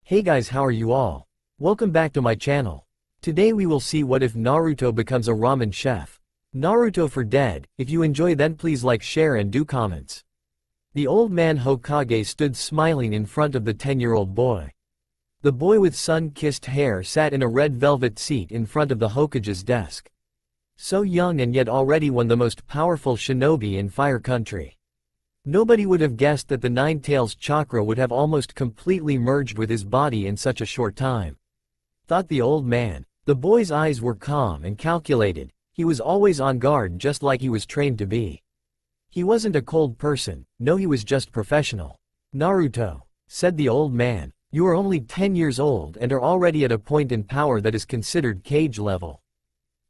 Hey guys, how are you all? Welcome back to my channel. Today we will see what if Naruto becomes a ramen chef. Naruto for dead. If you enjoy, then please like, share and do comments. The old man Hokage stood smiling in front of the 10-year-old boy. The boy with sun-kissed hair sat in a red velvet seat in front of the Hokage's desk. So young and yet already one the most powerful shinobi in Fire Country. Nobody would have guessed that the Nine Tails chakra would have almost completely merged with his body in such a short time. Thought the old man. The boy's eyes were calm and calculated. He was always on guard, just like he was trained to be. He wasn't a cold person, no, he was just professional. Naruto, said the old man, you are only 10 years old and are already at a point in power that is considered Kage level.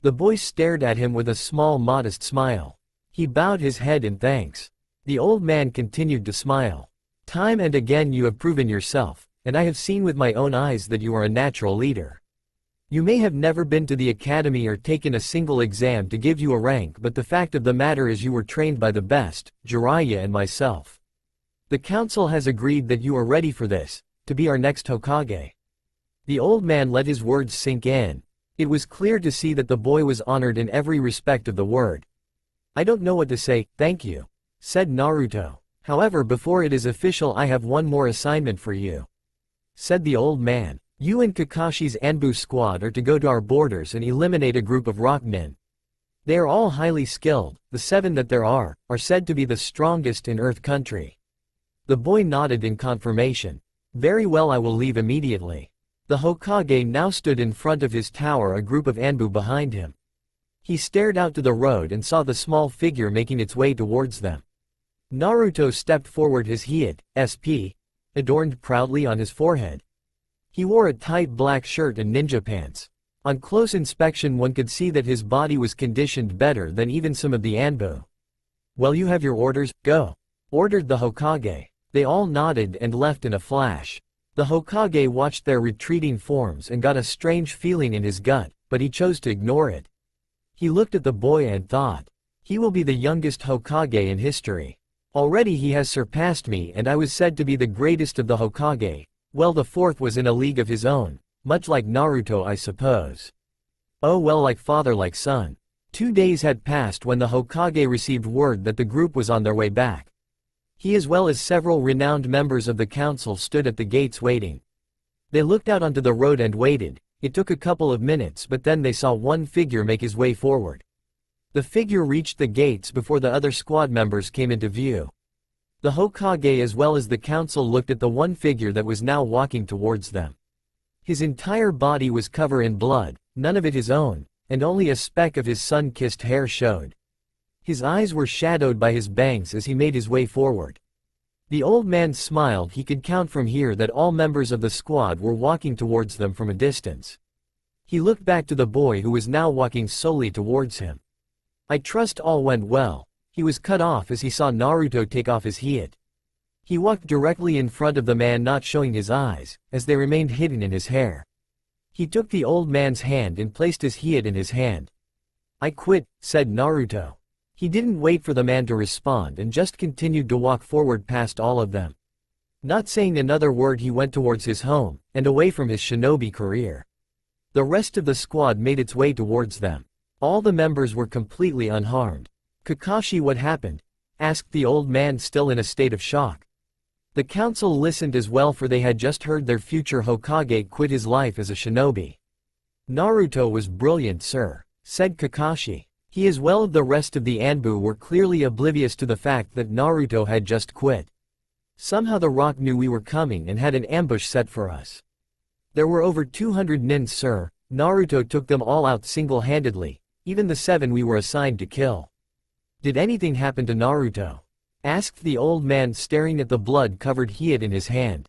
The boy stared at him with a small modest smile. He bowed his head in thanks. The old man continued to smile. Time and again you have proven yourself, and I have seen with my own eyes that you are a natural leader. You may have never been to the academy or taken a single exam to give you a rank, but the fact of the matter is you were trained by the best, Jiraiya and myself. The council has agreed that you are ready for this, to be our next Hokage. The old man let his words sink in. It was clear to see that the boy was honored in every respect of the word. I don't know what to say, thank you, said Naruto. However, before it is official, I have one more assignment for you, said the old man. You and Kakashi's Anbu squad are to go to our borders and eliminate a group of rockmen. They are all highly skilled, the 7 that there are said to be the strongest in Earth Country. The boy nodded in confirmation. Very well, I will leave immediately. The Hokage now stood in front of his tower, a group of Anbu behind him. He stared out to the road and saw the small figure making its way towards them. Naruto stepped forward, his Hiat, SP, adorned proudly on his forehead. He wore a tight black shirt and ninja pants. On close inspection one could see that his body was conditioned better than even some of the Anbu. Well, you have your orders, go, ordered the Hokage. They all nodded and left in a flash. The Hokage watched their retreating forms and got a strange feeling in his gut, but he chose to ignore it. He looked at the boy and thought, he will be the youngest Hokage in history. Already he has surpassed me, and I was said to be the greatest of the Hokage. Well, the 4th was in a league of his own, much like Naruto, I suppose. Oh well, like father like son. 2 days had passed when the Hokage received word that the group was on their way back. He as well as several renowned members of the council stood at the gates waiting. They looked out onto the road and waited. It took a couple of minutes, but then they saw one figure make his way forward. The figure reached the gates before the other squad members came into view. The Hokage as well as the council looked at the one figure that was now walking towards them. His entire body was covered in blood, none of it his own, and only a speck of his sun-kissed hair showed. His eyes were shadowed by his bangs as he made his way forward. The old man smiled. He could count from here that all members of the squad were walking towards them from a distance. He looked back to the boy who was now walking slowly towards him. I trust all went well. He was cut off as he saw Naruto take off his Hiat. He walked directly in front of the man, not showing his eyes, as they remained hidden in his hair. He took the old man's hand and placed his Hiat in his hand. I quit, said Naruto. He didn't wait for the man to respond and just continued to walk forward past all of them. Not saying another word, he went towards his home, and away from his shinobi career. The rest of the squad made its way towards them. All the members were completely unharmed. Kakashi, what happened? Asked the old man, still in a state of shock. The council listened as well, for they had just heard their future Hokage quit his life as a shinobi. Naruto was brilliant, sir, said Kakashi. He as well as the rest of the Anbu were clearly oblivious to the fact that Naruto had just quit. Somehow the rock knew we were coming and had an ambush set for us. There were over 200 nins, sir. Naruto took them all out single-handedly, even the 7 we were assigned to kill. Did anything happen to Naruto? Asked the old man, staring at the blood-covered Hiat in his hand.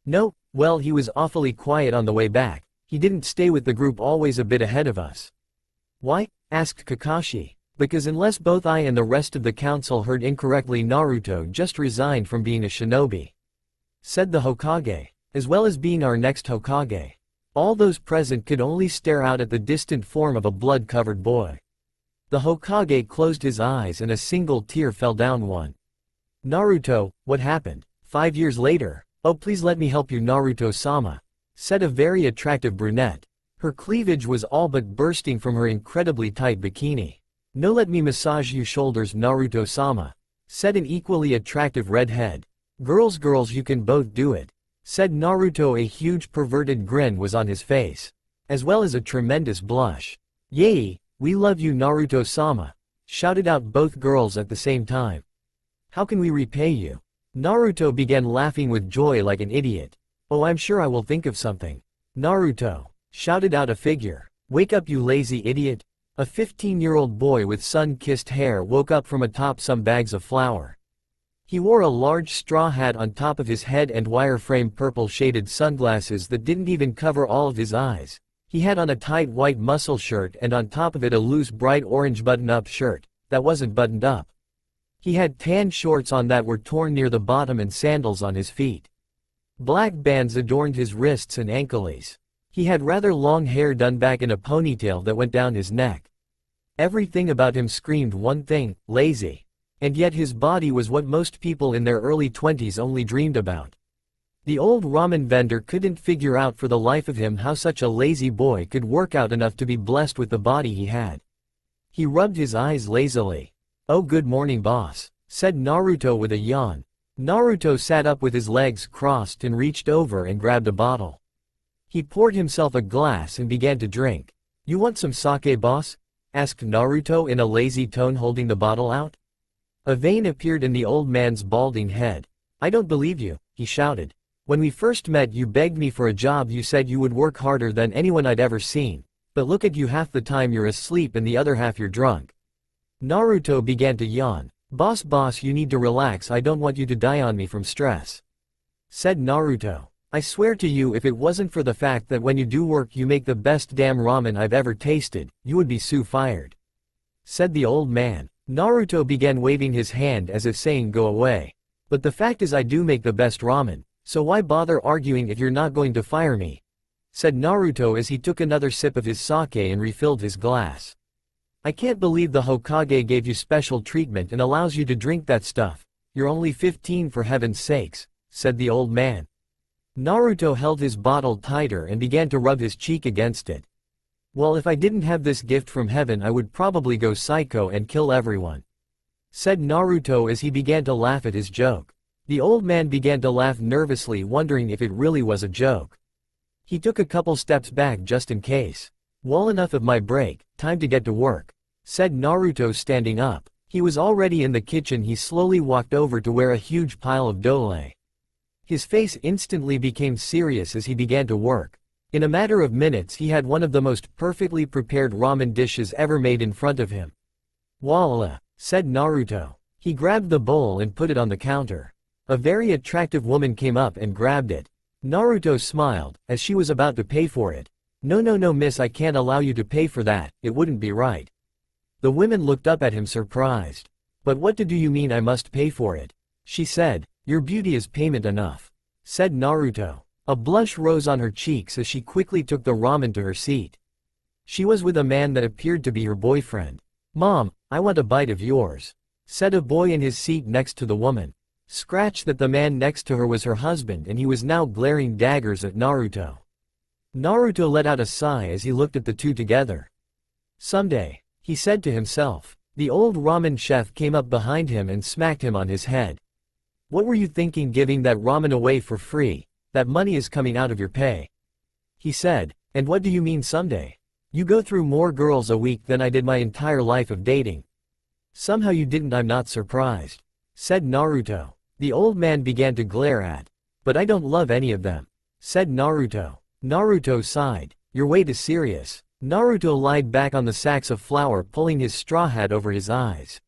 No, well, he was awfully quiet on the way back. He didn't stay with the group, always a bit ahead of us. Why? Asked Kakashi. Because unless both I and the rest of the council heard incorrectly, Naruto just resigned from being a shinobi, said the Hokage, as well as being our next Hokage. All those present could only stare out at the distant form of a blood-covered boy. The Hokage closed his eyes and a single tear fell down one. Naruto, what happened? 5 years later. "Oh, please let me help you, Naruto-sama," said a very attractive brunette. Her cleavage was all but bursting from her incredibly tight bikini. "No, let me massage you shoulders, Naruto-sama," said an equally attractive redhead. Girls, you can both do it," said Naruto. A huge perverted grin was on his face, as well as a tremendous blush. "Yay, we love you, Naruto-sama," shouted out both girls at the same time. "How can we repay you?" Naruto began laughing with joy like an idiot. "Oh, I'm sure I will think of something." "Naruto," shouted out a figure. "Wake up, you lazy idiot." A 15-year-old boy with sun-kissed hair woke up from atop some bags of flour. He wore a large straw hat on top of his head and wire-frame purple-shaded sunglasses that didn't even cover all of his eyes. He had on a tight white muscle shirt and on top of it a loose bright orange button-up shirt that wasn't buttoned up. He had tan shorts on that were torn near the bottom and sandals on his feet. Black bands adorned his wrists and ankles. He had rather long hair done back in a ponytail that went down his neck. Everything about him screamed one thing: lazy. And yet his body was what most people in their early 20s only dreamed about. The old ramen vendor couldn't figure out for the life of him how such a lazy boy could work out enough to be blessed with the body he had. He rubbed his eyes lazily. "Oh, good morning, boss," said Naruto with a yawn. Naruto sat up with his legs crossed and reached over and grabbed a bottle. He poured himself a glass and began to drink. "You want some sake, boss?" asked Naruto in a lazy tone, holding the bottle out. A vein appeared in the old man's balding head. "I don't believe you," he shouted. "When we first met you begged me for a job, you said you would work harder than anyone I'd ever seen. But look at you, half the time you're asleep and the other half you're drunk." Naruto began to yawn. Boss, you need to relax, I don't want you to die on me from stress," said Naruto. "I swear to you, if it wasn't for the fact that when you do work you make the best damn ramen I've ever tasted, you would be fired," said the old man. Naruto began waving his hand as if saying go away. "But the fact is I do make the best ramen, so why bother arguing if you're not going to fire me?" said Naruto as he took another sip of his sake and refilled his glass. "I can't believe the Hokage gave you special treatment and allows you to drink that stuff. You're only 15, for heaven's sakes," said the old man. Naruto held his bottle tighter and began to rub his cheek against it. "Well, if I didn't have this gift from heaven I would probably go psycho and kill everyone," said Naruto as he began to laugh at his joke. The old man began to laugh nervously, wondering if it really was a joke. He took a couple steps back just in case. "Well, enough of my break, time to get to work," said Naruto, standing up. He was already in the kitchen. He slowly walked over to where a huge pile of dough lay. His face instantly became serious as he began to work. In a matter of minutes he had one of the most perfectly prepared ramen dishes ever made in front of him. "Voila," said Naruto. He grabbed the bowl and put it on the counter. A very attractive woman came up and grabbed it. Naruto smiled, as she was about to pay for it. No miss, I can't allow you to pay for that, it wouldn't be right." The woman looked up at him surprised. "But what do you mean I must pay for it?" she said. "Your beauty is payment enough," said Naruto. A blush rose on her cheeks as she quickly took the ramen to her seat. She was with a man that appeared to be her boyfriend. "Mom, I want a bite of yours," said a boy in his seat next to the woman. Scratch that, the man next to her was her husband and he was now glaring daggers at Naruto. Naruto let out a sigh as he looked at the two together. "Someday," he said to himself. The old ramen chef came up behind him and smacked him on his head. "What were you thinking giving that ramen away for free? That money is coming out of your pay," he said. "And what do you mean someday? You go through more girls a week than I did my entire life of dating." "Somehow you didn't, I'm not surprised," said Naruto. The old man began to glare at. "But I don't love any of them," said Naruto. Naruto sighed. "Your weight is serious." Naruto lied back on the sacks of flour, pulling his straw hat over his eyes.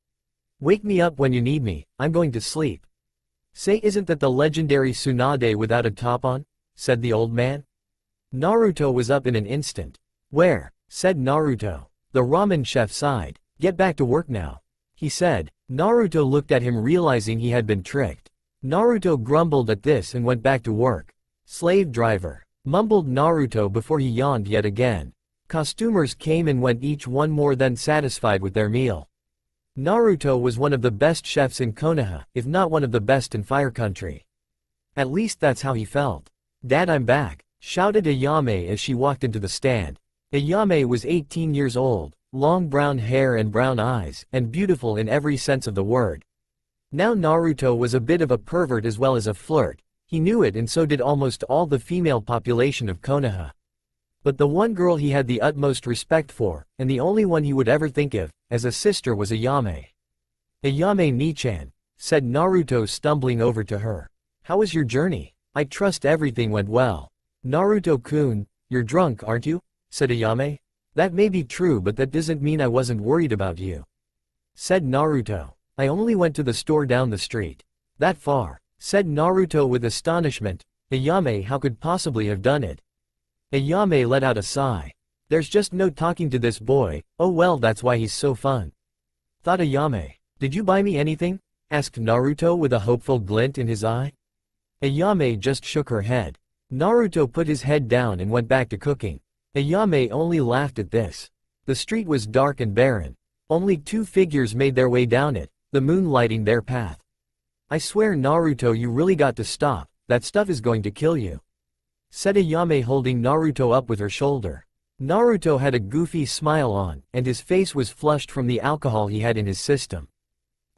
"Wake me up when you need me, I'm going to sleep." "Say, isn't that the legendary Tsunade without a top on?" said the old man. Naruto was up in an instant. "Where?" said Naruto. The ramen chef sighed. "Get back to work now," he said. Naruto looked at him, realizing he had been tricked. Naruto grumbled at this and went back to work. "Slave driver," mumbled Naruto before he yawned yet again. Costumers came and went, each one more than satisfied with their meal. Naruto was one of the best chefs in Konoha, if not one of the best in Fire Country. At least that's how he felt. "Dad, I'm back," shouted Ayame as she walked into the stand. Ayame was 18 years old, long brown hair and brown eyes, and beautiful in every sense of the word. Now Naruto was a bit of a pervert as well as a flirt. He knew it, and so did almost all the female population of Konoha. But the one girl he had the utmost respect for, and the only one he would ever think of, as a sister was Ayame. "Ayame Nichan," said Naruto, stumbling over to her. "How was your journey? I trust everything went well." "Naruto-kun, you're drunk, aren't you?" said Ayame. "That may be true, but that doesn't mean I wasn't worried about you," said Naruto. "I only went to the store down the street." "That far?" said Naruto with astonishment. "Ayame, how could possibly have done it?" Ayame let out a sigh. "There's just no talking to this boy. Oh well, that's why he's so fun," thought Ayame. "Did you buy me anything?" asked Naruto with a hopeful glint in his eye. Ayame just shook her head. Naruto put his head down and went back to cooking. Ayame only laughed at this. The street was dark and barren. Only two figures made their way down it, the moon lighting their path. "I swear, Naruto, you really got to stop. That stuff is going to kill you," said Ayame, holding Naruto up with her shoulder. Naruto had a goofy smile on, and his face was flushed from the alcohol he had in his system.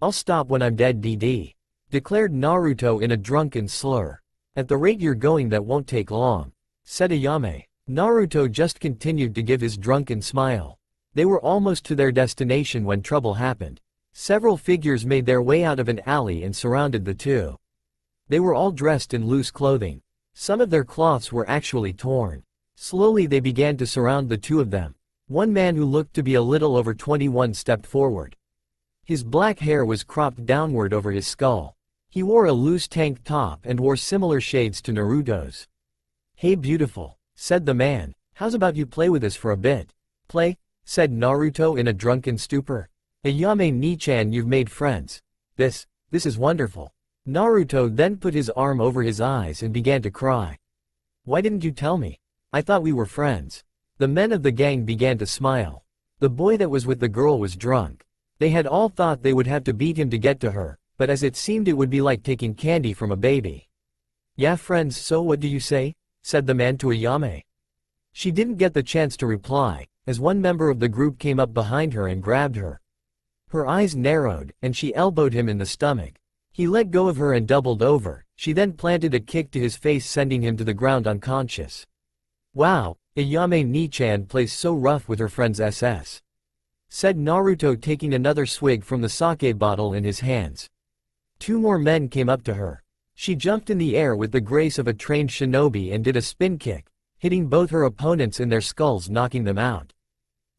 "I'll stop when I'm dead, declared Naruto in a drunken slur. "At the rate you're going, that won't take long," said Ayame. Naruto just continued to give his drunken smile. They were almost to their destination when trouble happened. Several figures made their way out of an alley and surrounded the two. They were all dressed in loose clothing. Some of their cloths were actually torn. Slowly they began to surround the two of them. One man who looked to be a little over 21 stepped forward. His black hair was cropped downward over his skull. He wore a loose tank top and wore similar shades to Naruto's. "Hey beautiful," said the man, "how's about you play with us for a bit?" "Play?" said Naruto in a drunken stupor. "Ayame Nichan, you've made friends. This is wonderful." Naruto then put his arm over his eyes and began to cry. "Why didn't you tell me? I thought we were friends." The men of the gang began to smile. The boy that was with the girl was drunk. They had all thought they would have to beat him to get to her, but as it seemed it would be like taking candy from a baby. "Yeah, friends, so what do you say?" said the man to Ayame. She didn't get the chance to reply, as one member of the group came up behind her and grabbed her. Her eyes narrowed, and she elbowed him in the stomach. He let go of her and doubled over. She then planted a kick to his face, sending him to the ground unconscious. "Wow, Ayame Nichan plays so rough with her friend's SS," said Naruto, taking another swig from the sake bottle in his hands. Two more men came up to her. She jumped in the air with the grace of a trained shinobi and did a spin kick, hitting both her opponents in their skulls, knocking them out.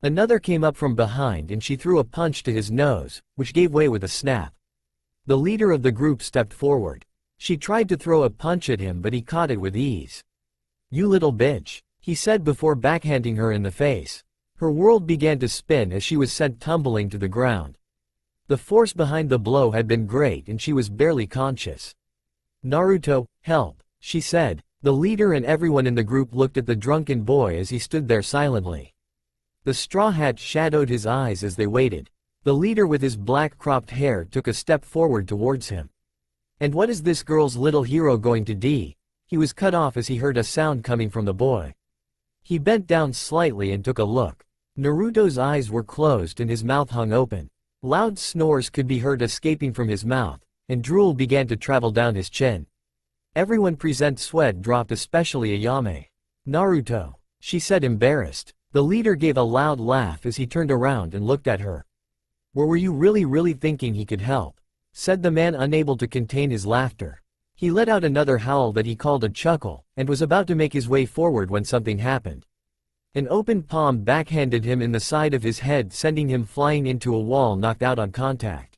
Another came up from behind and she threw a punch to his nose, which gave way with a snap. The leader of the group stepped forward. She tried to throw a punch at him, but he caught it with ease. "You little bitch," he said before backhanding her in the face. Her world began to spin as she was sent tumbling to the ground. The force behind the blow had been great and she was barely conscious. "Naruto, help," she said. The leader and everyone in the group looked at the drunken boy as he stood there silently. The straw hat shadowed his eyes as they waited. The leader with his black cropped hair took a step forward towards him. "And what is this girl's little hero going to do?" He was cut off as he heard a sound coming from the boy. He bent down slightly and took a look. Naruto's eyes were closed and his mouth hung open. Loud snores could be heard escaping from his mouth, and drool began to travel down his chin. Everyone present sweat dropped, especially Ayame. "Naruto," she said, embarrassed. The leader gave a loud laugh as he turned around and looked at her. Were you really thinking he could help?" said the man, unable to contain his laughter. He let out another howl that he called a chuckle, and was about to make his way forward when something happened. An open palm backhanded him in the side of his head, sending him flying into a wall, knocked out on contact.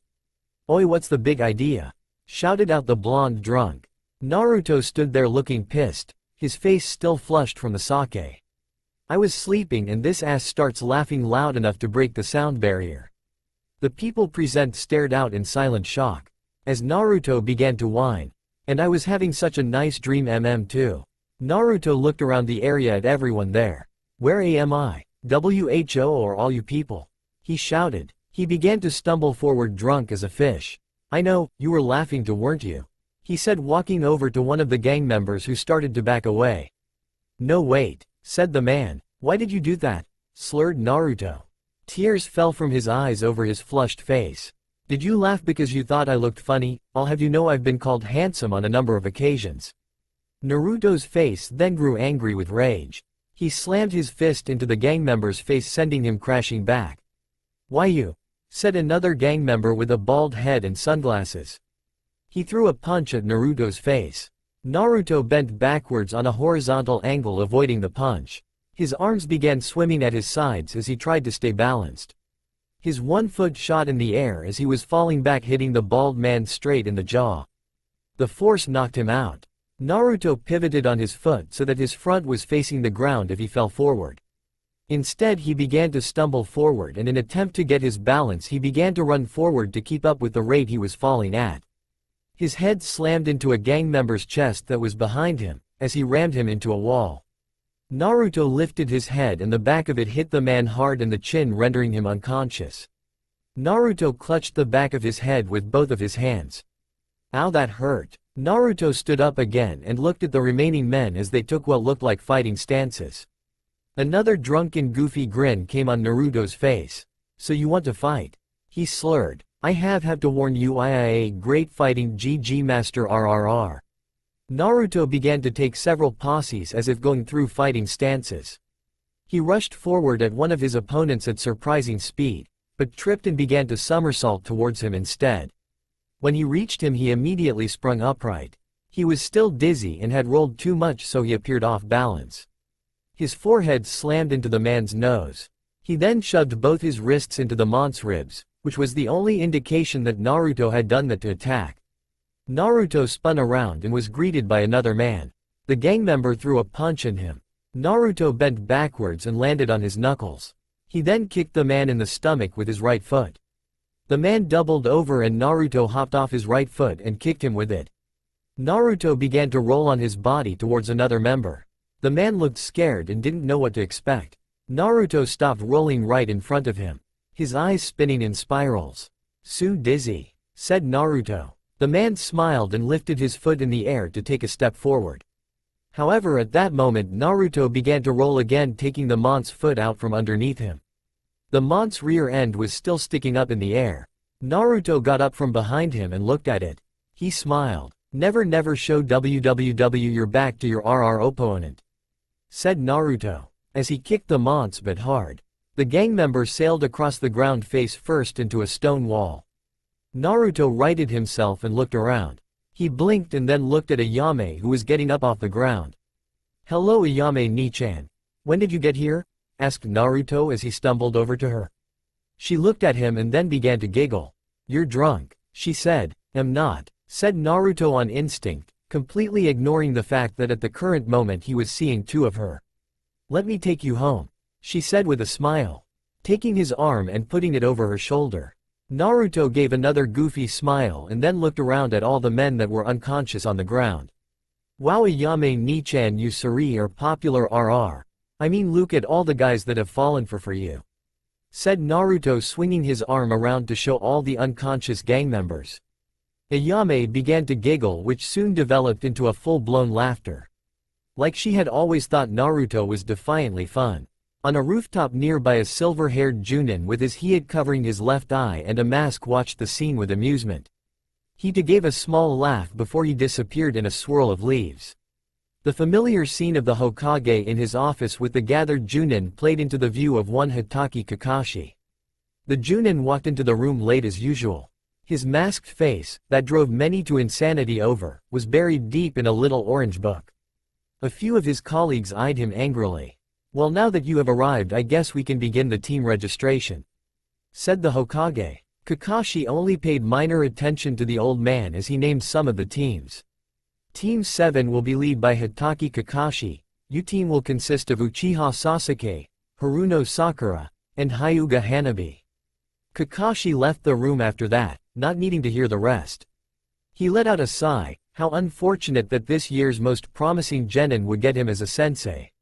"Oi, what's the big idea?" shouted out the blonde drunk. Naruto stood there looking pissed, his face still flushed from the sake. "I was sleeping and this ass starts laughing loud enough to break the sound barrier." The people present stared out in silent shock. As Naruto began to whine, "And I was having such a nice dream too." Naruto looked around the area at everyone there. "Where am I? Who or all you people?" he shouted. He began to stumble forward, drunk as a fish. "I know, you were laughing too, weren't you?" he said, walking over to one of the gang members who started to back away. "No, wait," said the man. "Why did you do that?" slurred Naruto. Tears fell from his eyes over his flushed face. "Did you laugh because you thought I looked funny? I'll have you know I've been called handsome on a number of occasions." Naruto's face then grew angry with rage. He slammed his fist into the gang member's face, sending him crashing back. "Why you?" said another gang member with a bald head and sunglasses. He threw a punch at Naruto's face. Naruto bent backwards on a horizontal angle, avoiding the punch. His arms began swimming at his sides as he tried to stay balanced. His one foot shot in the air as he was falling back, hitting the bald man straight in the jaw. The force knocked him out. Naruto pivoted on his foot so that his front was facing the ground if he fell forward. Instead, he began to stumble forward, and in an attempt to get his balance he began to run forward to keep up with the rate he was falling at. His head slammed into a gang member's chest that was behind him, as he rammed him into a wall. Naruto lifted his head and the back of it hit the man hard in the chin, rendering him unconscious. Naruto clutched the back of his head with both of his hands. "Ow, that hurt." Naruto stood up again and looked at the remaining men as they took what looked like fighting stances. Another drunken goofy grin came on Naruto's face. "So you want to fight?" he slurred. "I have to warn you, great fighting, GG master RRR." Naruto began to take several posses as if going through fighting stances. He rushed forward at one of his opponents at surprising speed, but tripped and began to somersault towards him instead. When he reached him, he immediately sprung upright. He was still dizzy and had rolled too much, so he appeared off balance. His forehead slammed into the man's nose. He then shoved both his wrists into the man's ribs, which was the only indication that Naruto had done that to attack. Naruto spun around and was greeted by another man. The gang member threw a punch at him. Naruto bent backwards and landed on his knuckles. He then kicked the man in the stomach with his right foot. The man doubled over and Naruto hopped off his right foot and kicked him with it. Naruto began to roll on his body towards another member. The man looked scared and didn't know what to expect. Naruto stopped rolling right in front of him, his eyes spinning in spirals. "So dizzy," said Naruto. The man smiled and lifted his foot in the air to take a step forward. However, at that moment Naruto began to roll again, taking the man's foot out from underneath him. The man's rear end was still sticking up in the air. Naruto got up from behind him and looked at it. He smiled. Never show your back to your RR opponent," said Naruto, as he kicked the man's butt hard. The gang member sailed across the ground face first into a stone wall. Naruto righted himself and looked around. He blinked and then looked at Ayame, who was getting up off the ground. "Hello, Ayame Ni-chan. When did you get here?" asked Naruto as he stumbled over to her. She looked at him and then began to giggle. "You're drunk," she said. "Am not," said Naruto on instinct, completely ignoring the fact that at the current moment he was seeing two of her. "Let me take you home," she said with a smile, taking his arm and putting it over her shoulder. Naruto gave another goofy smile and then looked around at all the men that were unconscious on the ground. "Wow, Ayame Ni-chan, you Suri are popular RR. I mean, look at all the guys that have fallen for you," said Naruto, swinging his arm around to show all the unconscious gang members. Ayame began to giggle, which soon developed into a full-blown laughter. Like she had always thought Naruto was defiantly fun. On a rooftop nearby, a silver-haired Junin with his head covering his left eye and a mask watched the scene with amusement. He too gave a small laugh before he disappeared in a swirl of leaves. The familiar scene of the Hokage in his office with the gathered Junin played into the view of one Hitachi Kakashi. The Junin walked into the room late as usual. His masked face, that drove many to insanity over, was buried deep in a little orange book. A few of his colleagues eyed him angrily. "Well, now that you have arrived, I guess we can begin the team registration," said the Hokage. Kakashi only paid minor attention to the old man as he named some of the teams. Team 7 will be led by Hitachi Kakashi. U team will consist of Uchiha Sasuke, Haruno Sakura, and Hyuga Hanabi. Kakashi left the room after that, not needing to hear the rest. He let out a sigh. How unfortunate that this year's most promising genin would get him as a sensei.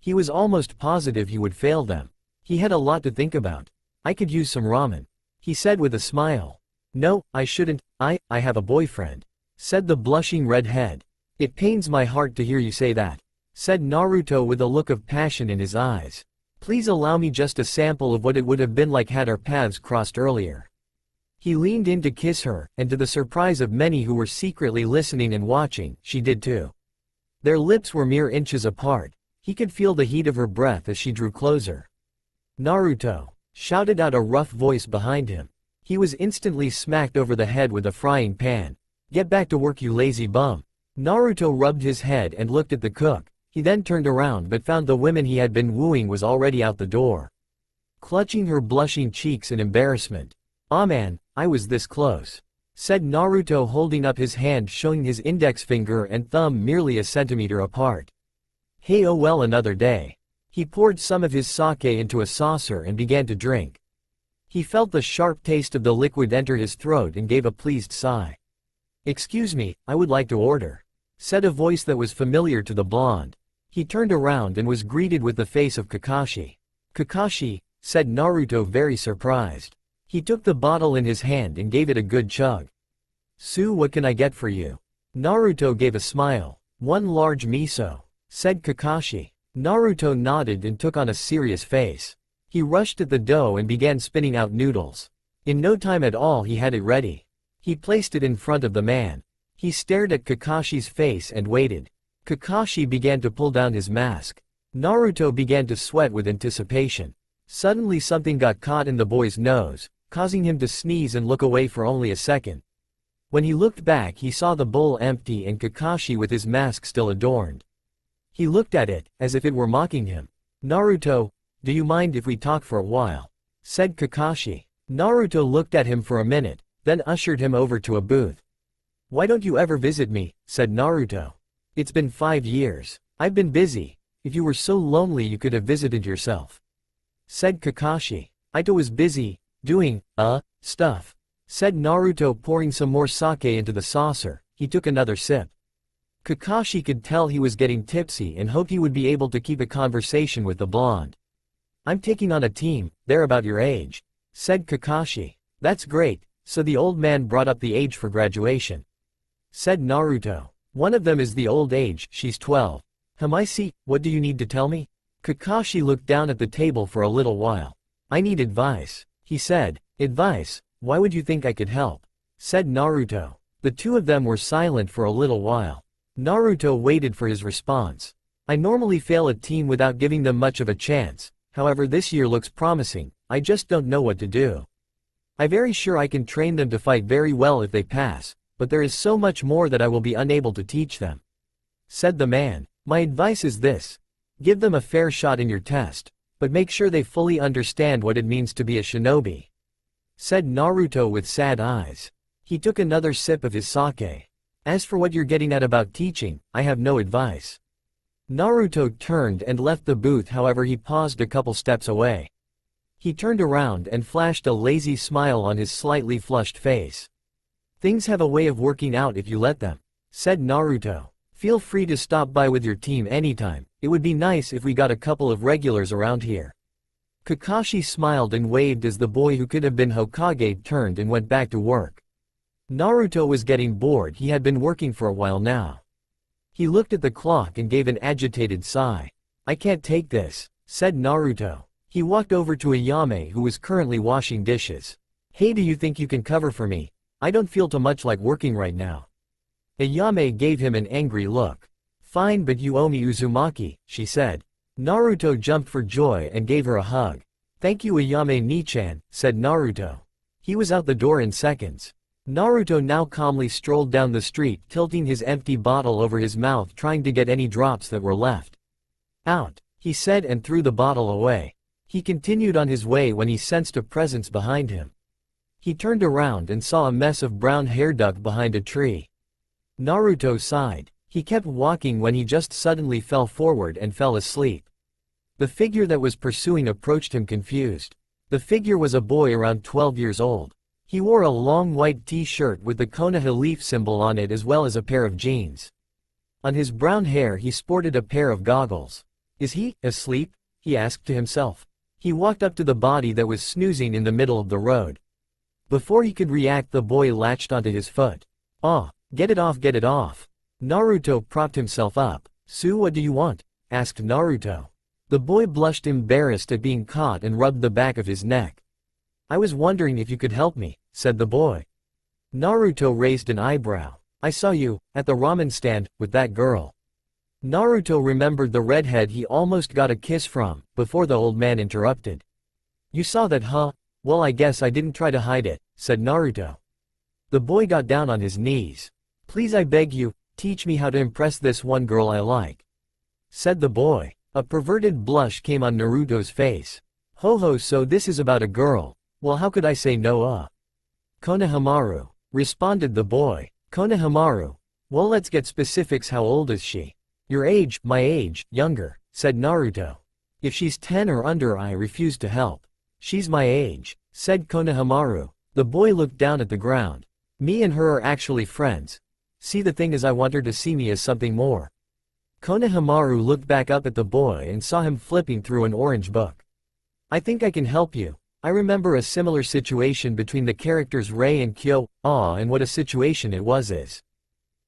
He was almost positive he would fail them. He had a lot to think about. "I could use some ramen," he said with a smile. "No, I shouldn't. I have a boyfriend," said the blushing redhead. It pains my heart to hear you say that, said Naruto with a look of passion in his eyes. Please allow me just a sample of what it would have been like had our paths crossed earlier. He leaned in to kiss her, and to the surprise of many who were secretly listening and watching, she did too. Their lips were mere inches apart. He could feel the heat of her breath as she drew closer. Naruto, shouted out a rough voice behind him. He was instantly smacked over the head with a frying pan. Get back to work, you lazy bum. Naruto rubbed his head and looked at the cook. He then turned around but found the woman he had been wooing was already out the door. Clutching her blushing cheeks in embarrassment. "Ah man, I was this close," said Naruto, holding up his hand showing his index finger and thumb merely a centimeter apart. Hey, oh well, another day. He poured some of his sake into a saucer and began to drink. He felt the sharp taste of the liquid enter his throat and gave a pleased sigh. "Excuse me, I would like to order," said a voice that was familiar to the blonde. He turned around and was greeted with the face of Kakashi. "Kakashi," said Naruto, very surprised. He took the bottle in his hand and gave it a good chug. "Sue, what can I get for you?" Naruto gave a smile. "One large miso," said Kakashi. Naruto nodded and took on a serious face. He rushed at the dough and began spinning out noodles. In no time at all he had it ready. He placed it in front of the man. He stared at Kakashi's face and waited. Kakashi began to pull down his mask. Naruto began to sweat with anticipation. Suddenly something got caught in the boy's nose, causing him to sneeze and look away for only a second. When he looked back, he saw the bowl empty and Kakashi with his mask still adorned. He looked at it, as if it were mocking him. "Naruto, do you mind if we talk for a while?" said Kakashi. Naruto looked at him for a minute, then ushered him over to a booth. "Why don't you ever visit me?" said Naruto. "It's been 5 years. I've been busy. If you were so lonely you could have visited yourself," said Kakashi. "I was busy, doing, stuff," said Naruto, pouring some more sake into the saucer. He took another sip. Kakashi could tell he was getting tipsy and hoped he would be able to keep a conversation with the blonde. "I'm taking on a team, they're about your age," said Kakashi. "That's great, so the old man brought up the age for graduation," said Naruto. "One of them is the old age, she's 12. I see, what do you need to tell me?" Kakashi looked down at the table for a little while. "I need advice," he said. "Advice? Why would you think I could help?" said Naruto. The two of them were silent for a little while. Naruto waited for his response. "I normally fail a team without giving them much of a chance, however this year looks promising, I just don't know what to do. I'm very sure I can train them to fight very well if they pass, but there is so much more that I will be unable to teach them," said the man. "My advice is this. Give them a fair shot in your test, but make sure they fully understand what it means to be a shinobi," said Naruto with sad eyes. He took another sip of his sake. "As for what you're getting at about teaching, I have no advice." Naruto turned and left the booth, however he paused a couple steps away. He turned around and flashed a lazy smile on his slightly flushed face. "Things have a way of working out if you let them," said Naruto. "Feel free to stop by with your team anytime. It would be nice if we got a couple of regulars around here." Kakashi smiled and waved as the boy who could have been Hokage turned and went back to work. Naruto was getting bored. He had been working for a while now. He looked at the clock and gave an agitated sigh. "I can't take this," said Naruto. He walked over to Ayame, who was currently washing dishes. "Hey, do you think you can cover for me? I don't feel too much like working right now." Ayame gave him an angry look. "Fine, but you owe me Uzumaki," she said. Naruto jumped for joy and gave her a hug. "Thank you, Ayame Ni-chan," said Naruto. He was out the door in seconds. Naruto now calmly strolled down the street, tilting his empty bottle over his mouth, trying to get any drops that were left out, he said, and threw the bottle away. He continued on his way when he sensed a presence behind him. He turned around and saw a mess of brown hair duck behind a tree. Naruto sighed. He kept walking when he just suddenly fell forward and fell asleep. The figure that was pursuing approached him confused. The figure was a boy around 12 years old. He wore a long white t-shirt with the Konoha leaf symbol on it as well as a pair of jeans. On his brown hair he sported a pair of goggles. "Is he asleep?" he asked to himself. He walked up to the body that was snoozing in the middle of the road. Before he could react, the boy latched onto his foot. "Ah, Get it off, get it off. Naruto propped himself up. Su, what do you want? Asked Naruto. The boy blushed embarrassed at being caught and rubbed the back of his neck. I was wondering if you could help me, said the boy. Naruto raised an eyebrow. I saw you, at the ramen stand, with that girl. Naruto remembered the redhead he almost got a kiss from, before the old man interrupted. You saw that, huh? Well, I guess I didn't try to hide it, said Naruto. The boy got down on his knees. Please, I beg you, teach me how to impress this one girl I like, said the boy. A perverted blush came on Naruto's face. Ho, so this is about a girl. Well, how could I say no? Konohamaru, responded the boy. Konohamaru. Well, let's get specifics. How old is she? Your age, my age, younger, said Naruto. If she's 10 or under, I refuse to help. She's my age, said Konohamaru. The boy looked down at the ground. Me and her are actually friends. See, the thing is, I want her to see me as something more. Konohamaru looked back up at the boy and saw him flipping through an orange book. I think I can help you. I remember a similar situation between the characters Rei and Kyo, and what a situation it was is,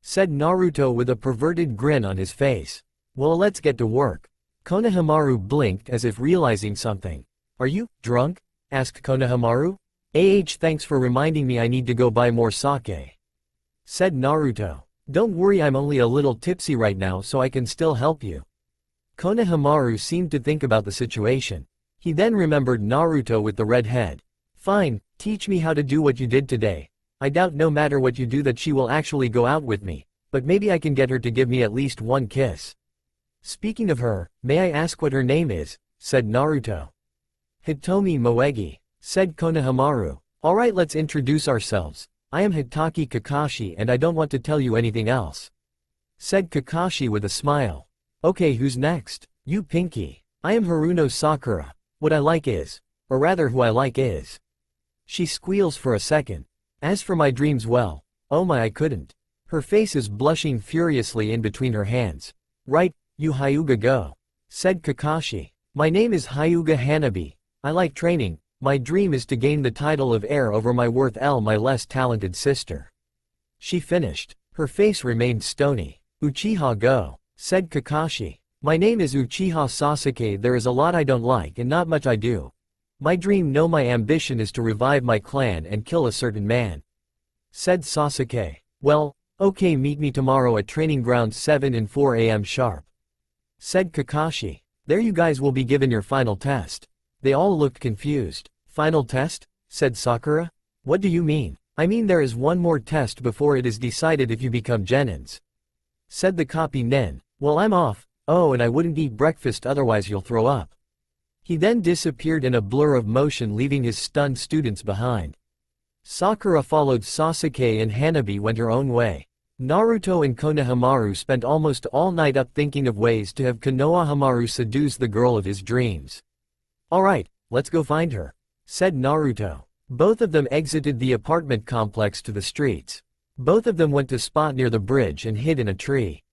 said Naruto with a perverted grin on his face. Well, let's get to work. Konohamaru blinked as if realizing something. Are you drunk? Asked Konohamaru. Thanks for reminding me I need to go buy more sake, said Naruto. Don't worry, I'm only a little tipsy right now, so I can still help you. Konohamaru seemed to think about the situation. He then remembered Naruto with the red head. Fine, teach me how to do what you did today. I doubt no matter what you do that she will actually go out with me, but maybe I can get her to give me at least one kiss. Speaking of her, may I ask what her name is? Said Naruto. Hitomi Moegi, said Konohamaru. Alright, let's introduce ourselves. I am Hitaki Kakashi and I don't want to tell you anything else, said Kakashi with a smile. Okay, who's next? You, Pinky. I am Haruno Sakura. What I like is, or rather who I like is. She squeals for a second. As for my dreams, well, oh my, I couldn't. Her face is blushing furiously in between her hands. Right, you Hyuga go, said Kakashi. My name is Hyuga Hanabi. I like training. My dream is to gain the title of heir over my my less talented sister. She finished. Her face remained stony. Uchiha go, said Kakashi. My name is Uchiha Sasuke. There is a lot I don't like and not much I do. My dream, no, my ambition is to revive my clan and kill a certain man, said Sasuke. Well, okay, meet me tomorrow at training ground 7 and 4 a.m. sharp, said Kakashi. There you guys will be given your final test. They all looked confused. Final test? Said Sakura. What do you mean? I mean there is one more test before it is decided if you become Genins, said the copy nin. Well, I'm off. Oh, and I wouldn't eat breakfast otherwise you'll throw up. He then disappeared in a blur of motion, leaving his stunned students behind. Sakura followed Sasuke and Hanabi went her own way. Naruto and Konohamaru spent almost all night up thinking of ways to have Konohamaru seduce the girl of his dreams. Alright, let's go find her, said Naruto. Both of them exited the apartment complex to the streets. Both of them went to spot near the bridge and hid in a tree.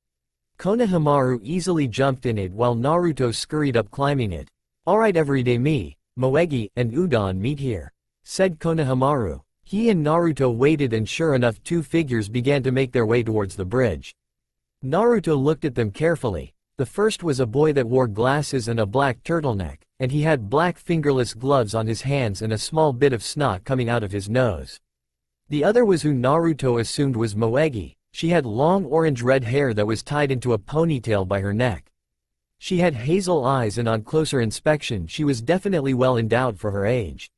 Konohamaru easily jumped in it while Naruto scurried up climbing it. Alright, everyday me, Moegi, and Udon meet here, said Konohamaru. He and Naruto waited and sure enough 2 figures began to make their way towards the bridge. Naruto looked at them carefully. The first was a boy that wore glasses and a black turtleneck, and he had black fingerless gloves on his hands and a small bit of snot coming out of his nose. The other was who Naruto assumed was Moegi. She had long orange-red hair that was tied into a ponytail by her neck. She had hazel eyes and on closer inspection she was definitely well endowed for her age.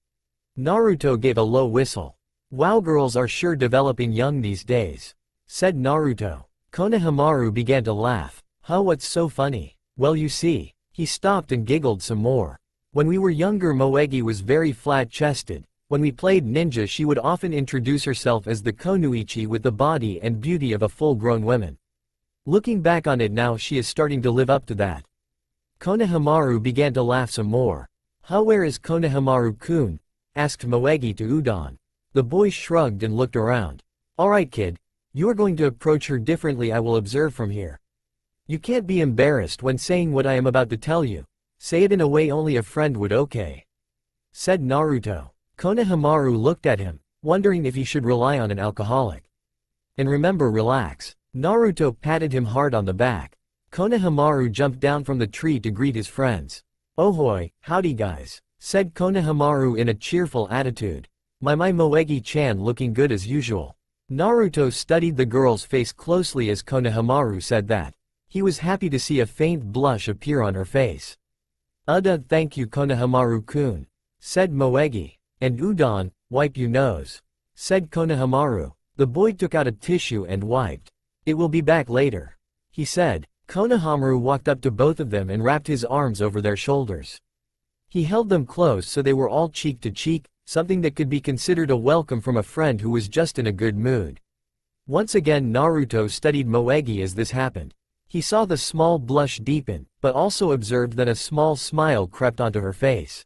Naruto gave a low whistle. Wow, girls are sure developing young these days, said Naruto. Konohamaru began to laugh. Huh, what's so funny? Well, you see. He stopped and giggled some more. When we were younger, Moegi was very flat-chested. When we played ninja, she would often introduce herself as the Konuichi with the body and beauty of a full-grown woman. Looking back on it now, she is starting to live up to that. Konohamaru began to laugh some more. Huh, where is Konohamaru-kun? Asked Moegi to Udon. The boy shrugged and looked around. Alright kid. You are going to approach her differently. I will observe from here. You can't be embarrassed when saying what I am about to tell you. Say it in a way only a friend would, okay? Said Naruto. Konohamaru looked at him, wondering if he should rely on an alcoholic. And remember, relax. Naruto patted him hard on the back. Konohamaru jumped down from the tree to greet his friends. "Ahoy, howdy guys," said Konohamaru in a cheerful attitude. My Moegi-chan looking good as usual." Naruto studied the girl's face closely as Konohamaru said that. He was happy to see a faint blush appear on her face. Thank you Konohamaru-kun," said Moegi. "And Udon, wipe your nose," said Konohamaru. The boy took out a tissue and wiped. "It will be back later," he said. Konohamaru walked up to both of them and wrapped his arms over their shoulders. He held them close so they were all cheek to cheek, something that could be considered a welcome from a friend who was just in a good mood. Once again Naruto studied Moegi as this happened. He saw the small blush deepen, but also observed that a small smile crept onto her face.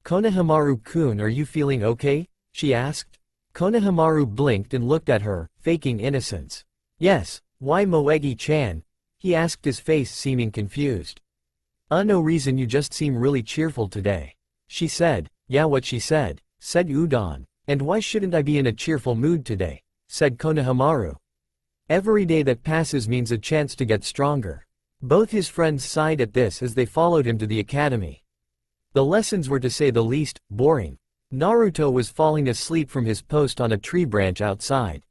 "Konohamaru-kun, are you feeling okay?" she asked. Konohamaru blinked and looked at her, faking innocence. "Yes, why Moegi-chan?" he asked, his face seeming confused. No reason, you just seem really cheerful today," she said. "Yeah, what she said," said Udon. "And why shouldn't I be in a cheerful mood today?" said Konohamaru. "Every day that passes means a chance to get stronger." Both his friends sighed at this as they followed him to the academy. The lessons were, to say the least, boring. Naruto was falling asleep from his post on a tree branch outside.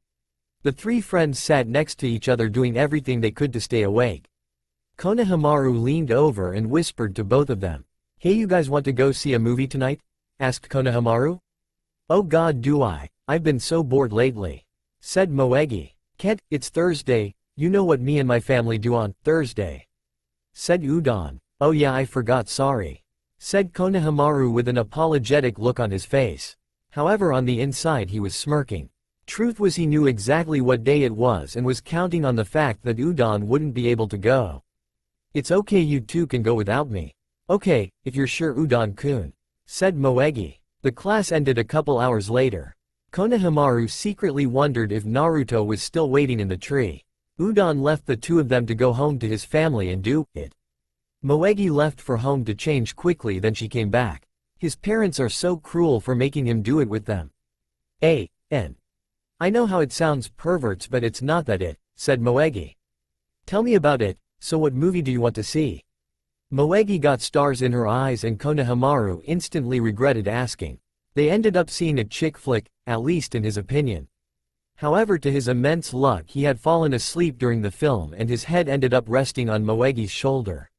The three friends sat next to each other doing everything they could to stay awake. Konohamaru leaned over and whispered to both of them. "Hey, you guys want to go see a movie tonight?" asked Konohamaru. "Oh god, do I? I've been so bored lately," said Moegi. "Can't, it's Thursday, you know what me and my family do on Thursday," said Udon. "Oh yeah, I forgot, sorry," said Konohamaru with an apologetic look on his face. However, on the inside he was smirking. Truth was, he knew exactly what day it was and was counting on the fact that Udon wouldn't be able to go. "It's okay, you two can go without me." "Okay, if you're sure Udon-kun," said Moegi. The class ended a couple hours later. Konohamaru secretly wondered if Naruto was still waiting in the tree. Udon left the two of them to go home to his family and do it. Moegi left for home to change quickly, then she came back. His parents are so cruel for making him do it with them. I know how it sounds, perverts, but it's not that it, said Moegi. "Tell me about it, so what movie do you want to see?" Moegi got stars in her eyes and Konohamaru instantly regretted asking. They ended up seeing a chick flick, at least in his opinion. However, to his immense luck, he had fallen asleep during the film and his head ended up resting on Moegi's shoulder.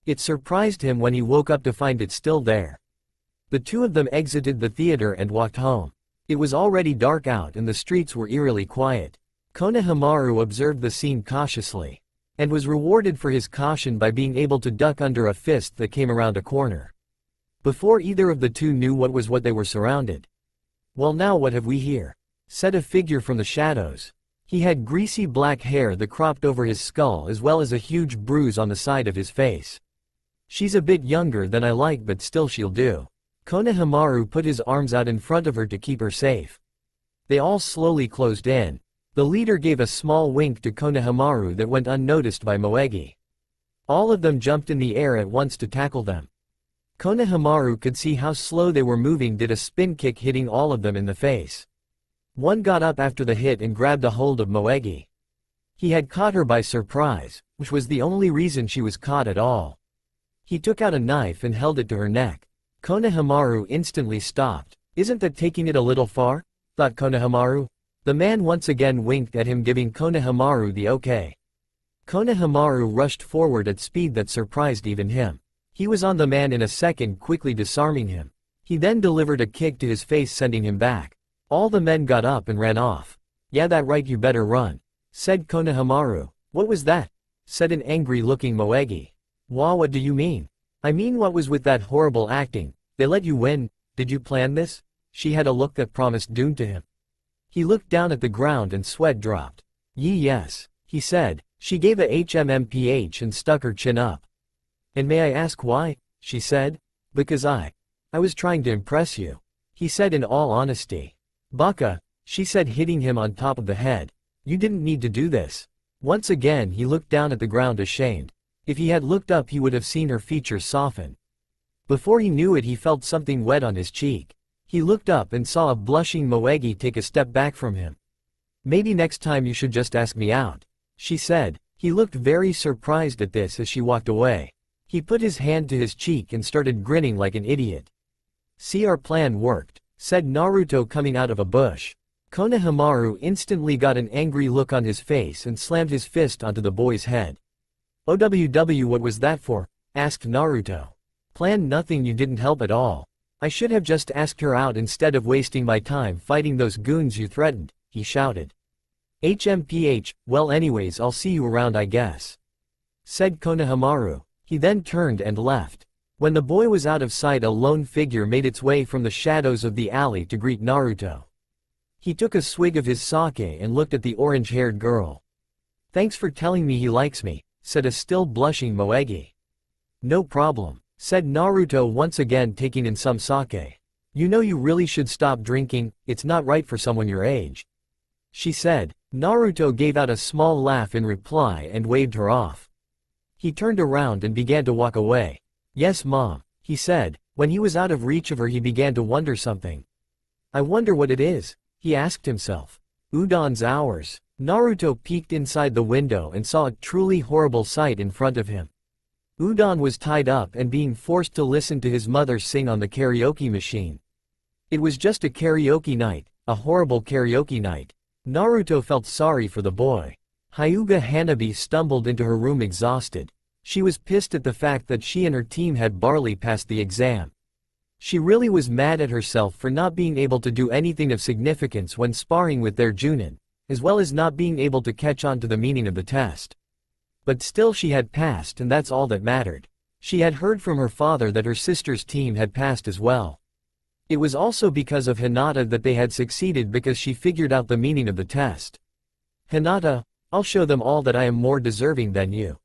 It surprised him when he woke up to find it still there. The two of them exited the theater and walked home. It was already dark out and the streets were eerily quiet. Konohamaru observed the scene cautiously, and was rewarded for his caution by being able to duck under a fist that came around a corner. Before either of the two knew what they were surrounded. "Well, now what have we here?" said a figure from the shadows. He had greasy black hair that cropped over his skull as well as a huge bruise on the side of his face. "She's a bit younger than I like, but still she'll do." Konohamaru put his arms out in front of her to keep her safe. They all slowly closed in. The leader gave a small wink to Konohamaru that went unnoticed by Moegi. All of them jumped in the air at once to tackle them. Konohamaru could see how slow they were moving, did a spin kick hitting all of them in the face. One got up after the hit and grabbed a hold of Moegi. He had caught her by surprise, which was the only reason she was caught at all. He took out a knife and held it to her neck. Konohamaru instantly stopped. "Isn't that taking it a little far?" thought Konohamaru. The man once again winked at him, giving Konohamaru the okay. Konohamaru rushed forward at speed that surprised even him. He was on the man in a second, quickly disarming him. He then delivered a kick to his face, sending him back. All the men got up and ran off. "Yeah, that right, you better run," said Konohamaru. "What was that?" said an angry-looking Moegi. What do you mean?" "I mean, what was with that horrible acting? They let you win, did you plan this?" She had a look that promised doom to him. He looked down at the ground and sweat dropped. Yes," he said. She gave a HMMPH and stuck her chin up. "And may I ask why?" she said. "Because I was trying to impress you," he said in all honesty. "Baka," she said, hitting him on top of the head. "You didn't need to do this." Once again he looked down at the ground, ashamed. If he had looked up he would have seen her features soften. Before he knew it, he felt something wet on his cheek. He looked up and saw a blushing Moegi take a step back from him. Maybe next time you should just ask me out, she said. He looked very surprised at this as she walked away. He put his hand to his cheek and started grinning like an idiot. See, our plan worked, said Naruto coming out of a bush. Konohamaru instantly got an angry look on his face and slammed his fist onto the boy's head. OWW, what was that for? Asked Naruto. Plan nothing, you didn't help at all. I should have just asked her out instead of wasting my time fighting those goons you threatened, he shouted. HMPH, well anyways I'll see you around I guess, said Konohamaru. He then turned and left. When the boy was out of sight, a lone figure made its way from the shadows of the alley to greet Naruto. He took a swig of his sake and looked at the orange-haired girl. Thanks for telling me he likes me, said a still blushing Moegi. No problem, said Naruto once again taking in some sake. You know you really should stop drinking, it's not right for someone your age, she said. Naruto gave out a small laugh in reply and waved her off. He turned around and began to walk away. Yes mom, he said. When he was out of reach of her he began to wonder something. I wonder what it is, he asked himself. Udon's hours. Naruto peeked inside the window and saw a truly horrible sight in front of him. Udon was tied up and being forced to listen to his mother sing on the karaoke machine. It was just a karaoke night, a horrible karaoke night. Naruto felt sorry for the boy. Hyuga Hanabi stumbled into her room exhausted. She was pissed at the fact that she and her team had barely passed the exam. She really was mad at herself for not being able to do anything of significance when sparring with their Junin, as well as not being able to catch on to the meaning of the test. But still she had passed and that's all that mattered. She had heard from her father that her sister's team had passed as well. It was also because of Hinata that they had succeeded because she figured out the meaning of the test. Hinata, I'll show them all that I am more deserving than you.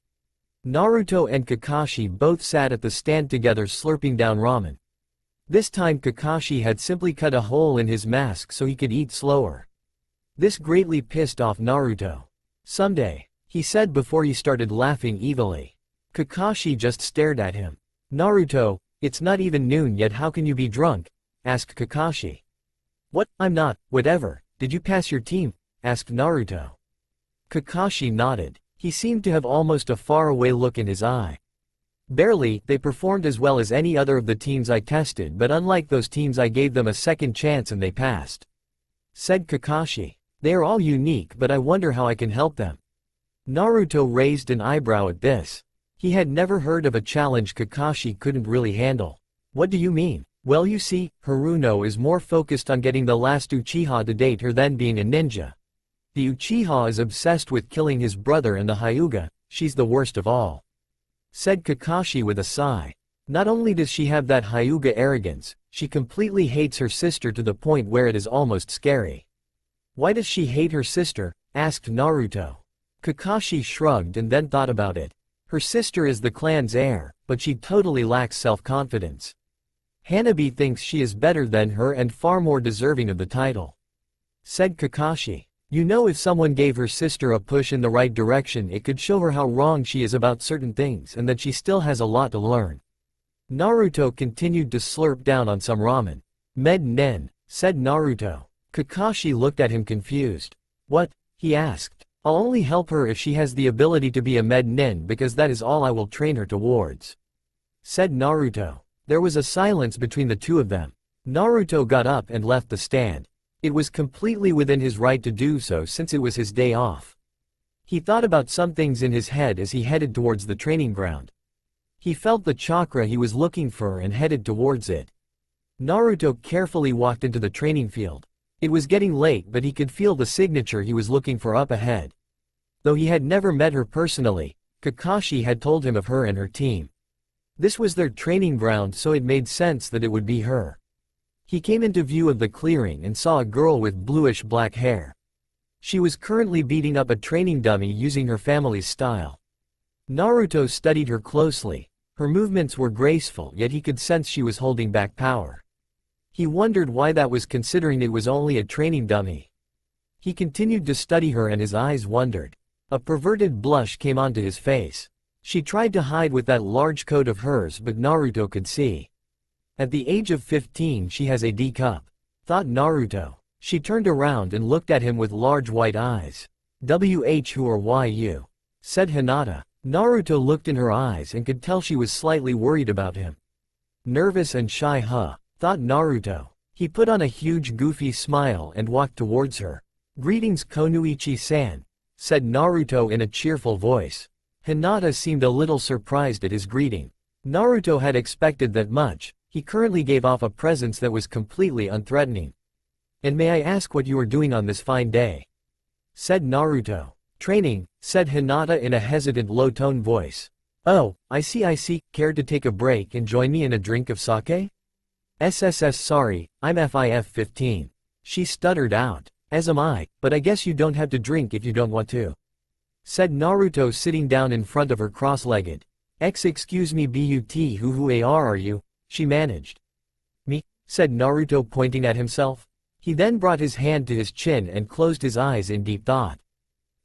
Naruto and Kakashi both sat at the stand together slurping down ramen. This time Kakashi had simply cut a hole in his mask so he could eat slower. This greatly pissed off Naruto. Someday, he said before he started laughing evilly. Kakashi just stared at him. Naruto, it's not even noon yet, how can you be drunk? Asked Kakashi. What, I'm not, whatever, did you pass your team? Asked Naruto. Kakashi nodded. He seemed to have almost a faraway look in his eye. Barely, they performed as well as any other of the teams I tested, but unlike those teams I gave them a second chance and they passed, said Kakashi. They are all unique, but I wonder how I can help them. Naruto raised an eyebrow at this. He had never heard of a challenge Kakashi couldn't really handle. What do you mean? Well, you see, Haruno is more focused on getting the last Uchiha to date her than being a ninja. The Uchiha is obsessed with killing his brother, and the Hyuga, she's the worst of all, said Kakashi with a sigh. Not only does she have that Hyuga arrogance, she completely hates her sister to the point where it is almost scary. Why does she hate her sister? Asked Naruto. Kakashi shrugged and then thought about it. Her sister is the clan's heir, but she totally lacks self-confidence. Hanabi thinks she is better than her and far more deserving of the title, said Kakashi. You know, if someone gave her sister a push in the right direction, it could show her how wrong she is about certain things and that she still has a lot to learn. Naruto continued to slurp down on some ramen. Med Nen, said Naruto. Kakashi looked at him confused. What? He asked. I'll only help her if she has the ability to be a Med Nen, because that is all I will train her towards, said Naruto. There was a silence between the two of them. Naruto got up and left the stand. It was completely within his right to do so since it was his day off. He thought about some things in his head as he headed towards the training ground. He felt the chakra he was looking for and headed towards it. Naruto carefully walked into the training field. It was getting late, but he could feel the signature he was looking for up ahead. Though he had never met her personally, Kakashi had told him of her and her team. This was their training ground, so it made sense that it would be her. He came into view of the clearing and saw a girl with bluish-black hair. She was currently beating up a training dummy using her family's style. Naruto studied her closely. Her movements were graceful, yet he could sense she was holding back power. He wondered why that was, considering it was only a training dummy. He continued to study her and his eyes wandered. A perverted blush came onto his face. She tried to hide with that large coat of hers, but Naruto could see. At the age of 15 she has a D cup, thought Naruto. She turned around and looked at him with large white eyes. Who or why you? Said Hinata. Naruto looked in her eyes and could tell she was slightly worried about him. Nervous and shy, thought Naruto. He put on a huge goofy smile and walked towards her. Greetings Konuichi-san, said Naruto in a cheerful voice. Hinata seemed a little surprised at his greeting. Naruto had expected that much. He currently gave off a presence that was completely unthreatening. And may I ask what you are doing on this fine day? Said Naruto. Training, said Hinata in a hesitant low-tone voice. Oh, I see, care to take a break and join me in a drink of sake? SSS sorry, I'm FIF 15. She stuttered out. As am I, but I guess you don't have to drink if you don't want to. Said Naruto sitting down in front of her cross-legged. Excuse me but who are you? She managed. Me? Said Naruto pointing at himself. He then brought his hand to his chin and closed his eyes in deep thought.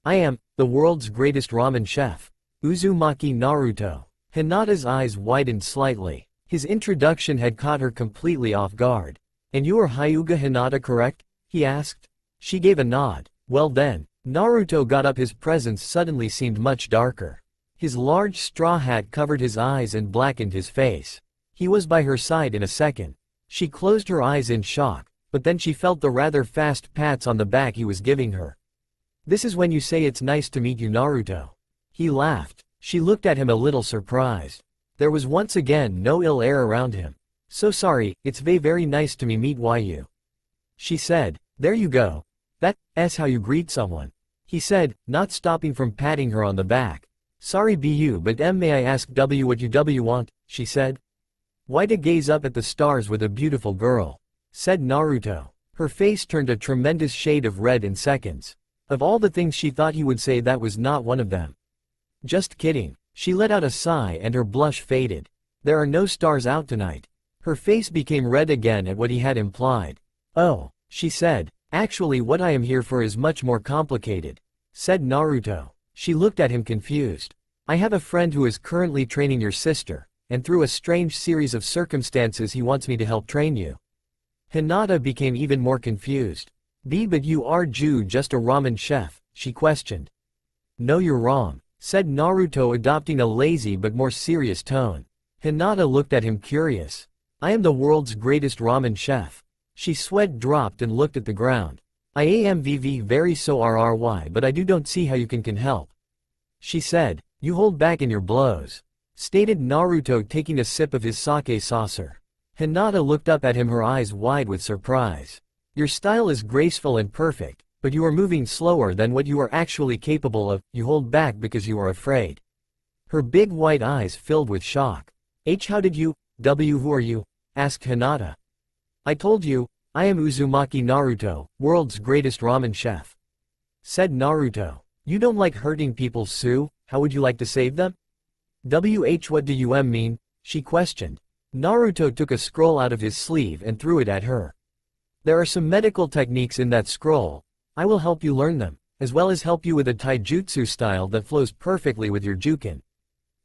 I am, the world's greatest ramen chef. Uzumaki Naruto. Hinata's eyes widened slightly. His introduction had caught her completely off guard. And you are Hyuga Hinata, correct? He asked. She gave a nod. Well then. Naruto got up. His presence suddenly seemed much darker. His large straw hat covered his eyes and blackened his face. He was by her side in a second. She closed her eyes in shock, but then she felt the rather fast pats on the back he was giving her. This is when you say it's nice to meet you, Naruto. He laughed. She looked at him a little surprised. There was once again no ill air around him. So sorry, it's very nice to meet you. She said. There you go. That's how you greet someone. He said, not stopping from patting her on the back. Sorry bu, but may I ask what you want? She said. Why to gaze up at the stars with a beautiful girl? Said Naruto. Her face turned a tremendous shade of red in seconds. Of all the things she thought he would say, that was not one of them. Just kidding. She let out a sigh and her blush faded. There are no stars out tonight. Her face became red again at what he had implied. Oh, she said. Actually, what I am here for is much more complicated. Said Naruto. She looked at him confused. I have a friend who is currently training your sister, and through a strange series of circumstances he wants me to help train you. Hinata became even more confused. But you are just a ramen chef? She questioned. No, you're wrong, said Naruto, adopting a lazy but more serious tone. Hinata looked at him curious. I am the world's greatest ramen chef. She sweat dropped and looked at the ground. I am very so RRY, but I don't see how you can help. She said. You hold back in your blows. Stated Naruto, taking a sip of his sake saucer. Hinata looked up at him, her eyes wide with surprise. Your style is graceful and perfect, but you are moving slower than what you are actually capable of. You hold back because you are afraid. Her big white eyes filled with shock. How did you, who are you? Asked Hinata. I told you, I am Uzumaki Naruto, world's greatest ramen chef. Said Naruto. You don't like hurting people, Sue? How would you like to save them? What do you mean? She questioned. Naruto took a scroll out of his sleeve and threw it at her. There are some medical techniques in that scroll. I will help you learn them, as well as help you with a taijutsu style that flows perfectly with your juken.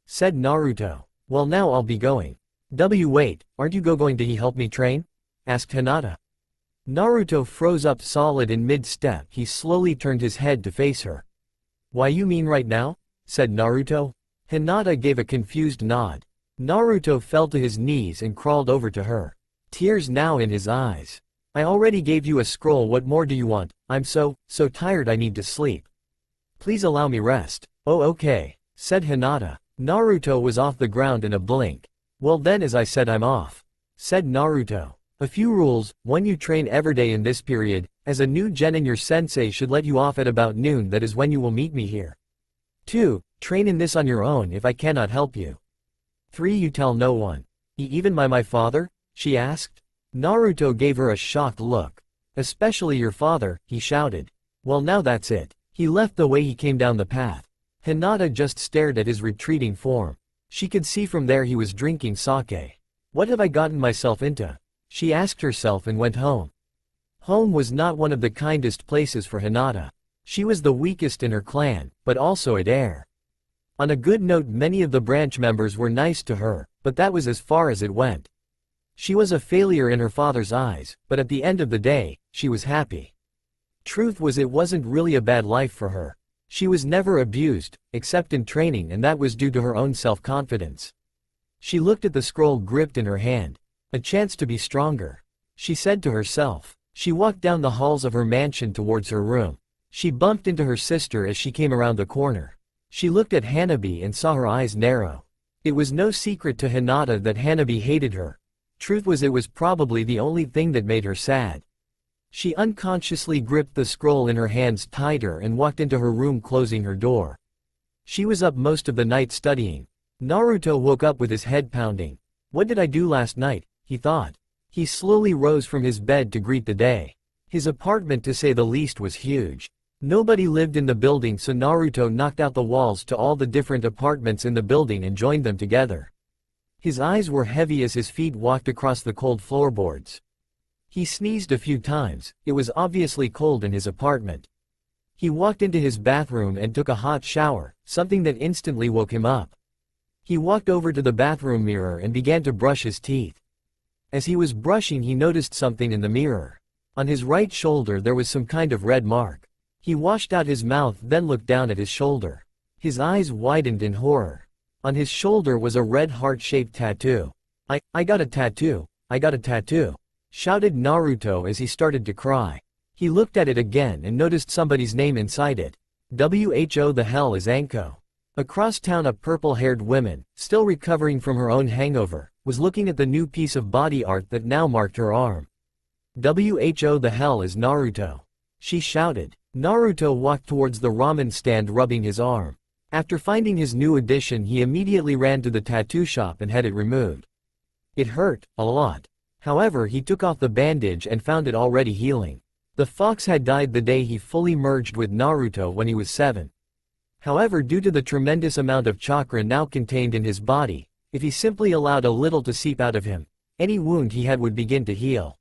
Said Naruto. Well, now I'll be going. Wait, aren't you going to help me train? Asked Hinata. Naruto froze up solid in mid-step. He slowly turned his head to face her. Why, you mean right now? Said Naruto. Hinata gave a confused nod. Naruto fell to his knees and crawled over to her. Tears now in his eyes. I already gave you a scroll, what more do you want? I'm so tired, I need to sleep. Please allow me rest. Oh okay, said Hinata. Naruto was off the ground in a blink. Well then, as I said, I'm off. Said Naruto. A few rules. 1. You train everyday in this period. As a new genin, your sensei should let you off at about noon, that is when you will meet me here. 2. Train in this on your own if I cannot help you. 3. You tell no one. Even my father? She asked. Naruto gave her a shocked look. Especially your father, he shouted. Well, now that's it. He left the way he came down the path. Hinata just stared at his retreating form. She could see from there he was drinking sake. What have I gotten myself into? She asked herself and went home. Home was not one of the kindest places for Hinata. She was the weakest in her clan, but also at air. On a good note, many of the branch members were nice to her, but that was as far as it went. She was a failure in her father's eyes, but at the end of the day, she was happy. Truth was, it wasn't really a bad life for her. She was never abused, except in training, and that was due to her own self-confidence. She looked at the scroll gripped in her hand. A chance to be stronger, she said to herself. She walked down the halls of her mansion towards her room. She bumped into her sister as she came around the corner. She looked at Hanabi and saw her eyes narrow. It was no secret to Hinata that Hanabi hated her. Truth was, it was probably the only thing that made her sad. She unconsciously gripped the scroll in her hands tighter and walked into her room, closing her door. She was up most of the night studying. Naruto woke up with his head pounding. What did I do last night, he thought. He slowly rose from his bed to greet the day. His apartment, to say the least, was huge. Nobody lived in the building, so Naruto knocked out the walls to all the different apartments in the building and joined them together. His eyes were heavy as his feet walked across the cold floorboards. He sneezed a few times. It was obviously cold in his apartment. He walked into his bathroom and took a hot shower, something that instantly woke him up. He walked over to the bathroom mirror and began to brush his teeth. As he was brushing, he noticed something in the mirror. On his right shoulder there was some kind of red mark. He washed out his mouth, then looked down at his shoulder. His eyes widened in horror. On his shoulder was a red heart-shaped tattoo. I got a tattoo. I got a tattoo, shouted Naruto as he started to cry. He looked at it again and noticed somebody's name inside it. Who the hell is Anko? Across town, a purple-haired woman, still recovering from her own hangover, was looking at the new piece of body art that now marked her arm. Who the hell is Naruto? She shouted. Naruto walked towards the ramen stand, rubbing his arm. After finding his new addition, he immediately ran to the tattoo shop and had it removed. It hurt a lot. However, he took off the bandage and found it already healing. The fox had died the day he fully merged with Naruto when he was 7. However, due to the tremendous amount of chakra now contained in his body, if he simply allowed a little to seep out of him, any wound he had would begin to heal.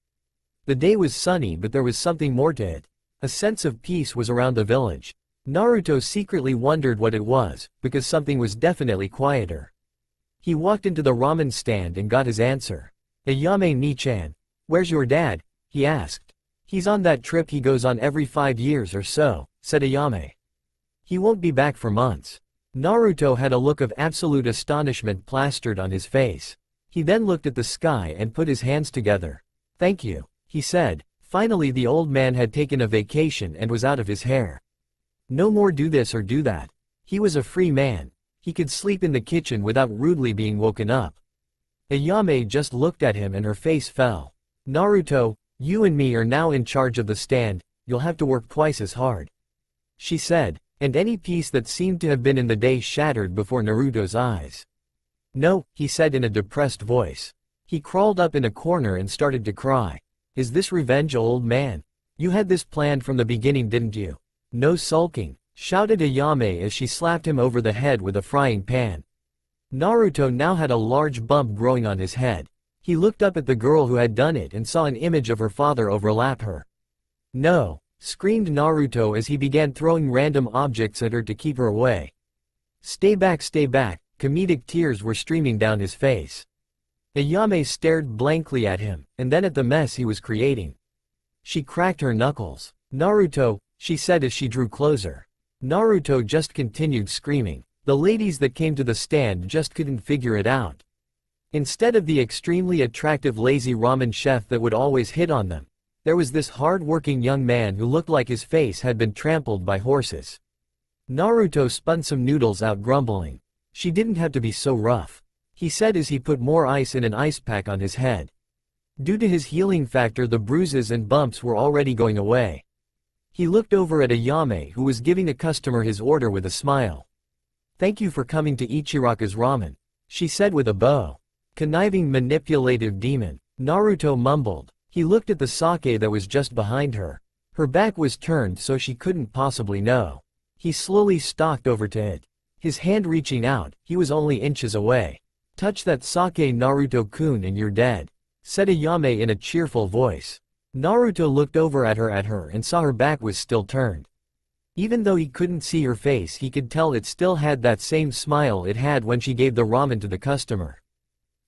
The day was sunny, but there was something more to it. A sense of peace was around the village. Naruto secretly wondered what it was, because something was definitely quieter. He walked into the ramen stand and got his answer. Ayame Ni-chan. Where's your dad? He asked. He's on that trip he goes on every 5 years or so, said Ayame. He won't be back for months. Naruto had a look of absolute astonishment plastered on his face. He then looked at the sky and put his hands together. Thank you, he said. Finally, the old man had taken a vacation and was out of his hair. No more do this or do that. He was a free man. He could sleep in the kitchen without rudely being woken up. Ayame just looked at him and her face fell. Naruto, you and me are now in charge of the stand, you'll have to work twice as hard, she said, and any peace that seemed to have been in the day shattered before Naruto's eyes. No, he said in a depressed voice. He crawled up in a corner and started to cry. Is this revenge, old man? You had this planned from the beginning, didn't you? No sulking, shouted Ayame as she slapped him over the head with a frying pan. Naruto now had a large bump growing on his head. He looked up at the girl who had done it and saw an image of her father overlap her. No, screamed Naruto as he began throwing random objects at her to keep her away. Stay back, comedic tears were streaming down his face. Ayame stared blankly at him, and then at the mess he was creating. She cracked her knuckles. Naruto, she said as she drew closer. Naruto just continued screaming. The ladies that came to the stand just couldn't figure it out. Instead of the extremely attractive lazy ramen chef that would always hit on them, there was this hard-working young man who looked like his face had been trampled by horses. Naruto spun some noodles out, grumbling. She didn't have to be so rough, he said as he put more ice in an ice pack on his head. Due to his healing factor, the bruises and bumps were already going away. He looked over at Ayame, who was giving a customer his order with a smile. Thank you for coming to Ichiraka's ramen, she said with a bow. Conniving, manipulative demon, Naruto mumbled. He looked at the sake that was just behind her. Her back was turned so she couldn't possibly know. He slowly stalked over to it. His hand reaching out, he was only inches away. Touch that sake, Naruto-kun, and you're dead, said Ayame in a cheerful voice. Naruto looked over at her and saw her back was still turned. Even though he couldn't see her face, he could tell it still had that same smile it had when she gave the ramen to the customer.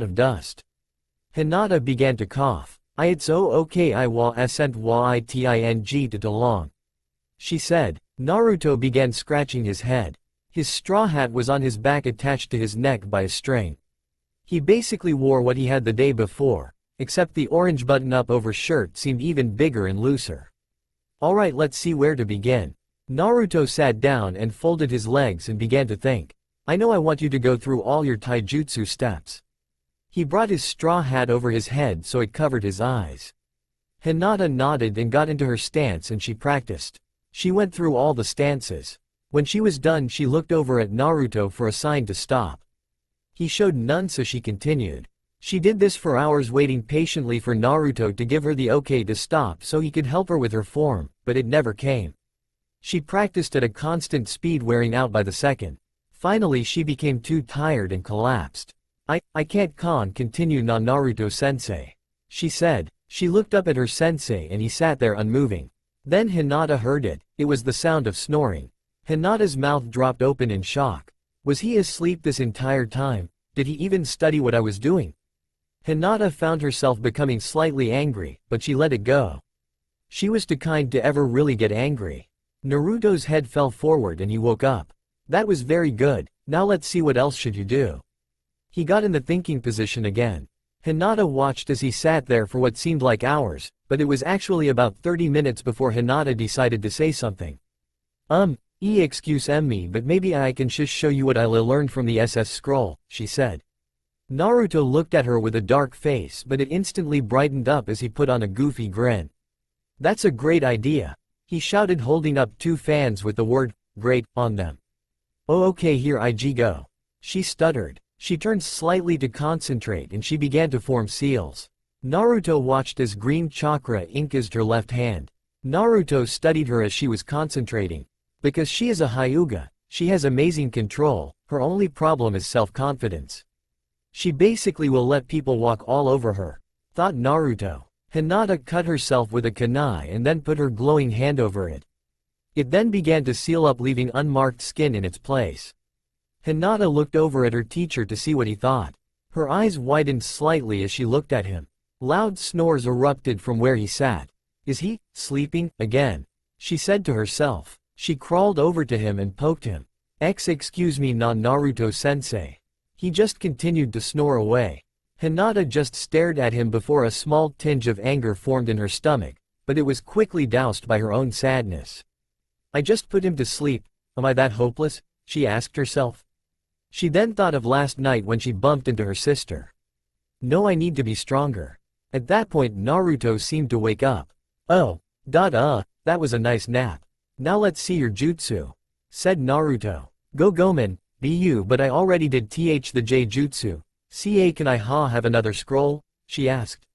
lot of dust. Hinata began to cough. It's okay I wa ascent wa iting to long. She said. Naruto began scratching his head. His straw hat was on his back attached to his neck by a string. He basically wore what he had the day before, except the orange button-up over shirt seemed even bigger and looser. Alright, let's see where to begin. Naruto sat down and folded his legs and began to think. I know I want you to go through all your taijutsu steps. He brought his straw hat over his head so it covered his eyes. Hinata nodded and got into her stance and she practiced. She went through all the stances. When she was done she looked over at Naruto for a sign to stop. He showed none so she continued. She did this for hours waiting patiently for Naruto to give her the okay to stop so he could help her with her form, but it never came. She practiced at a constant speed wearing out by the second. Finally she became too tired and collapsed. I can't continue Naruto-sensei. She said. She looked up at her sensei and he sat there unmoving. Then Hinata heard it. It was the sound of snoring. Hinata's mouth dropped open in shock. Was he asleep this entire time? Did he even study what I was doing? Hinata found herself becoming slightly angry, but she let it go. She was too kind to ever really get angry. Naruto's head fell forward and he woke up. That was very good. Now let's see what else should you do. He got in the thinking position again. Hinata watched as he sat there for what seemed like hours, but it was actually about 30 minutes before Hinata decided to say something. Excuse me but maybe I can just show you what I learned from the SS scroll, she said. Naruto looked at her with a dark face but it instantly brightened up as he put on a goofy grin. That's a great idea. He shouted holding up two fans with the word, great, on them. Oh okay here I go. She stuttered. She turned slightly to concentrate and she began to form seals. Naruto watched as green chakra inked her left hand. Naruto studied her as she was concentrating. Because she is a Hyuga, she has amazing control, her only problem is self-confidence. She basically will let people walk all over her, thought Naruto. Hinata cut herself with a kunai and then put her glowing hand over it. It then began to seal up leaving unmarked skin in its place. Hinata looked over at her teacher to see what he thought. Her eyes widened slightly as she looked at him. Loud snores erupted from where he sat. Is he sleeping again? She said to herself. She crawled over to him and poked him. Excuse me Naruto-sensei. He just continued to snore away. Hinata just stared at him before a small tinge of anger formed in her stomach, but it was quickly doused by her own sadness. I just put him to sleep, am I that hopeless? She asked herself. She then thought of last night when she bumped into her sister. No, I need to be stronger. At that point Naruto seemed to wake up. Oh, that was a nice nap. Now let's see your jutsu, said Naruto. Go Gomen, be you but I already did the J jutsu. Can I have another scroll? She asked.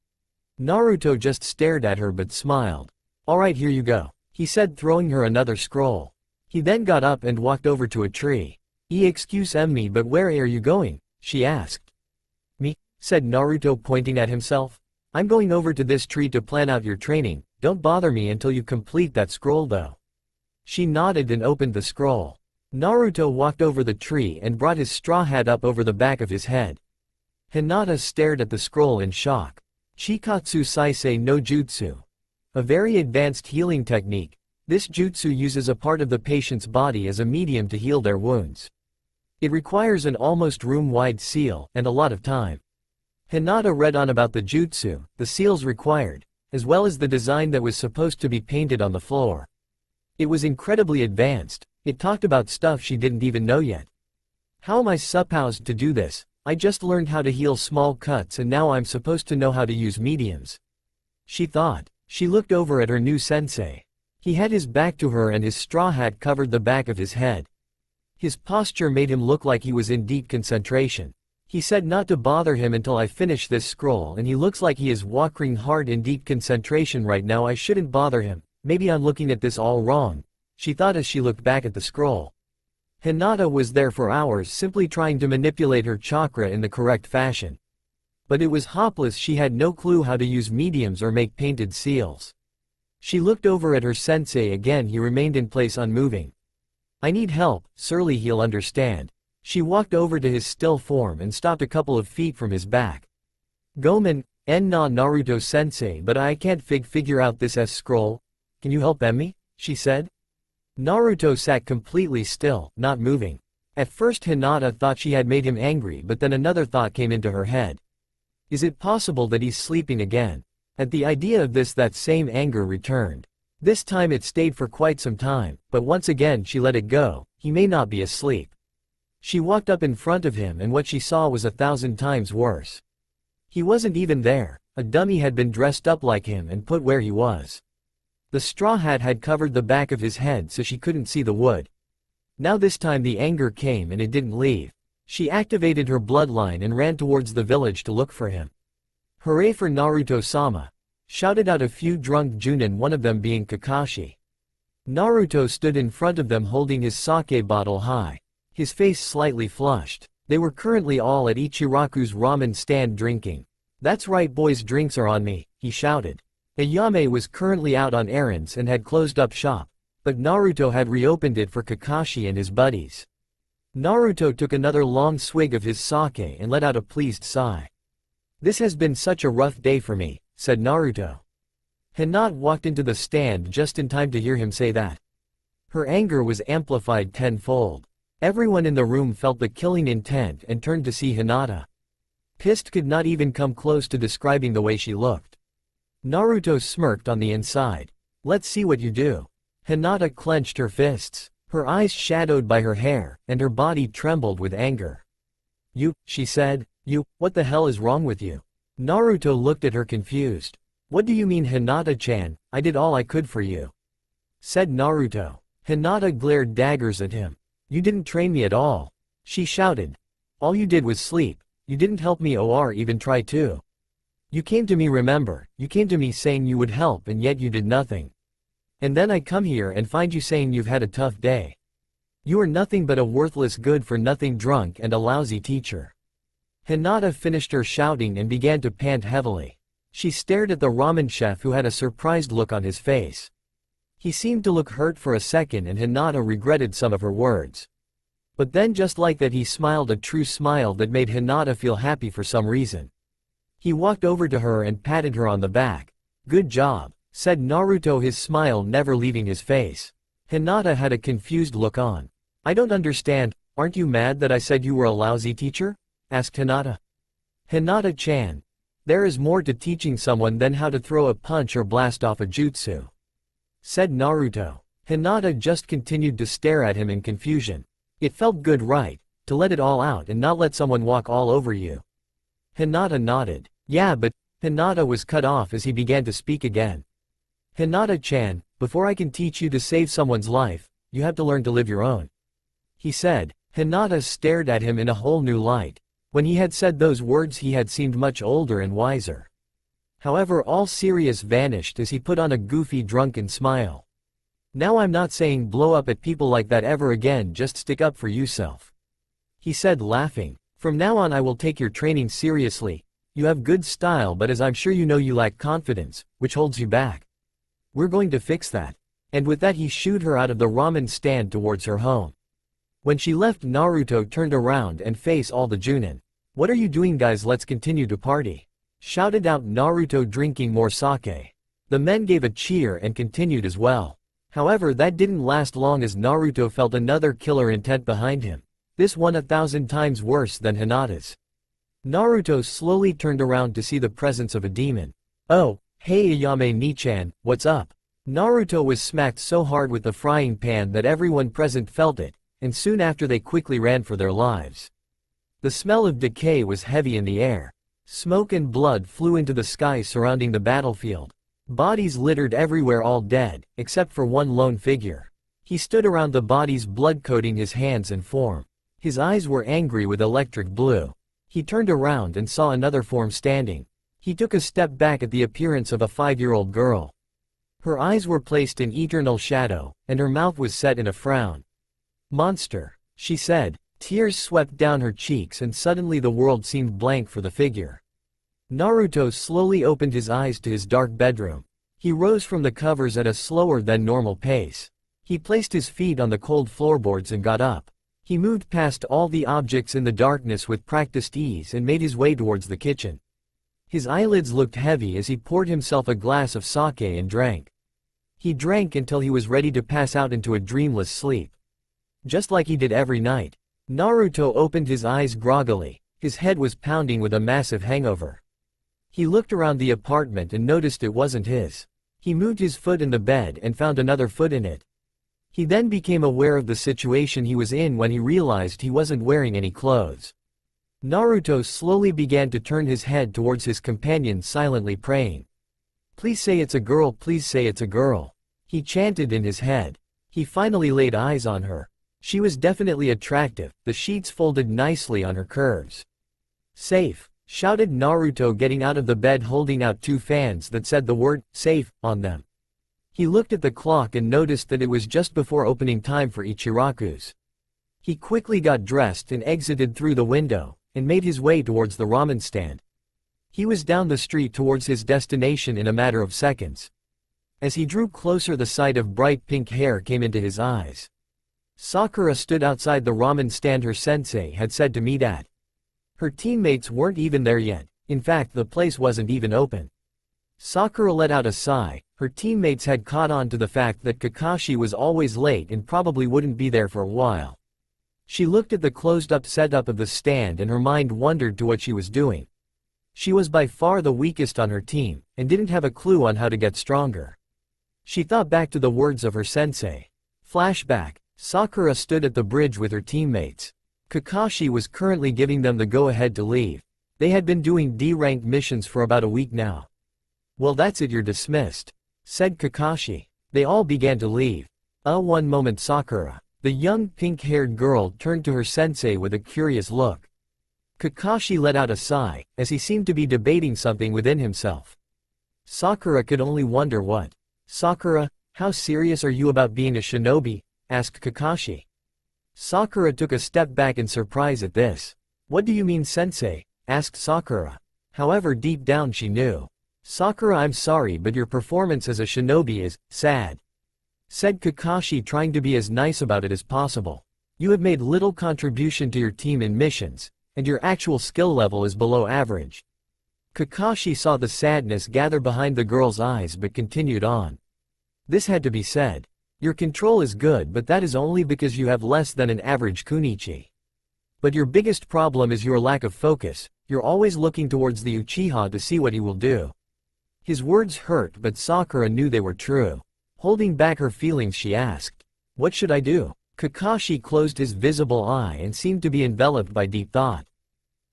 Naruto just stared at her but smiled. Alright, here you go, he said, throwing her another scroll. He then got up and walked over to a tree. Excuse me, but where are you going? She asked. Me, said Naruto, pointing at himself. I'm going over to this tree to plan out your training. Don't bother me until you complete that scroll though. She nodded and opened the scroll. Naruto walked over the tree and brought his straw hat up over the back of his head. Hinata stared at the scroll in shock. Chikatsu Saisei no Jutsu. A very advanced healing technique. This jutsu uses a part of the patient's body as a medium to heal their wounds. It requires an almost room-wide seal, and a lot of time. Hinata read on about the jutsu, the seals required, as well as the design that was supposed to be painted on the floor. It was incredibly advanced. It talked about stuff she didn't even know yet. How am I supposed to do this? I just learned how to heal small cuts and now I'm supposed to know how to use mediums. She thought. She looked over at her new sensei. He had his back to her and his straw hat covered the back of his head. His posture made him look like he was in deep concentration. He said not to bother him until I finish this scroll, and he looks like he is walking hard in deep concentration right now. I shouldn't bother him. Maybe I'm looking at this all wrong, she thought as she looked back at the scroll. Hinata was there for hours simply trying to manipulate her chakra in the correct fashion. But it was hopeless. She had no clue how to use mediums or make painted seals. She looked over at her sensei again. He remained in place unmoving. I need help, surely he'll understand. She walked over to his still form and stopped a couple of feet from his back. Gomen, na Naruto sensei, but I can't figure out this scroll. Can you help me? She said. Naruto sat completely still, not moving. At first Hinata thought she had made him angry, but then another thought came into her head. Is it possible that he's sleeping again? At the idea of this, that same anger returned. This time it stayed for quite some time, but once again she let it go. He may not be asleep. She walked up in front of him and what she saw was 1,000 times worse. He wasn't even there. A dummy had been dressed up like him and put where he was. The straw hat had covered the back of his head so she couldn't see the wood. Now this time the anger came and it didn't leave. She activated her bloodline and ran towards the village to look for him. Hooray for Naruto-sama! Shouted out a few drunk Junin, one of them being Kakashi. Naruto stood in front of them holding his sake bottle high. His face slightly flushed. They were currently all at Ichiraku's ramen stand drinking. That's right boys, drinks are on me, he shouted. Ayame was currently out on errands and had closed up shop, but Naruto had reopened it for Kakashi and his buddies. Naruto took another long swig of his sake and let out a pleased sigh. This has been such a rough day for me, said Naruto. Hinata walked into the stand just in time to hear him say that. Her anger was amplified tenfold. Everyone in the room felt the killing intent and turned to see Hinata. Pissed could not even come close to describing the way she looked. Naruto smirked on the inside. Let's see what you do. Hinata clenched her fists, her eyes shadowed by her hair, and her body trembled with anger. You, she said, you, what the hell is wrong with you? Naruto looked at her confused. What do you mean Hinata-chan, I did all I could for you, said Naruto. Hinata glared daggers at him. You didn't train me at all, she shouted. All you did was sleep, you didn't help me or even try to. You came to me, remember, you came to me saying you would help and yet you did nothing. And then I come here and find you saying you've had a tough day. You are nothing but a worthless good-for-nothing drunk and a lousy teacher. Hinata finished her shouting and began to pant heavily. She stared at the ramen chef who had a surprised look on his face. He seemed to look hurt for a second and Hinata regretted some of her words. But then just like that he smiled, a true smile that made Hinata feel happy for some reason. He walked over to her and patted her on the back. Good job, said Naruto, his smile never leaving his face. Hinata had a confused look on. I don't understand, aren't you mad that I said you were a lousy teacher? Asked Hinata. Hinata-chan, there is more to teaching someone than how to throw a punch or blast off a jutsu, said Naruto. Hinata just continued to stare at him in confusion. It felt good, right, to let it all out and not let someone walk all over you. Hinata nodded. Yeah, but Hinata was cut off as he began to speak again. Hinata-chan, before I can teach you to save someone's life, you have to learn to live your own, he said. Hinata stared at him in a whole new light. When he had said those words he had seemed much older and wiser. However, all serious vanished as he put on a goofy drunken smile. "Now I'm not saying blow up at people like that ever again, just stick up for yourself," he said, laughing. "From now on I will take your training seriously. You have good style, but as I'm sure you know, you lack confidence, which holds you back. We're going to fix that." And with that he shooed her out of the ramen stand towards her home. When she left, Naruto turned around and faced all the Junin. "What are you doing, guys? Let's continue to party," shouted out Naruto, drinking more sake. The men gave a cheer and continued as well. However, that didn't last long as Naruto felt another killer intent behind him. This one 1,000 times worse than Hinata's. Naruto slowly turned around to see the presence of a demon. "Oh, hey Ayame Nichan, what's up?" Naruto was smacked so hard with the frying pan that everyone present felt it, and soon after they quickly ran for their lives. The smell of decay was heavy in the air. Smoke and blood flew into the sky surrounding the battlefield. Bodies littered everywhere, all dead, except for one lone figure. He stood around the bodies, blood coating his hands and form. His eyes were angry with electric blue. He turned around and saw another form standing. He took a step back at the appearance of a 5-year-old girl. Her eyes were placed in eternal shadow, and her mouth was set in a frown. "Monster," she said. Tears swept down her cheeks and suddenly the world seemed blank for the figure. Naruto slowly opened his eyes to his dark bedroom. He rose from the covers at a slower than normal pace. He placed his feet on the cold floorboards and got up. He moved past all the objects in the darkness with practiced ease and made his way towards the kitchen. His eyelids looked heavy as he poured himself a glass of sake and drank. He drank until he was ready to pass out into a dreamless sleep. Just like he did every night. Naruto opened his eyes groggily. His head was pounding with a massive hangover. He looked around the apartment and noticed it wasn't his. He moved his foot in the bed and found another foot in it. He then became aware of the situation he was in when he realized he wasn't wearing any clothes. Naruto slowly began to turn his head towards his companion, silently praying. "Please say it's a girl, please say it's a girl," he chanted in his head. He finally laid eyes on her. She was definitely attractive, the sheets folded nicely on her curves. "Safe," shouted Naruto, getting out of the bed holding out 2 fans that said the word, "safe," on them. He looked at the clock and noticed that it was just before opening time for Ichiraku's. He quickly got dressed and exited through the window, and made his way towards the ramen stand. He was down the street towards his destination in a matter of seconds. As he drew closer, the sight of bright pink hair came into his eyes. Sakura stood outside the ramen stand her sensei had said to meet at. Her teammates weren't even there yet, in fact the place wasn't even open. Sakura let out a sigh. Her teammates had caught on to the fact that Kakashi was always late and probably wouldn't be there for a while. She looked at the closed-up setup of the stand and her mind wandered to what she was doing. She was by far the weakest on her team, and didn't have a clue on how to get stronger. She thought back to the words of her sensei. Flashback. Sakura stood at the bridge with her teammates. Kakashi was currently giving them the go-ahead to leave. They had been doing D-ranked missions for about a week now. "Well, that's it, you're dismissed," said Kakashi. They all began to leave. One moment, Sakura. The young pink-haired girl turned to her sensei with a curious look. Kakashi let out a sigh, as he seemed to be debating something within himself. Sakura could only wonder what. "Sakura, how serious are you about being a shinobi?" asked Kakashi. Sakura took a step back in surprise at this. "What do you mean, sensei?" asked Sakura. However, deep down she knew. "Sakura, I'm sorry, but your performance as a shinobi is sad," said Kakashi, trying to be as nice about it as possible. "You have made little contribution to your team in missions, and your actual skill level is below average." Kakashi saw the sadness gather behind the girl's eyes but continued on. "This had to be said. Your control is good, but that is only because you have less than an average Kunichi. But your biggest problem is your lack of focus. You're always looking towards the Uchiha to see what he will do." His words hurt, but Sakura knew they were true. Holding back her feelings, she asked, "What should I do?" Kakashi closed his visible eye and seemed to be enveloped by deep thought.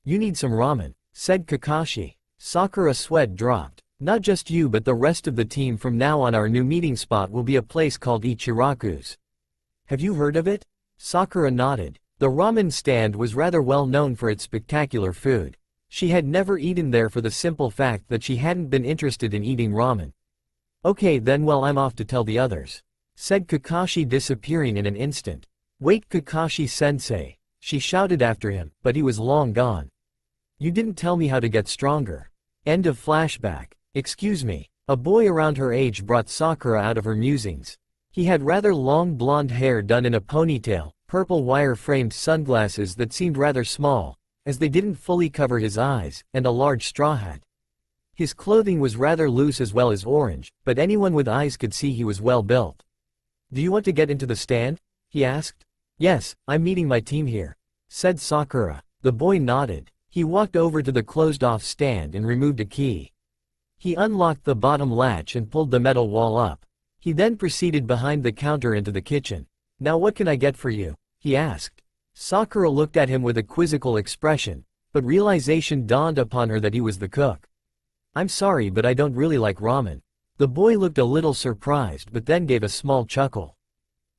"You need some ramen," said Kakashi. Sakura's sweat dropped. "Not just you but the rest of the team. From now on our new meeting spot will be a place called Ichiraku's. Have you heard of it?" Sakura nodded. The ramen stand was rather well known for its spectacular food. She had never eaten there for the simple fact that she hadn't been interested in eating ramen. Okay then, well, I'm off to tell the others, said Kakashi, disappearing in an instant. Wait, Kakashi-sensei, she shouted after him, but he was long gone. You didn't tell me how to get stronger. End of flashback. Excuse me. A boy around her age brought Sakura out of her musings. He had rather long blonde hair done in a ponytail, purple wire-framed sunglasses that seemed rather small, as they didn't fully cover his eyes, and a large straw hat. His clothing was rather loose as well as orange, but anyone with eyes could see he was well built. Do you want to get into the stand? He asked. Yes, I'm meeting my team here, said Sakura. The boy nodded. He walked over to the closed-off stand and removed a key. He unlocked the bottom latch and pulled the metal wall up. He then proceeded behind the counter into the kitchen. Now what can I get for you? He asked. Sakura looked at him with a quizzical expression, but realization dawned upon her that he was the cook. I'm sorry, but I don't really like ramen. The boy looked a little surprised but then gave a small chuckle.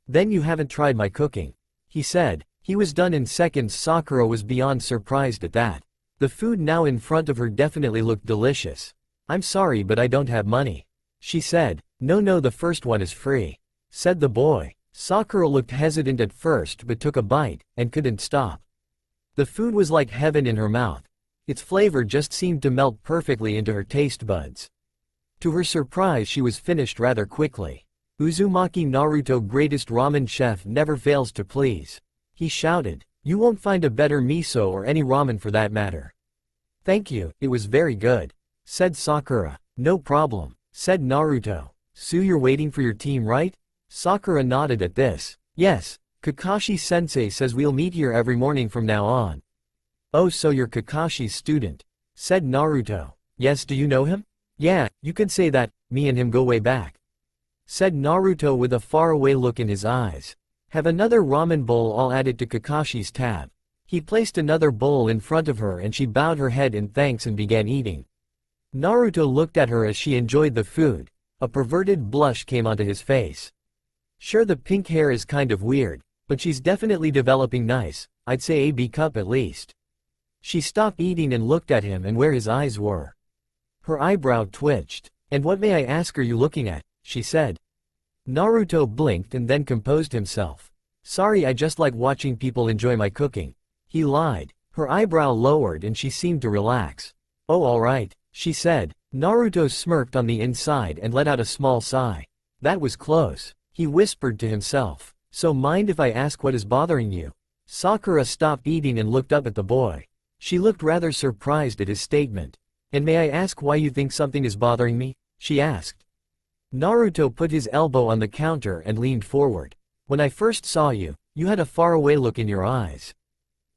Then you haven't tried my cooking, he said. He was done in seconds. Sakura was beyond surprised at that. The food now in front of her definitely looked delicious. I'm sorry, but I don't have money, she said. No, the first one is free, said the boy. Sakura looked hesitant at first but took a bite, and couldn't stop. The food was like heaven in her mouth. Its flavor just seemed to melt perfectly into her taste buds. To her surprise, she was finished rather quickly. Uzumaki Naruto, greatest ramen chef, never fails to please, he shouted. You won't find a better miso or any ramen for that matter. Thank you, it was very good, said Sakura. No problem, said Naruto. So you're waiting for your team, right? Sakura nodded at this. Yes, Kakashi-sensei says we'll meet here every morning from now on. Oh, so you're Kakashi's student, said Naruto. Yes, do you know him? Yeah, you could say that, me and him go way back, said Naruto with a faraway look in his eyes. Have another ramen bowl. I'll add it to Kakashi's tab. He placed another bowl in front of her and she bowed her head in thanks and began eating. Naruto looked at her as she enjoyed the food. A perverted blush came onto his face. Sure, the pink hair is kind of weird, but she's definitely developing nice. I'd say a B cup at least. She stopped eating and looked at him and where his eyes were. Her eyebrow twitched. And what, may I ask, are you looking at? She said. Naruto blinked and then composed himself. Sorry, I just like watching people enjoy my cooking, he lied. Her eyebrow lowered and she seemed to relax. Oh, alright, she said. Naruto smirked on the inside and let out a small sigh. That was close, he whispered to himself. So mind if I ask what is bothering you? Sakura stopped eating and looked up at the boy. She looked rather surprised at his statement. And may I ask why you think something is bothering me? She asked. Naruto put his elbow on the counter and leaned forward. When I first saw you, you had a faraway look in your eyes,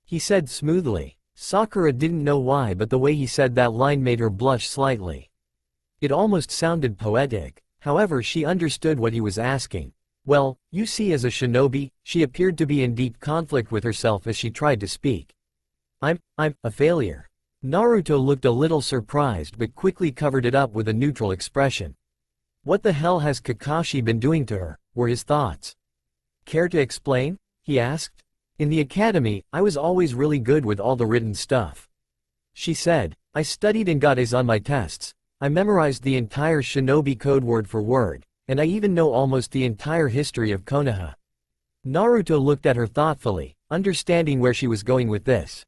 he said smoothly. Sakura didn't know why, but the way he said that line made her blush slightly. It almost sounded poetic. However, she understood what he was asking. Well, you see, as a shinobi, she appeared to be in deep conflict with herself as she tried to speak. I'm a failure. Naruto looked a little surprised but quickly covered it up with a neutral expression. What the hell has Kakashi been doing to her, were his thoughts. Care to explain? He asked. In the academy, I was always really good with all the written stuff, she said. I studied and got A's on my tests. I memorized the entire shinobi code word for word, and I even know almost the entire history of Konoha. Naruto looked at her thoughtfully, understanding where she was going with this.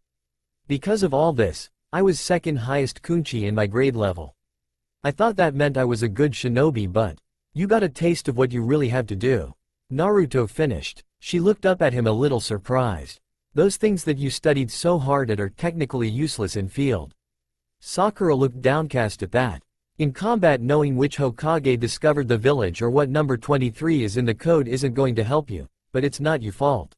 Because of all this, I was second highest kunchi in my grade level. I thought that meant I was a good shinobi, but you got a taste of what you really have to do. Naruto finished. She looked up at him a little surprised. Those things that you studied so hard at are technically useless in field. Sakura looked downcast at that. In combat, knowing which Hokage discovered the village or what number 23 is in the code isn't going to help you, but it's not your fault,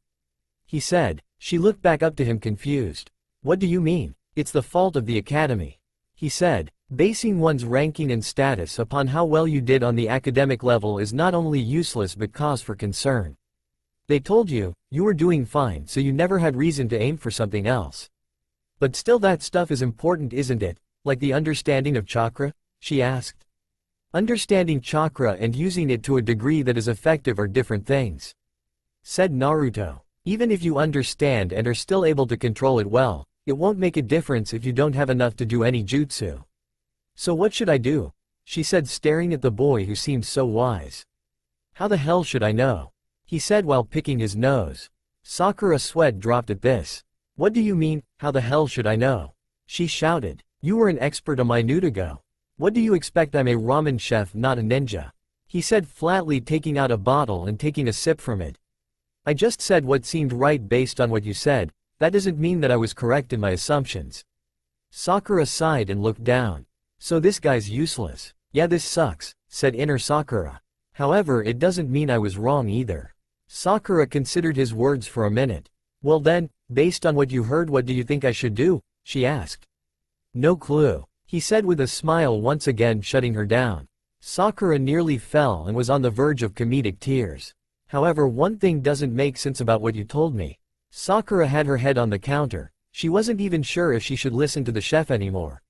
he said. She looked back up to him confused. What do you mean? It's the fault of the academy, he said. Basing one's ranking and status upon how well you did on the academic level is not only useless but cause for concern. They told you, you were doing fine, so you never had reason to aim for something else. But still, that stuff is important, isn't it? Like the understanding of chakra? She asked. Understanding chakra and using it to a degree that is effective are different things, said Naruto. Even if you understand and are still able to control it well, It won't make a difference if you don't have enough to do any jutsu. So what should I do? She said, staring at the boy who seemed so wise. How the hell should I know? He said while picking his nose. Sakura's sweat dropped at this. What do you mean, how the hell should I know? She shouted. You were an expert a minute ago. What do you expect? I'm a ramen chef, not a ninja. He said flatly, taking out a bottle and taking a sip from it. I just said what seemed right based on what you said. That doesn't mean that I was correct in my assumptions. Sakura sighed and looked down. So this guy's useless. Yeah, this sucks, said inner Sakura. However, it doesn't mean I was wrong either. Sakura considered his words for a minute. Well then, based on what you heard, what do you think I should do? She asked. No clue, he said with a smile, once again shutting her down. Sakura nearly fell and was on the verge of comedic tears. However, one thing doesn't make sense about what you told me. Sakura had her head on the counter. She wasn't even sure if she should listen to the chef anymore.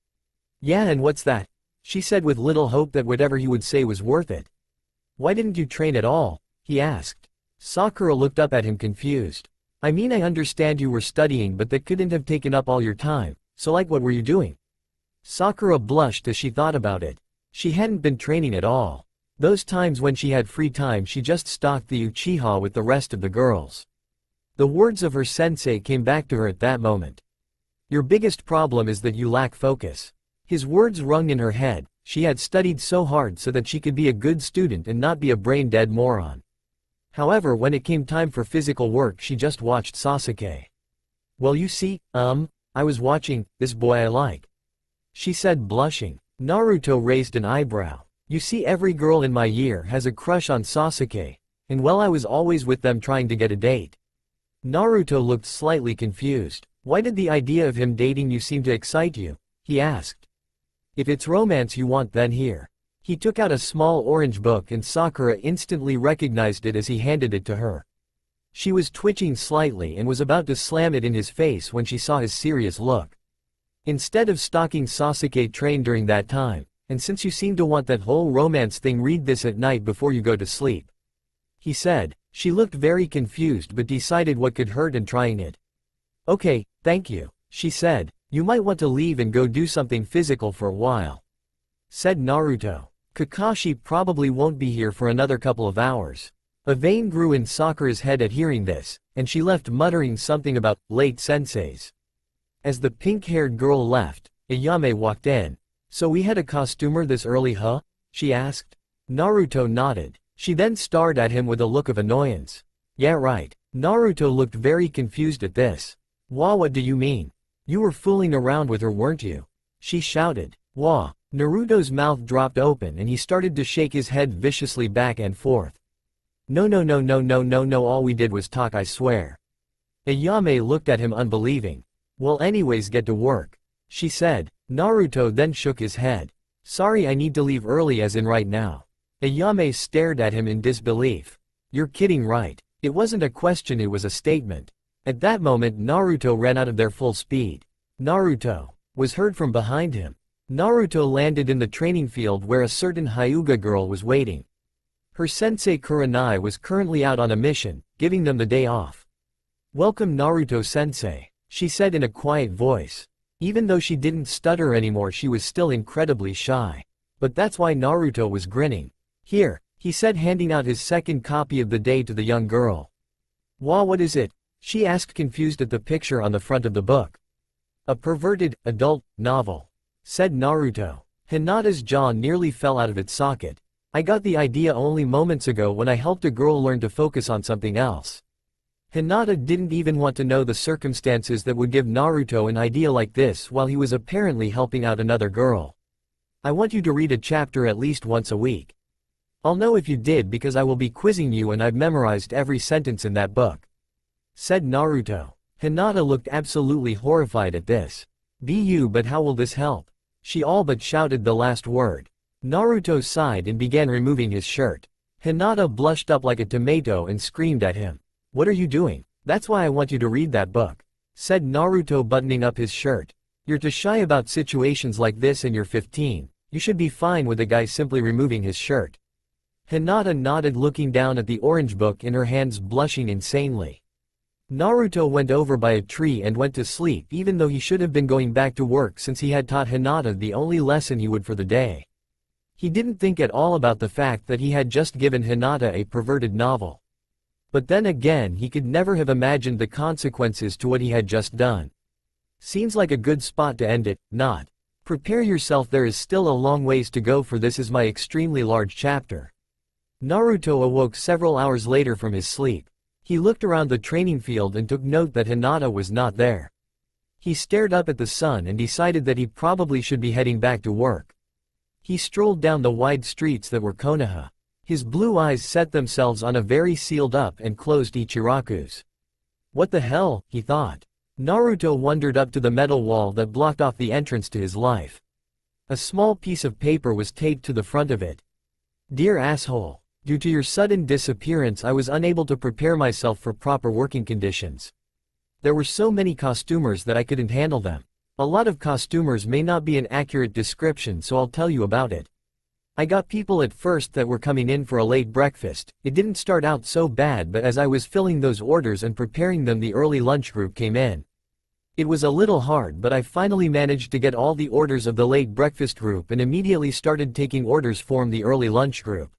Yeah, and what's that? She said with little hope that whatever he would say was worth it. Why didn't you train at all? He asked. Sakura looked up at him confused. I mean, I understand you were studying, but that couldn't have taken up all your time, so like what were you doing? Sakura blushed as she thought about it. She hadn't been training at all. Those times when she had free time, she just stalked the Uchiha with the rest of the girls. The words of her sensei came back to her at that moment. Your biggest problem is that you lack focus. His words rung in her head. She had studied so hard so that she could be a good student and not be a brain-dead moron. However, when it came time for physical work, she just watched Sasuke. Well, you see, I was watching this boy I like. She said, blushing. Naruto raised an eyebrow. You see, every girl in my year has a crush on Sasuke, and well, I was always with them trying to get a date. Naruto looked slightly confused. Why did the idea of him dating you seem to excite you? He asked. If it's romance you want, then here. He took out a small orange book and Sakura instantly recognized it as he handed it to her. She was twitching slightly and was about to slam it in his face when she saw his serious look. Instead of stalking Sasuke, train during that time, and since you seem to want that whole romance thing, read this at night before you go to sleep. He said. She looked very confused but decided what could hurt in trying it. Okay, thank you, she said. You might want to leave and go do something physical for a while, said Naruto. Kakashi probably won't be here for another couple of hours. A vein grew in Sakura's head at hearing this, and she left muttering something about late senseis. As the pink-haired girl left, Ayame walked in. So we had a costumer this early, huh? She asked. Naruto nodded. She then stared at him with a look of annoyance. Yeah, right. Naruto looked very confused at this. Wah, what do you mean? You were fooling around with her, weren't you? She shouted. Wah. Naruto's mouth dropped open and he started to shake his head viciously back and forth. No, all we did was talk, I swear. Ayame looked at him unbelieving. Well, anyways, get to work, she said. Naruto then shook his head. Sorry, I need to leave early, as in right now. Ayame stared at him in disbelief. You're kidding, right? It wasn't a question, it was a statement. At that moment, Naruto ran out of there full speed. Naruto was heard from behind him. Naruto landed in the training field where a certain Hyuga girl was waiting. Her sensei Kurenai was currently out on a mission, giving them the day off. Welcome, Naruto-sensei, she said in a quiet voice. Even though she didn't stutter anymore, she was still incredibly shy. But that's why Naruto was grinning. Here, he said, handing out his second copy of the day to the young girl. Wah, what is it? She asked, confused at the picture on the front of the book. A perverted, adult novel, said Naruto. Hinata's jaw nearly fell out of its socket. I got the idea only moments ago when I helped a girl learn to focus on something else. Hinata didn't even want to know the circumstances that would give Naruto an idea like this while he was apparently helping out another girl. I want you to read a chapter at least once a week. I'll know if you did because I will be quizzing you and I've memorized every sentence in that book, said Naruto. Hinata looked absolutely horrified at this. But how will this help? She all but shouted the last word. Naruto sighed and began removing his shirt. Hinata blushed up like a tomato and screamed at him. What are you doing? That's why I want you to read that book, said Naruto, buttoning up his shirt. You're too shy about situations like this and you're 15. You should be fine with a guy simply removing his shirt. Hinata nodded, looking down at the orange book in her hands, blushing insanely. Naruto went over by a tree and went to sleep even though he should have been going back to work since he had taught Hinata the only lesson he would for the day. He didn't think at all about the fact that he had just given Hinata a perverted novel. But then again he could never have imagined the consequences to what he had just done. Seems like a good spot to end it, not. Prepare yourself, there is still a long ways to go, for this is my extremely large chapter. Naruto awoke several hours later from his sleep. He looked around the training field and took note that Hinata was not there. He stared up at the sun and decided that he probably should be heading back to work. He strolled down the wide streets that were Konoha. His blue eyes set themselves on a very sealed up and closed Ichiraku's. What the hell, he thought. Naruto wandered up to the metal wall that blocked off the entrance to his life. A small piece of paper was taped to the front of it. Dear asshole. Due to your sudden disappearance, I was unable to prepare myself for proper working conditions. There were so many costumers that I couldn't handle them. A lot of costumers may not be an accurate description, so I'll tell you about it. I got people at first that were coming in for a late breakfast. It didn't start out so bad, but as I was filling those orders and preparing them, the early lunch group came in. It was a little hard, but I finally managed to get all the orders of the late breakfast group and immediately started taking orders from the early lunch group.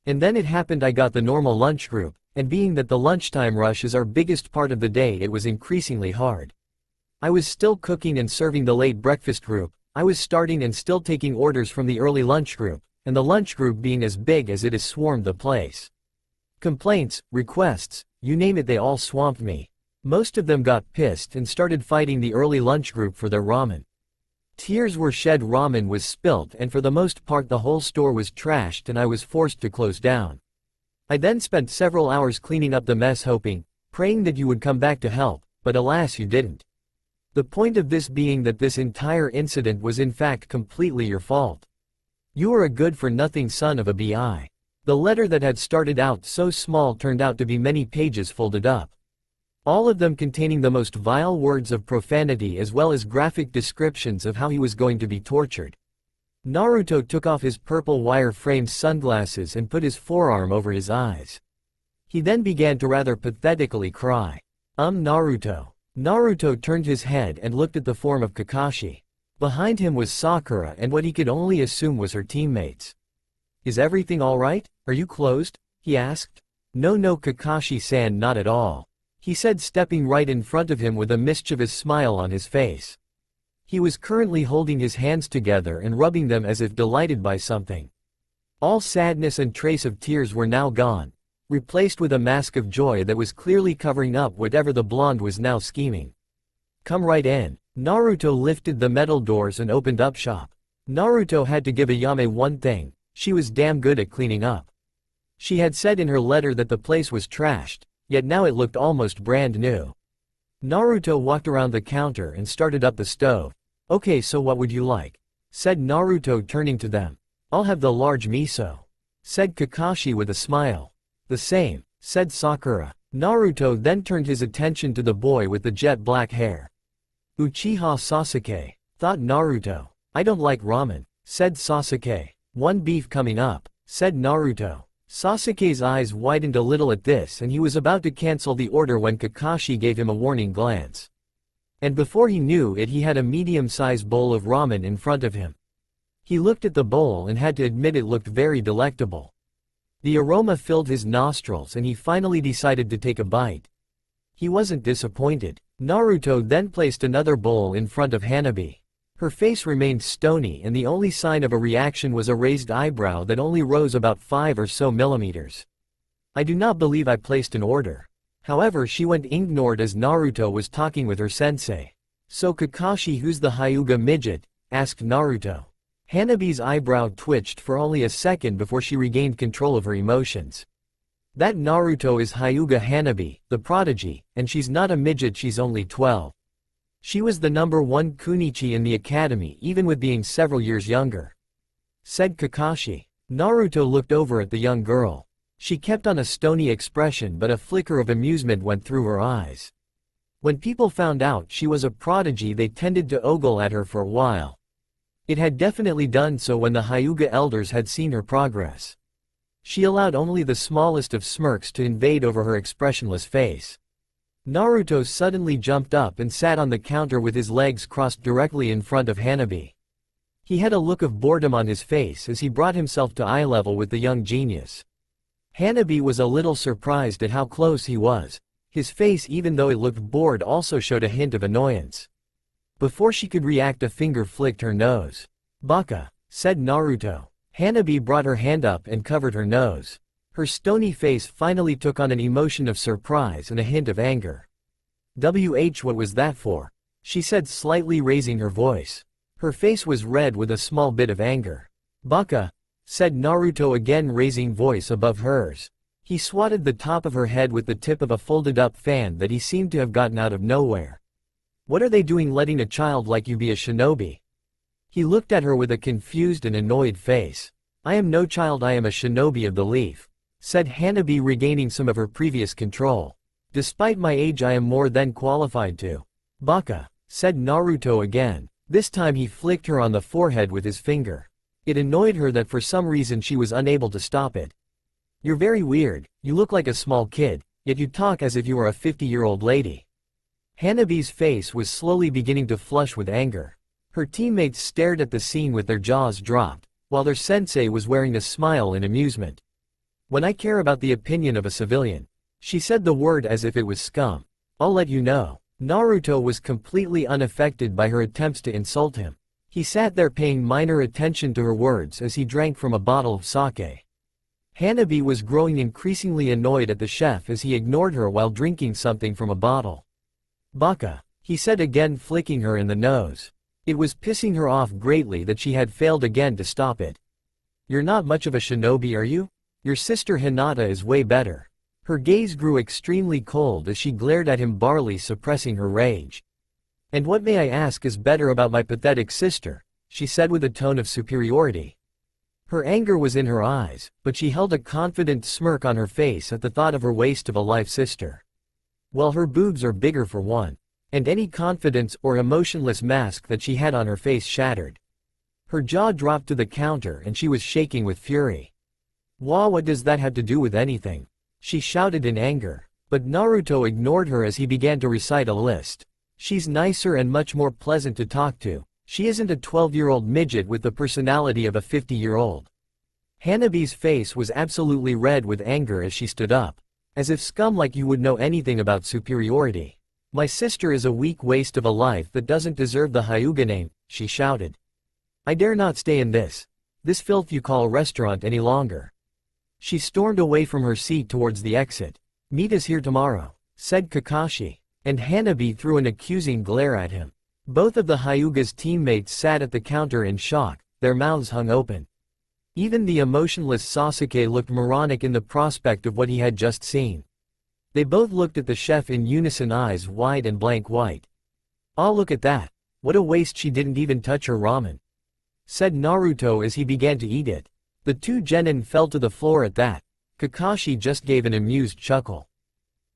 And then it happened, I got the normal lunch group, and being that the lunchtime rush is our biggest part of the day, it was increasingly hard. I was still cooking and serving the late breakfast group, I was starting and still taking orders from the early lunch group, and the lunch group being as big as it is swarmed the place. Complaints, requests, you name it, they all swamped me. Most of them got pissed and started fighting the early lunch group for their ramen. Tears were shed, ramen was spilt, and for the most part the whole store was trashed and I was forced to close down. I then spent several hours cleaning up the mess, hoping, praying that you would come back to help, but alas, you didn't. The point of this being that this entire incident was in fact completely your fault. You are a good-for-nothing son of a bi. The letter that had started out so small turned out to be many pages folded up. All of them containing the most vile words of profanity as well as graphic descriptions of how he was going to be tortured. Naruto took off his purple wire-framed sunglasses and put his forearm over his eyes. He then began to rather pathetically cry. Naruto. Naruto turned his head and looked at the form of Kakashi. Behind him was Sakura and what he could only assume was her teammates. Is everything alright? Are you closed? He asked. No, Kakashi-san, not at all. He said, stepping right in front of him with a mischievous smile on his face. He was currently holding his hands together and rubbing them as if delighted by something. All sadness and trace of tears were now gone, replaced with a mask of joy that was clearly covering up whatever the blonde was now scheming. Come right in. Naruto lifted the metal doors and opened up shop. Naruto had to give Ayame one thing, she was damn good at cleaning up. She had said in her letter that the place was trashed, yet now it looked almost brand new. Naruto walked around the counter and started up the stove. Okay, so what would you like? Said Naruto, turning to them. I'll have the large miso. Said Kakashi with a smile. The same, said Sakura. Naruto then turned his attention to the boy with the jet black hair. Uchiha Sasuke, thought Naruto. I don't like ramen, said Sasuke. One beef coming up, said Naruto. Sasuke's eyes widened a little at this and he was about to cancel the order when Kakashi gave him a warning glance. And before he knew it, he had a medium-sized bowl of ramen in front of him. He looked at the bowl and had to admit it looked very delectable. The aroma filled his nostrils and he finally decided to take a bite. He wasn't disappointed. Naruto then placed another bowl in front of Hanabi. Her face remained stony and the only sign of a reaction was a raised eyebrow that only rose about 5 or so millimeters. I do not believe I placed an order. However, she went ignored as Naruto was talking with her sensei. So Kakashi, who's the Hyuga midget? Asked Naruto. Hanabi's eyebrow twitched for only a second before she regained control of her emotions. That Naruto is Hyuga Hanabi, the prodigy, and she's not a midget, she's only 12. She was the #1 Kunichi in the academy even with being several years younger. Said Kakashi. Naruto looked over at the young girl. She kept on a stony expression but a flicker of amusement went through her eyes. When people found out she was a prodigy they tended to ogle at her for a while. It had definitely done so when the Hyuga elders had seen her progress. She allowed only the smallest of smirks to invade over her expressionless face. Naruto suddenly jumped up and sat on the counter with his legs crossed directly in front of Hanabi. He had a look of boredom on his face as he brought himself to eye level with the young genius. Hanabi was a little surprised at how close he was. His face, even though it looked bored, also showed a hint of annoyance. Before she could react, a finger flicked her nose. "Baka," said Naruto. Hanabi brought her hand up and covered her nose. Her stony face finally took on an emotion of surprise and a hint of anger. What was that for?" she said, slightly raising her voice. Her face was red with a small bit of anger. "Baka," said Naruto, again raising voice above hers. He swatted the top of her head with the tip of a folded-up fan that he seemed to have gotten out of nowhere. "What are they doing letting a child like you be a shinobi?" He looked at her with a confused and annoyed face. "I am no child, I am a shinobi of the leaf," said Hanabi, regaining some of her previous control. "Despite my age, I am more than qualified to." "Baka," said Naruto again. This time he flicked her on the forehead with his finger. It annoyed her that for some reason she was unable to stop it. "You're very weird, you look like a small kid, yet you talk as if you were a 50-year-old lady." Hanabi's face was slowly beginning to flush with anger. Her teammates stared at the scene with their jaws dropped, while their sensei was wearing a smile in amusement. "When I care about the opinion of a civilian," she said the word as if it was scum. "I'll let you know." Naruto was completely unaffected by her attempts to insult him. He sat there paying minor attention to her words as he drank from a bottle of sake. Hanabi was growing increasingly annoyed at the chef as he ignored her while drinking something from a bottle. "Baka," he said again, flicking her in the nose. It was pissing her off greatly that she had failed again to stop it. "You're not much of a shinobi, are you? Your sister Hinata is way better." Her gaze grew extremely cold as she glared at him, barely suppressing her rage. "And what, may I ask, is better about my pathetic sister?" she said with a tone of superiority. Her anger was in her eyes, but she held a confident smirk on her face at the thought of her waste of a life sister. Well, her boobs are bigger for one. And any confidence or emotionless mask that she had on her face shattered. Her jaw dropped to the counter and she was shaking with fury. "Wah, what does that have to do with anything?" she shouted in anger. But Naruto ignored her as he began to recite a list. "She's nicer and much more pleasant to talk to. She isn't a 12-year-old midget with the personality of a 50-year-old. Hanabi's face was absolutely red with anger as she stood up. "As if scum like you would know anything about superiority. My sister is a weak waste of a life that doesn't deserve the Hyuga name," she shouted. "I dare not stay in this filth you call a restaurant any longer." She stormed away from her seat towards the exit. "Meet us here tomorrow," said Kakashi. And Hanabi threw an accusing glare at him. Both of the Hyuga's teammates sat at the counter in shock, their mouths hung open. Even the emotionless Sasuke looked moronic in the prospect of what he had just seen. They both looked at the chef in unison, eyes wide and blank white. "Ah, look at that. What a waste, she didn't even touch her ramen," said Naruto as he began to eat it. The two genin fell to the floor at that. Kakashi just gave an amused chuckle.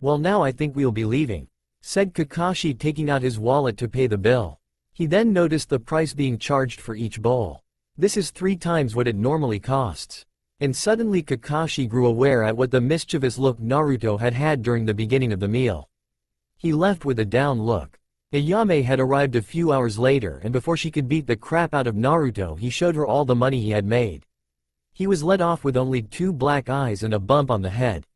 "Well, now I think we'll be leaving," said Kakashi, taking out his wallet to pay the bill. He then noticed the price being charged for each bowl. "This is 3 times what it normally costs." And suddenly Kakashi grew aware at what the mischievous look Naruto had had during the beginning of the meal. He left with a down look. Ayame had arrived a few hours later, and before she could beat the crap out of Naruto, he showed her all the money he had made. He was let off with only 2 black eyes and a bump on the head.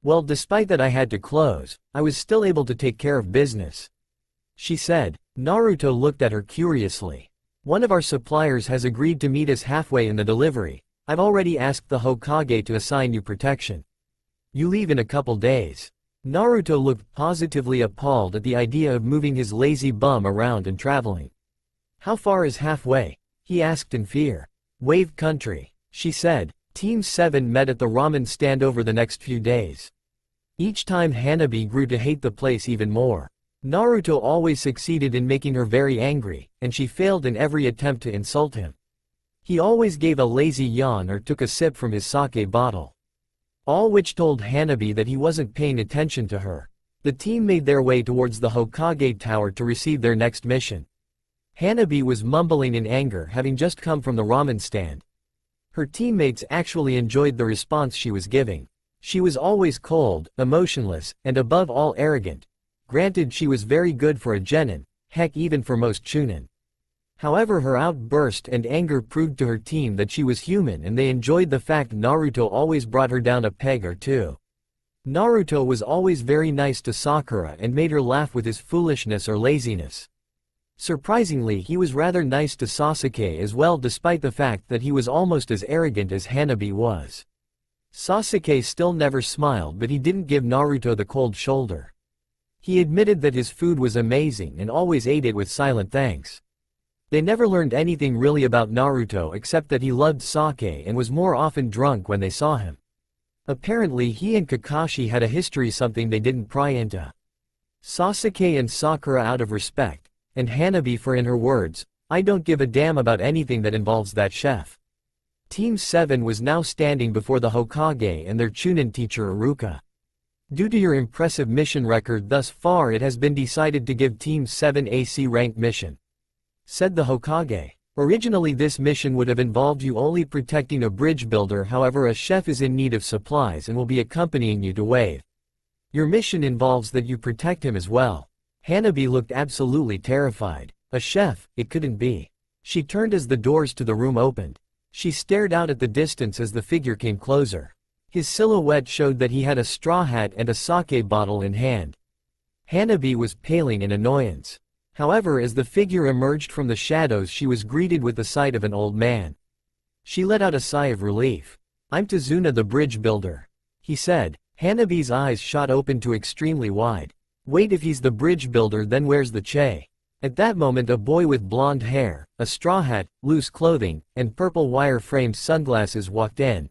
"Well, despite that I had to close, I was still able to take care of business," she said. Naruto looked at her curiously. "One of our suppliers has agreed to meet us halfway in the delivery. I've already asked the Hokage to assign you protection. You leave in a couple days." Naruto looked positively appalled at the idea of moving his lazy bum around and traveling. "How far is halfway?" he asked in fear. "Wave Country," she said. Team 7 met at the ramen stand over the next few days. Each time Hanabi grew to hate the place even more. Naruto always succeeded in making her very angry, and she failed in every attempt to insult him. He always gave a lazy yawn or took a sip from his sake bottle. All which told Hanabi that he wasn't paying attention to her. The team made their way towards the Hokage Tower to receive their next mission. Hanabi was mumbling in anger, having just come from the ramen stand. Her teammates actually enjoyed the response she was giving. She was always cold, emotionless, and above all arrogant. Granted, she was very good for a genin, heck even for most chunin. However, her outburst and anger proved to her team that she was human, and they enjoyed the fact Naruto always brought her down a peg or two. Naruto was always very nice to Sakura and made her laugh with his foolishness or laziness. Surprisingly, he was rather nice to Sasuke as well, despite the fact that he was almost as arrogant as Hanabi was. Sasuke still never smiled, but he didn't give Naruto the cold shoulder. He admitted that his food was amazing and always ate it with silent thanks. They never learned anything really about Naruto except that he loved sake and was more often drunk when they saw him. Apparently he and Kakashi had a history, something they didn't pry into. Sasuke and Sakura out of respect, and Hanabi for, in her words, "I don't give a damn about anything that involves that chef." Team 7 was now standing before the Hokage and their Chunin teacher Iruka. Due to your impressive mission record thus far, it has been decided to give Team 7 a C-ranked mission, said the Hokage. Originally this mission would have involved you only protecting a bridge builder, however a chef is in need of supplies and will be accompanying you to Wave. Your mission involves that you protect him as well. Hanabi looked absolutely terrified. A chef, it couldn't be. She turned as the doors to the room opened. She stared out at the distance as the figure came closer. His silhouette showed that he had a straw hat and a sake bottle in hand. Hanabi was paling in annoyance. However, as the figure emerged from the shadows, she was greeted with the sight of an old man. She let out a sigh of relief. "I'm Tazuna the bridge builder," he said. Hanabi's eyes shot open to extremely wide. "Wait, if he's the bridge builder, then where's the Che?" At that moment a boy with blonde hair, a straw hat, loose clothing, and purple wire-framed sunglasses walked in.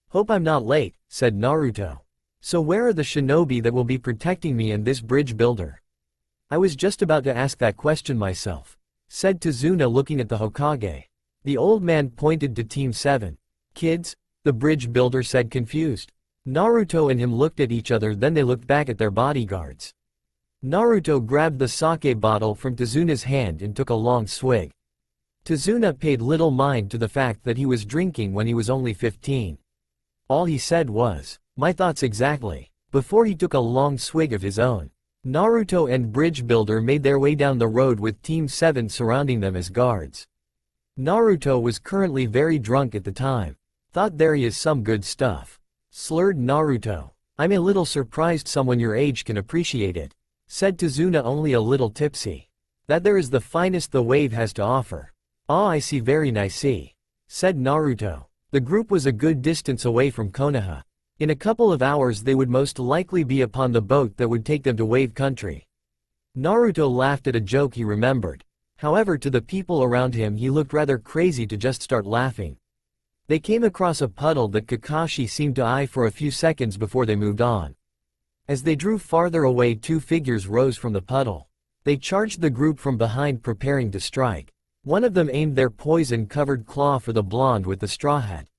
"Hope I'm not late," said Naruto. "So where are the shinobi that will be protecting me and this bridge builder?" "I was just about to ask that question myself," said Tazuna, looking at the Hokage. The old man pointed to Team 7. "Kids?" the bridge builder said, confused. Naruto and him looked at each other, then they looked back at their bodyguards. Naruto grabbed the sake bottle from Tazuna's hand and took a long swig. Tazuna paid little mind to the fact that he was drinking when he was only 15. All he said was, "My thoughts exactly," before he took a long swig of his own. Naruto and Bridge Builder made their way down the road with Team 7 surrounding them as guards. Naruto was currently very drunk at the time. "Thought there is some good stuff," slurred Naruto. "I'm a little surprised someone your age can appreciate it," said Tazuna, only a little tipsy. "That there is the finest the wave has to offer." "Ah, I see, very nice," said Naruto. The group was a good distance away from Konoha. In a couple of hours they would most likely be upon the boat that would take them to Wave Country. Naruto laughed at a joke he remembered. However, to the people around him he looked rather crazy to just start laughing. They came across a puddle that Kakashi seemed to eye for a few seconds before they moved on. As they drew farther away, two figures rose from the puddle. They charged the group from behind, preparing to strike. One of them aimed their poison-covered claw for the blonde with the straw hat.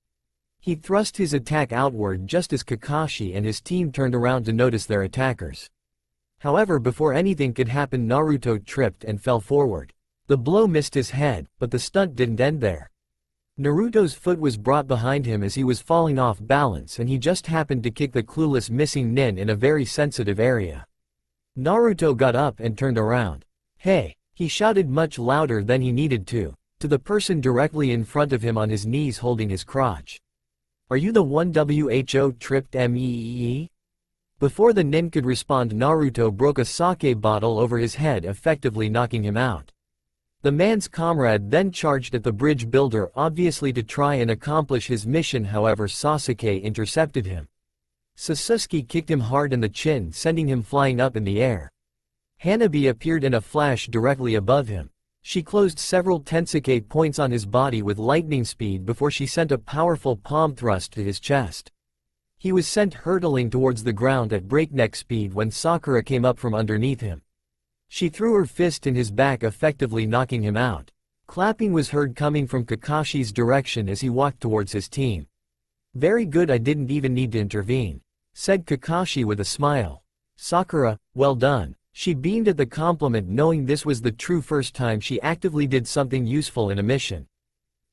He thrust his attack outward just as Kakashi and his team turned around to notice their attackers. However, before anything could happen, Naruto tripped and fell forward. The blow missed his head, but the stunt didn't end there. Naruto's foot was brought behind him as he was falling off balance, and he just happened to kick the clueless missing nin in a very sensitive area. Naruto got up and turned around. "Hey!" he shouted much louder than he needed to the person directly in front of him on his knees holding his crotch. "Are you the one who tripped me?" Before the nin could respond, Naruto broke a sake bottle over his head, effectively knocking him out. The man's comrade then charged at the bridge builder, obviously to try and accomplish his mission. However, Sasuke intercepted him. Sasuke kicked him hard in the chin, sending him flying up in the air. Hanabi appeared in a flash directly above him. She closed several Tensuke points on his body with lightning speed before she sent a powerful palm thrust to his chest. He was sent hurtling towards the ground at breakneck speed when Sakura came up from underneath him. She threw her fist in his back, effectively knocking him out. Clapping was heard coming from Kakashi's direction as he walked towards his team. "Very good, I didn't even need to intervene," said Kakashi with a smile. "Sakura, well done." She beamed at the compliment, knowing this was the true first time she actively did something useful in a mission.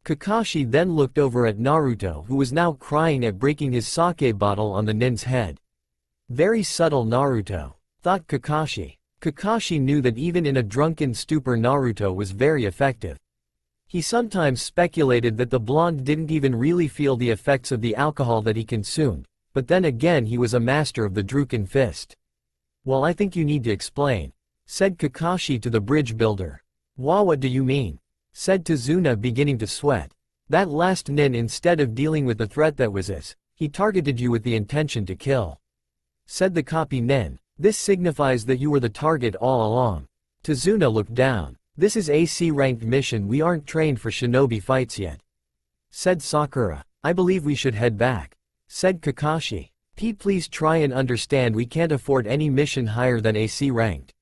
Kakashi then looked over at Naruto, who was now crying at breaking his sake bottle on the nin's head. "Very subtle, Naruto," thought Kakashi. Kakashi knew that even in a drunken stupor Naruto was very effective. He sometimes speculated that the blonde didn't even really feel the effects of the alcohol that he consumed, but then again he was a master of the Druken fist. "Well, I think you need to explain," said Kakashi to the bridge builder. What do you mean?" said Tazuna, beginning to sweat. "That last nin, instead of dealing with the threat that was us, he targeted you with the intention to kill," said the copy nin. "This signifies that you were the target all along." Tazuna looked down. "This is a C-ranked mission, we aren't trained for shinobi fights yet," said Sakura. "I believe we should head back," said Kakashi. "Pete, please try and understand, we can't afford any mission higher than AC ranked.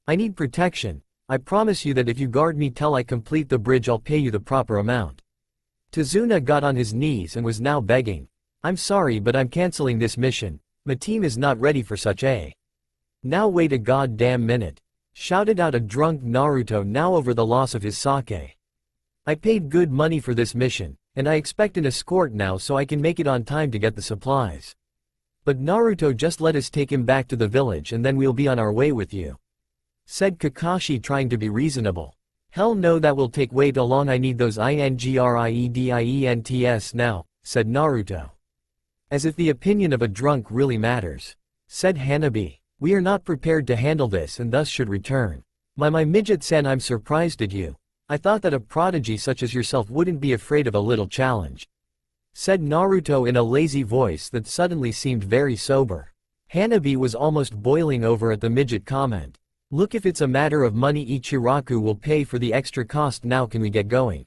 I need protection. I promise you that if you guard me till I complete the bridge, I'll pay you the proper amount." Tazuna got on his knees and was now begging. "I'm sorry, but I'm canceling this mission. My team is not ready for such a." "Now wait a goddamn minute," shouted out a drunk Naruto, now over the loss of his sake. "I paid good money for this mission, and I expect an escort now so I can make it on time to get the supplies. But Naruto, just let us take him back to the village and then we'll be on our way with you," said Kakashi, trying to be reasonable. "Hell no, that will take way too long, I need those ingredients now," said Naruto. "As if the opinion of a drunk really matters," said Hanabi. "We are not prepared to handle this and thus should return." My midget-san, I'm surprised at you. I thought that a prodigy such as yourself wouldn't be afraid of a little challenge," said Naruto in a lazy voice that suddenly seemed very sober. Hanabi was almost boiling over at the midget comment. "Look, if it's a matter of money, Ichiraku will pay for the extra cost. Now can we get going?"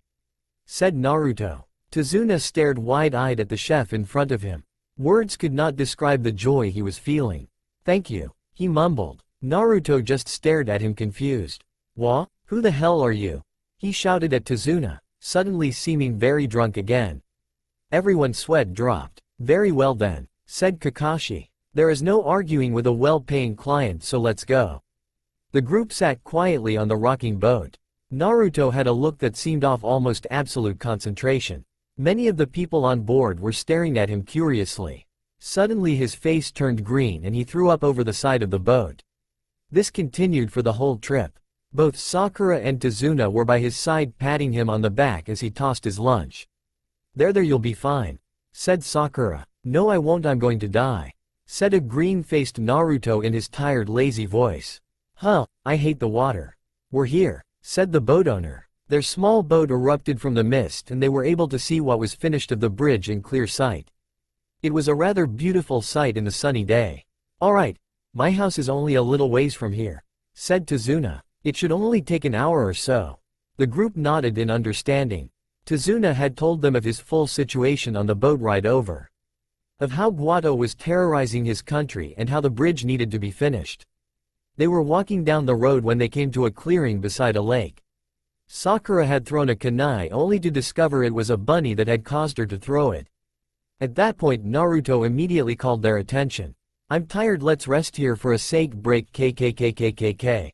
said Naruto. Tazuna stared wide-eyed at the chef in front of him. Words could not describe the joy he was feeling. "Thank you," he mumbled. Naruto just stared at him confused. Who the hell are you?" he shouted at Tazuna, suddenly seeming very drunk again. Everyone's sweat dropped. "Very well then," said Kakashi. "There is no arguing with a well-paying client, so let's go." The group sat quietly on the rocking boat. Naruto had a look that seemed of almost absolute concentration. Many of the people on board were staring at him curiously. Suddenly his face turned green and he threw up over the side of the boat. This continued for the whole trip. Both Sakura and Tazuna were by his side, patting him on the back as he tossed his lunch. There, you'll be fine," said Sakura. "No, I won't, I'm going to die," said a green-faced Naruto in his tired, lazy voice. I hate the water." "We're here," said the boat owner. Their small boat erupted from the mist and they were able to see what was finished of the bridge in clear sight. It was a rather beautiful sight in the sunny day. "Alright, my house is only a little ways from here," said Tazuna. "It should only take an hour or so." The group nodded in understanding. Tazuna had told them of his full situation on the boat ride over. Of how Guato was terrorizing his country and how the bridge needed to be finished. They were walking down the road when they came to a clearing beside a lake. Sakura had thrown a kunai only to discover it was a bunny that had caused her to throw it. At that point Naruto immediately called their attention. "I'm tired, let's rest here for a sake break kkkkkk,"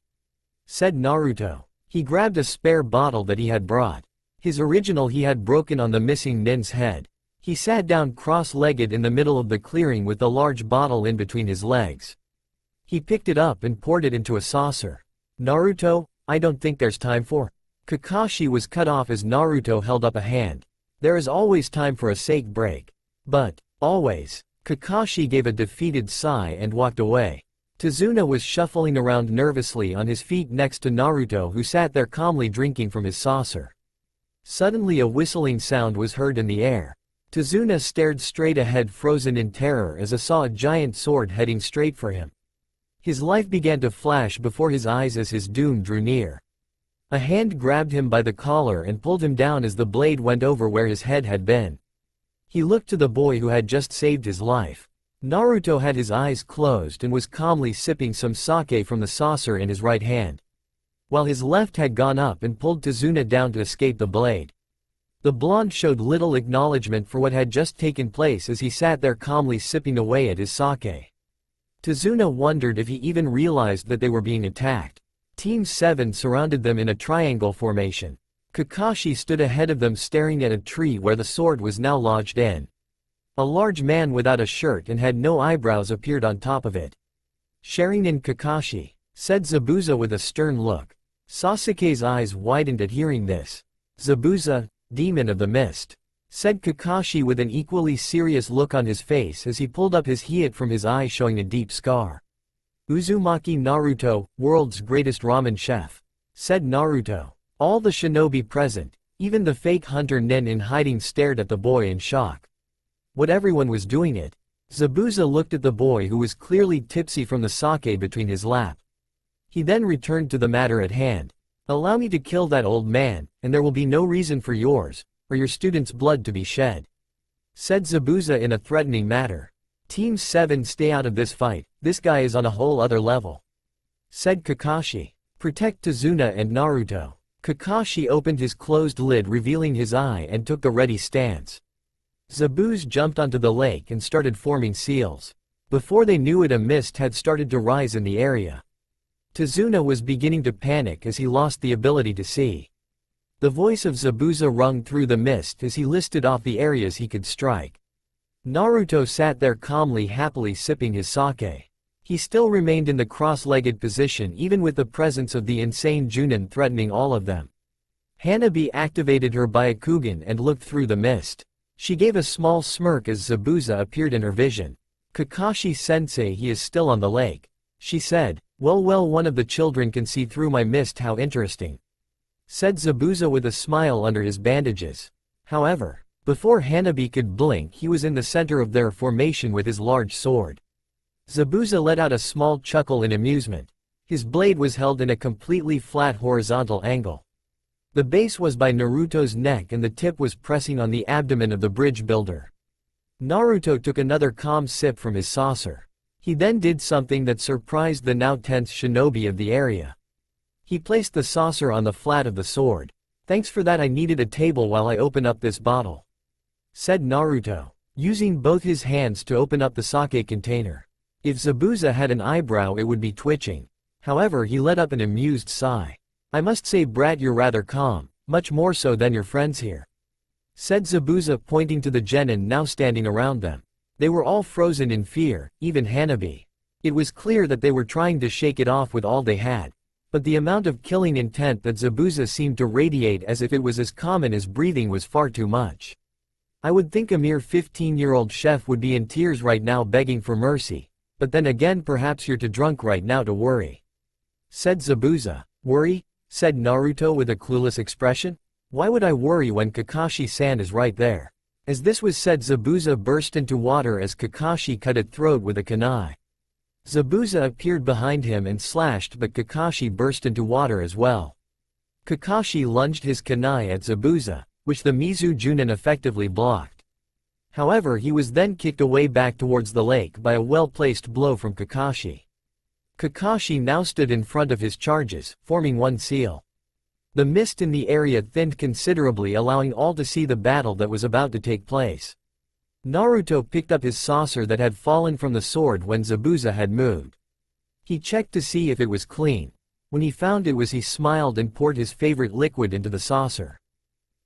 said Naruto. He grabbed a spare bottle that he had brought. His original he had broken on the missing nin's head. He sat down cross-legged in the middle of the clearing with the large bottle in between his legs. He picked it up and poured it into a saucer. "Naruto, I don't think there's time for—" Kakashi was cut off as Naruto held up a hand. "There is always time for a sake break. But, always." Kakashi gave a defeated sigh and walked away. Tazuna was shuffling around nervously on his feet next to Naruto, who sat there calmly drinking from his saucer. Suddenly a whistling sound was heard in the air. Tazuna stared straight ahead, frozen in terror, as he saw a giant sword heading straight for him. His life began to flash before his eyes as his doom drew near. A hand grabbed him by the collar and pulled him down as the blade went over where his head had been. He looked to the boy who had just saved his life. Naruto had his eyes closed and was calmly sipping some sake from the saucer in his right hand, while his left had gone up and pulled Tazuna down to escape the blade. The blonde showed little acknowledgement for what had just taken place as he sat there calmly sipping away at his sake. Tazuna wondered if he even realized that they were being attacked. Team 7 surrounded them in a triangle formation. Kakashi stood ahead of them staring at a tree where the sword was now lodged in. A large man without a shirt and had no eyebrows appeared on top of it. "Sharing in Kakashi," said Zabuza with a stern look. Sasuke's eyes widened at hearing this. Zabuza, demon of the mist, said Kakashi with an equally serious look on his face as he pulled up his hiat from his eye showing a deep scar. Uzumaki Naruto, world's greatest ramen chef, said Naruto. All the shinobi present, even the fake hunter Nen in hiding, stared at the boy in shock. What everyone was doing it. Zabuza looked at the boy who was clearly tipsy from the sake between his lap. He then returned to the matter at hand. Allow me to kill that old man, and there will be no reason for yours, or your student's blood to be shed, said Zabuza in a threatening manner. Team 7, stay out of this fight, this guy is on a whole other level, said Kakashi. Protect Tazuna and Naruto. Kakashi opened his closed lid revealing his eye and took a ready stance. Zabuza jumped onto the lake and started forming seals. Before they knew it, a mist had started to rise in the area. Tazuna was beginning to panic as he lost the ability to see. The voice of Zabuza rung through the mist as he listed off the areas he could strike. Naruto sat there calmly, happily sipping his sake. He still remained in the cross-legged position even with the presence of the insane Junin threatening all of them. Hanabi activated her Byakugan and looked through the mist. She gave a small smirk as Zabuza appeared in her vision. Kakashi-sensei, he is still on the lake, she said. Well, one of the children can see through my mist, how interesting, said Zabuza with a smile under his bandages. However, before Hanabi could blink, he was in the center of their formation with his large sword. Zabuza let out a small chuckle in amusement. His blade was held in a completely flat horizontal angle. The base was by Naruto's neck and the tip was pressing on the abdomen of the bridge builder. Naruto took another calm sip from his saucer. He then did something that surprised the now tense shinobi of the area. He placed the saucer on the flat of the sword. Thanks for that, I needed a table while I open up this bottle, said Naruto, using both his hands to open up the sake container. If Zabuza had an eyebrow it would be twitching. However, he let up an amused sigh. I must say, brat, you're rather calm, much more so than your friends here, said Zabuza, pointing to the genin now standing around them. They were all frozen in fear, even Hanabi. It was clear that they were trying to shake it off with all they had. But the amount of killing intent that Zabuza seemed to radiate, as if it was as common as breathing, was far too much. I would think a mere 15-year-old chef would be in tears right now begging for mercy, but then again perhaps you're too drunk right now to worry, said Zabuza. Worry? Said Naruto with a clueless expression. Why would I worry when Kakashi-san is right there? As this was said, Zabuza burst into water as Kakashi cut its throat with a kunai. Zabuza appeared behind him and slashed, but Kakashi burst into water as well. Kakashi lunged his kunai at Zabuza, which the Mizu Junin effectively blocked. However, he was then kicked away back towards the lake by a well-placed blow from Kakashi. Kakashi now stood in front of his charges, forming one seal. The mist in the area thinned considerably, allowing all to see the battle that was about to take place. Naruto picked up his saucer that had fallen from the sword when Zabuza had moved. He checked to see if it was clean. When he found it was, he smiled and poured his favorite liquid into the saucer.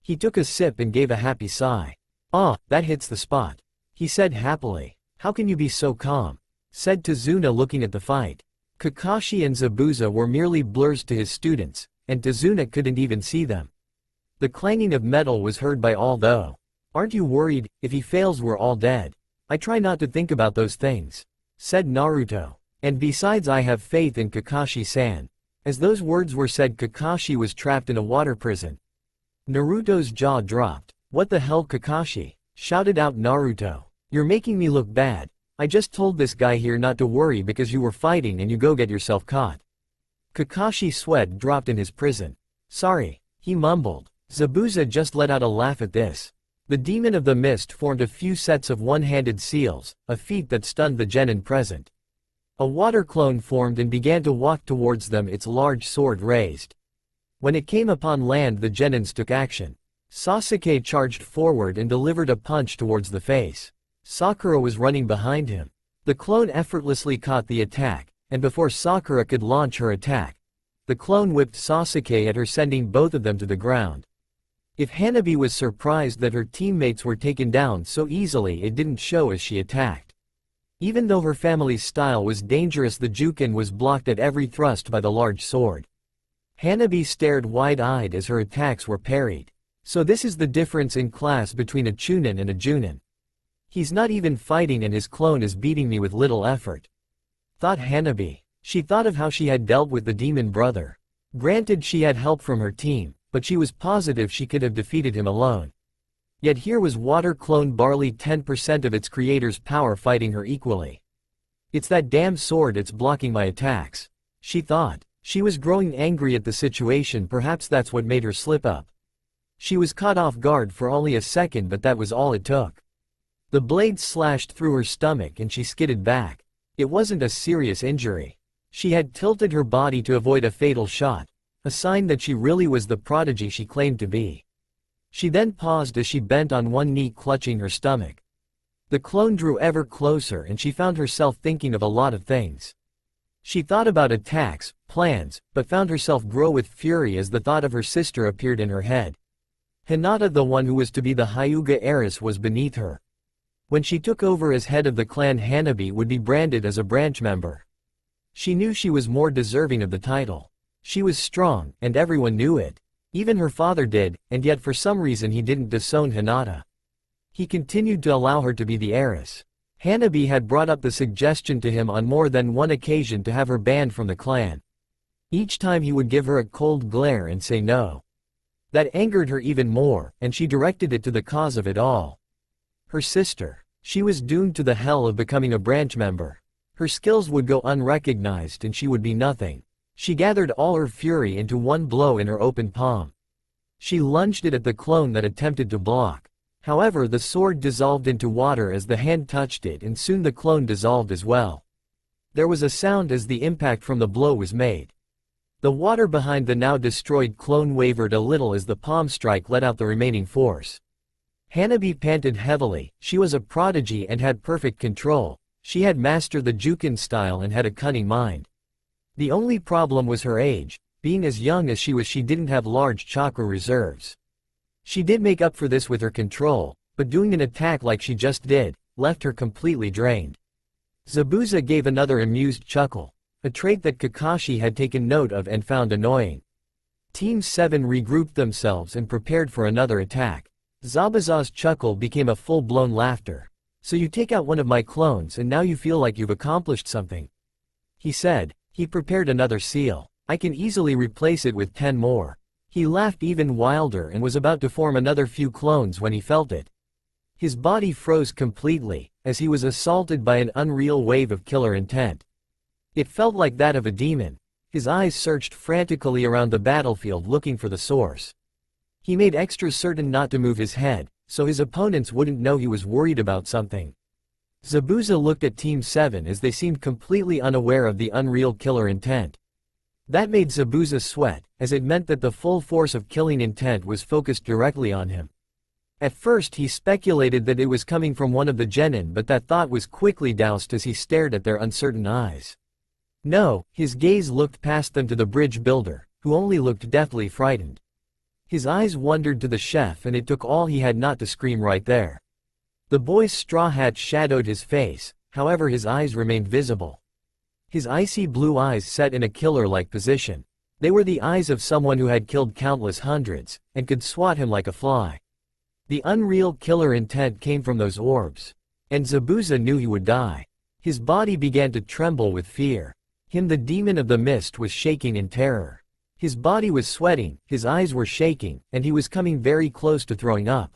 He took a sip and gave a happy sigh. Ah, that hits the spot, he said happily. How can you be so calm? Said Tazuna, looking at the fight. Kakashi and Zabuza were merely blurs to his students, and Tazuna couldn't even see them. The clanging of metal was heard by all though. Aren't you worried? If he fails we're all dead. I try not to think about those things, said Naruto. And besides, I have faith in Kakashi-san. As those words were said, Kakashi was trapped in a water prison. Naruto's jaw dropped. What the hell, Kakashi? Shouted out Naruto. You're making me look bad. I just told this guy here not to worry because you were fighting and you go get yourself caught. Kakashi's sweat dropped in his prison. Sorry, he mumbled. Zabuza just let out a laugh at this. The demon of the mist formed a few sets of one-handed seals, a feat that stunned the genin present. A water clone formed and began to walk towards them, its large sword raised. When it came upon land, the genins took action. Sasuke charged forward and delivered a punch towards the face. Sakura was running behind him. The clone effortlessly caught the attack, and before Sakura could launch her attack, the clone whipped Sasuke at her, sending both of them to the ground. If Hanabi was surprised that her teammates were taken down so easily, it didn't show as she attacked. Even though her family's style was dangerous, the Juken was blocked at every thrust by the large sword. Hanabi stared wide-eyed as her attacks were parried. So this is the difference in class between a Chunin and a Junin. He's not even fighting and his clone is beating me with little effort, thought Hanabi. She thought of how she had dealt with the demon brother. Granted, she had help from her team, but she was positive she could have defeated him alone. Yet here was water clone Barley, 10% of its creator's power, fighting her equally. It's that damn sword, it's blocking my attacks, she thought. She was growing angry at the situation, perhaps that's what made her slip up. She was caught off guard for only a second, but that was all it took. The blade slashed through her stomach and she skidded back. It wasn't a serious injury. She had tilted her body to avoid a fatal shot, a sign that she really was the prodigy she claimed to be. She then paused as she bent on one knee, clutching her stomach. The clone drew ever closer and she found herself thinking of a lot of things. She thought about attacks, plans, but found herself grow with fury as the thought of her sister appeared in her head. Hinata, the one who was to be the Hyuga heiress, was beneath her. When she took over as head of the clan, Hanabi would be branded as a branch member. She knew she was more deserving of the title. She was strong, and everyone knew it. Even her father did, and yet for some reason he didn't disown Hinata. He continued to allow her to be the heiress. Hanabi had brought up the suggestion to him on more than one occasion to have her banned from the clan. Each time he would give her a cold glare and say no. That angered her even more, and she directed it to the cause of it all. Her sister. She was doomed to the hell of becoming a branch member. Her skills would go unrecognized and she would be nothing. She gathered all her fury into one blow in her open palm. She lunged it at the clone that attempted to block. However, the sword dissolved into water as the hand touched it, and soon the clone dissolved as well. There was a sound as the impact from the blow was made. The water behind the now destroyed clone wavered a little as the palm strike let out the remaining force. Hanabi panted heavily. She was a prodigy and had perfect control. She had mastered the Juken style and had a cunning mind. The only problem was her age. Being as young as she was, she didn't have large chakra reserves. She did make up for this with her control, but doing an attack like she just did left her completely drained. Zabuza gave another amused chuckle, a trait that Kakashi had taken note of and found annoying. Team 7 regrouped themselves and prepared for another attack. Zabuza's chuckle became a full-blown laughter. So you take out one of my clones and now you feel like you've accomplished something, he said. He prepared another seal. I can easily replace it with 10 more. He laughed even wilder and was about to form another few clones when he felt it. His body froze completely, as he was assaulted by an unreal wave of killer intent. It felt like that of a demon. His eyes searched frantically around the battlefield looking for the source. He made extra certain not to move his head, so his opponents wouldn't know he was worried about something. Zabuza looked at Team 7 as they seemed completely unaware of the unreal killer intent. That made Zabuza sweat, as it meant that the full force of killing intent was focused directly on him. At first he speculated that it was coming from one of the genin, but that thought was quickly doused as he stared at their uncertain eyes. No, his gaze looked past them to the bridge builder, who only looked deathly frightened. His eyes wandered to the chef and it took all he had not to scream right there. The boy's straw hat shadowed his face, however his eyes remained visible. His icy blue eyes set in a killer-like position. They were the eyes of someone who had killed countless hundreds, and could swat him like a fly. The unreal killer intent came from those orbs. And Zabuza knew he would die. His body began to tremble with fear. The demon of the mist was shaking in terror. His body was sweating, his eyes were shaking, and he was coming very close to throwing up.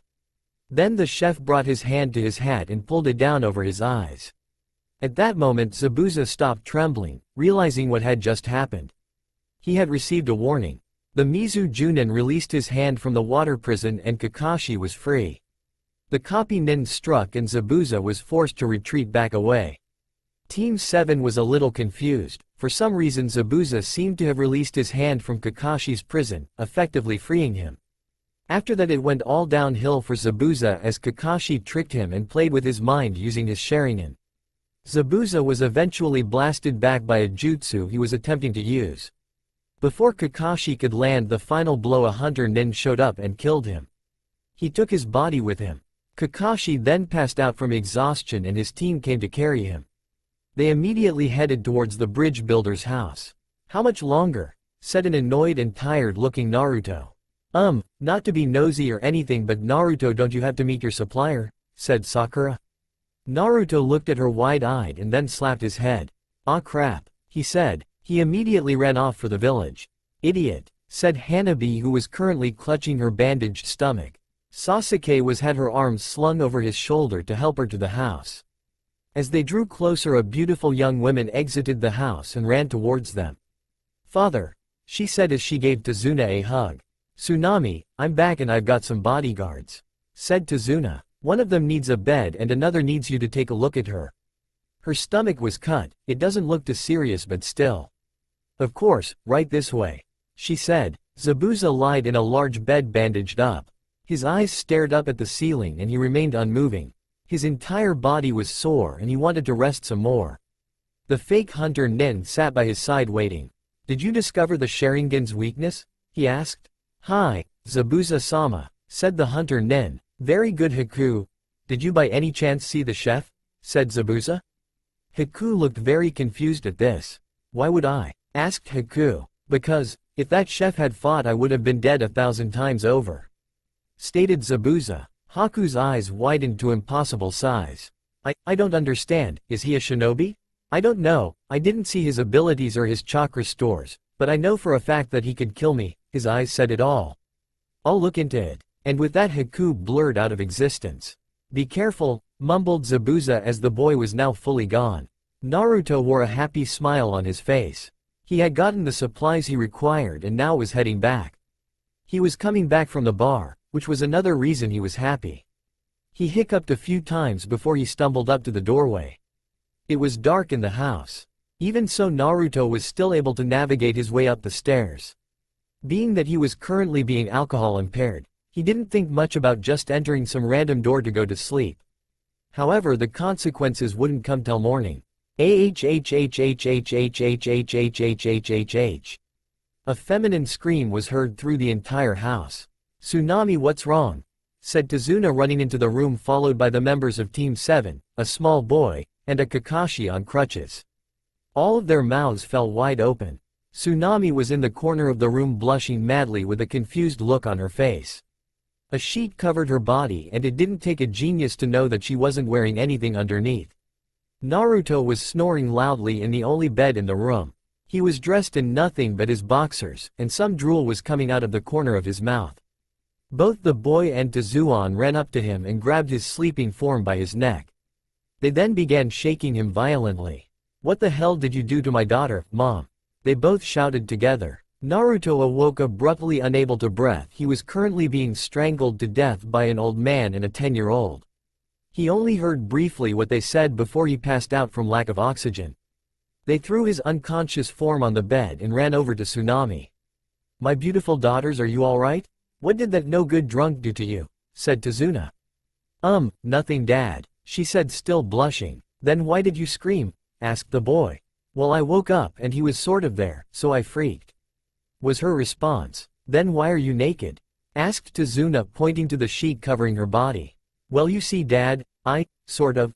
Then the chef brought his hand to his hat and pulled it down over his eyes. At that moment Zabuza stopped trembling, realizing what had just happened. He had received a warning. The Mizu Junin released his hand from the water prison and Kakashi was free. The copy nin struck and Zabuza was forced to retreat back away. Team 7 was a little confused. For some reason Zabuza seemed to have released his hand from Kakashi's prison, effectively freeing him. After that it went all downhill for Zabuza as Kakashi tricked him and played with his mind using his Sharingan. Zabuza was eventually blasted back by a jutsu he was attempting to use. Before Kakashi could land the final blow, a hunter nin showed up and killed him. He took his body with him. Kakashi then passed out from exhaustion and his team came to carry him. They immediately headed towards the bridge builder's house. How much longer? Said an annoyed and tired-looking Naruto. Not to be nosy or anything, but Naruto, don't you have to meet your supplier? Said Sakura. Naruto looked at her wide-eyed and then slapped his head. Ah crap, he said. He immediately ran off for the village. Idiot, said Hanabi, who was currently clutching her bandaged stomach. Sasuke had her arms slung over his shoulder to help her to the house. As they drew closer, a beautiful young woman exited the house and ran towards them. Father, she said as she gave Tazuna a hug. Tsunami, I'm back and I've got some bodyguards, said Tazuna. One of them needs a bed and another needs you to take a look at her. Her stomach was cut, it doesn't look too serious but still. Of course, right this way, she said. Zabuza lied in a large bed bandaged up. His eyes stared up at the ceiling and he remained unmoving. His entire body was sore and he wanted to rest some more. The fake hunter Nin sat by his side waiting. Did you discover the Sharingan's weakness? He asked. Hi, Zabuza-sama, said the hunter Nin. Very good, Haku. Did you by any chance see the chef? Said Zabuza. Haku looked very confused at this. Why would I? Asked Haku. Because, if that chef had fought I would have been dead 1,000 times over, stated Zabuza. Haku's eyes widened to impossible size. I don't understand, is he a shinobi? I don't know, I didn't see his abilities or his chakra stores, but I know for a fact that he could kill me, his eyes said it all. I'll look into it. And with that Haku blurred out of existence. Be careful, mumbled Zabuza as the boy was now fully gone. Naruto wore a happy smile on his face. He had gotten the supplies he required and now was heading back. He was coming back from the bar, which was another reason he was happy. He hiccuped a few times before he stumbled up to the doorway. It was dark in the house. Even so, Naruto was still able to navigate his way up the stairs. Being that he was currently being alcohol impaired, he didn't think much about just entering some random door to go to sleep. However, the consequences wouldn't come till morning. A feminine scream was heard through the entire house. Tsunami, what's wrong? Said Tazuna, running into the room, followed by the members of Team 7, a small boy, and a Kakashi on crutches. All of their mouths fell wide open. Tsunami was in the corner of the room blushing madly with a confused look on her face. A sheet covered her body and it didn't take a genius to know that she wasn't wearing anything underneath. Naruto was snoring loudly in the only bed in the room. He was dressed in nothing but his boxers, and some drool was coming out of the corner of his mouth. Both the boy and Tazuan ran up to him and grabbed his sleeping form by his neck. They then began shaking him violently. What the hell did you do to my daughter, Mom? They both shouted together. Naruto awoke abruptly, unable to breathe. He was currently being strangled to death by an old man and a 10-year-old. He only heard briefly what they said before he passed out from lack of oxygen. They threw his unconscious form on the bed and ran over to Tsunami. My beautiful daughters, are you alright? What did that no-good drunk do to you? Said Tazuna. Nothing, Dad, she said, still blushing. Then why did you scream? Asked the boy. Well, I woke up and he was sort of there, so I freaked, was her response. Then why are you naked? Asked Tazuna, pointing to the sheet covering her body. Well, you see, Dad, I, sort of,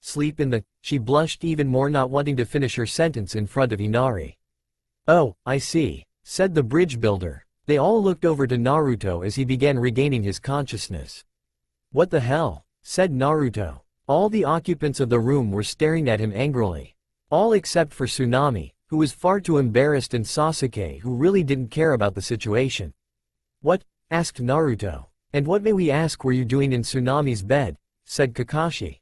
sleep in the... She blushed even more, not wanting to finish her sentence in front of Inari. Oh, I see, said the bridge builder. They all looked over to Naruto as he began regaining his consciousness. What the hell? Said Naruto. All the occupants of the room were staring at him angrily. All except for Tsunami, who was far too embarrassed, and Sasuke, who really didn't care about the situation. What? Asked Naruto. And what, may we ask, were you doing in Tsunami's bed? Said Kakashi.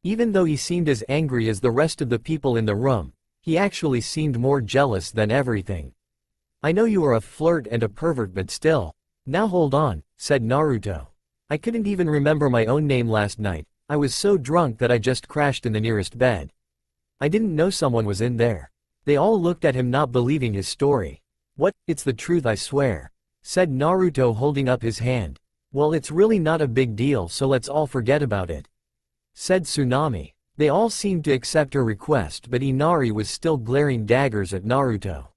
Even though he seemed as angry as the rest of the people in the room, he actually seemed more jealous than everything. I know you are a flirt and a pervert, but still. Now hold on, said Naruto. I couldn't even remember my own name last night. I was so drunk that I just crashed in the nearest bed. I didn't know someone was in there. They all looked at him, not believing his story. What? It's the truth, I swear, said Naruto, holding up his hand. Well, it's really not a big deal, so let's all forget about it, said Tsunami. They all seemed to accept her request, but Inari was still glaring daggers at Naruto.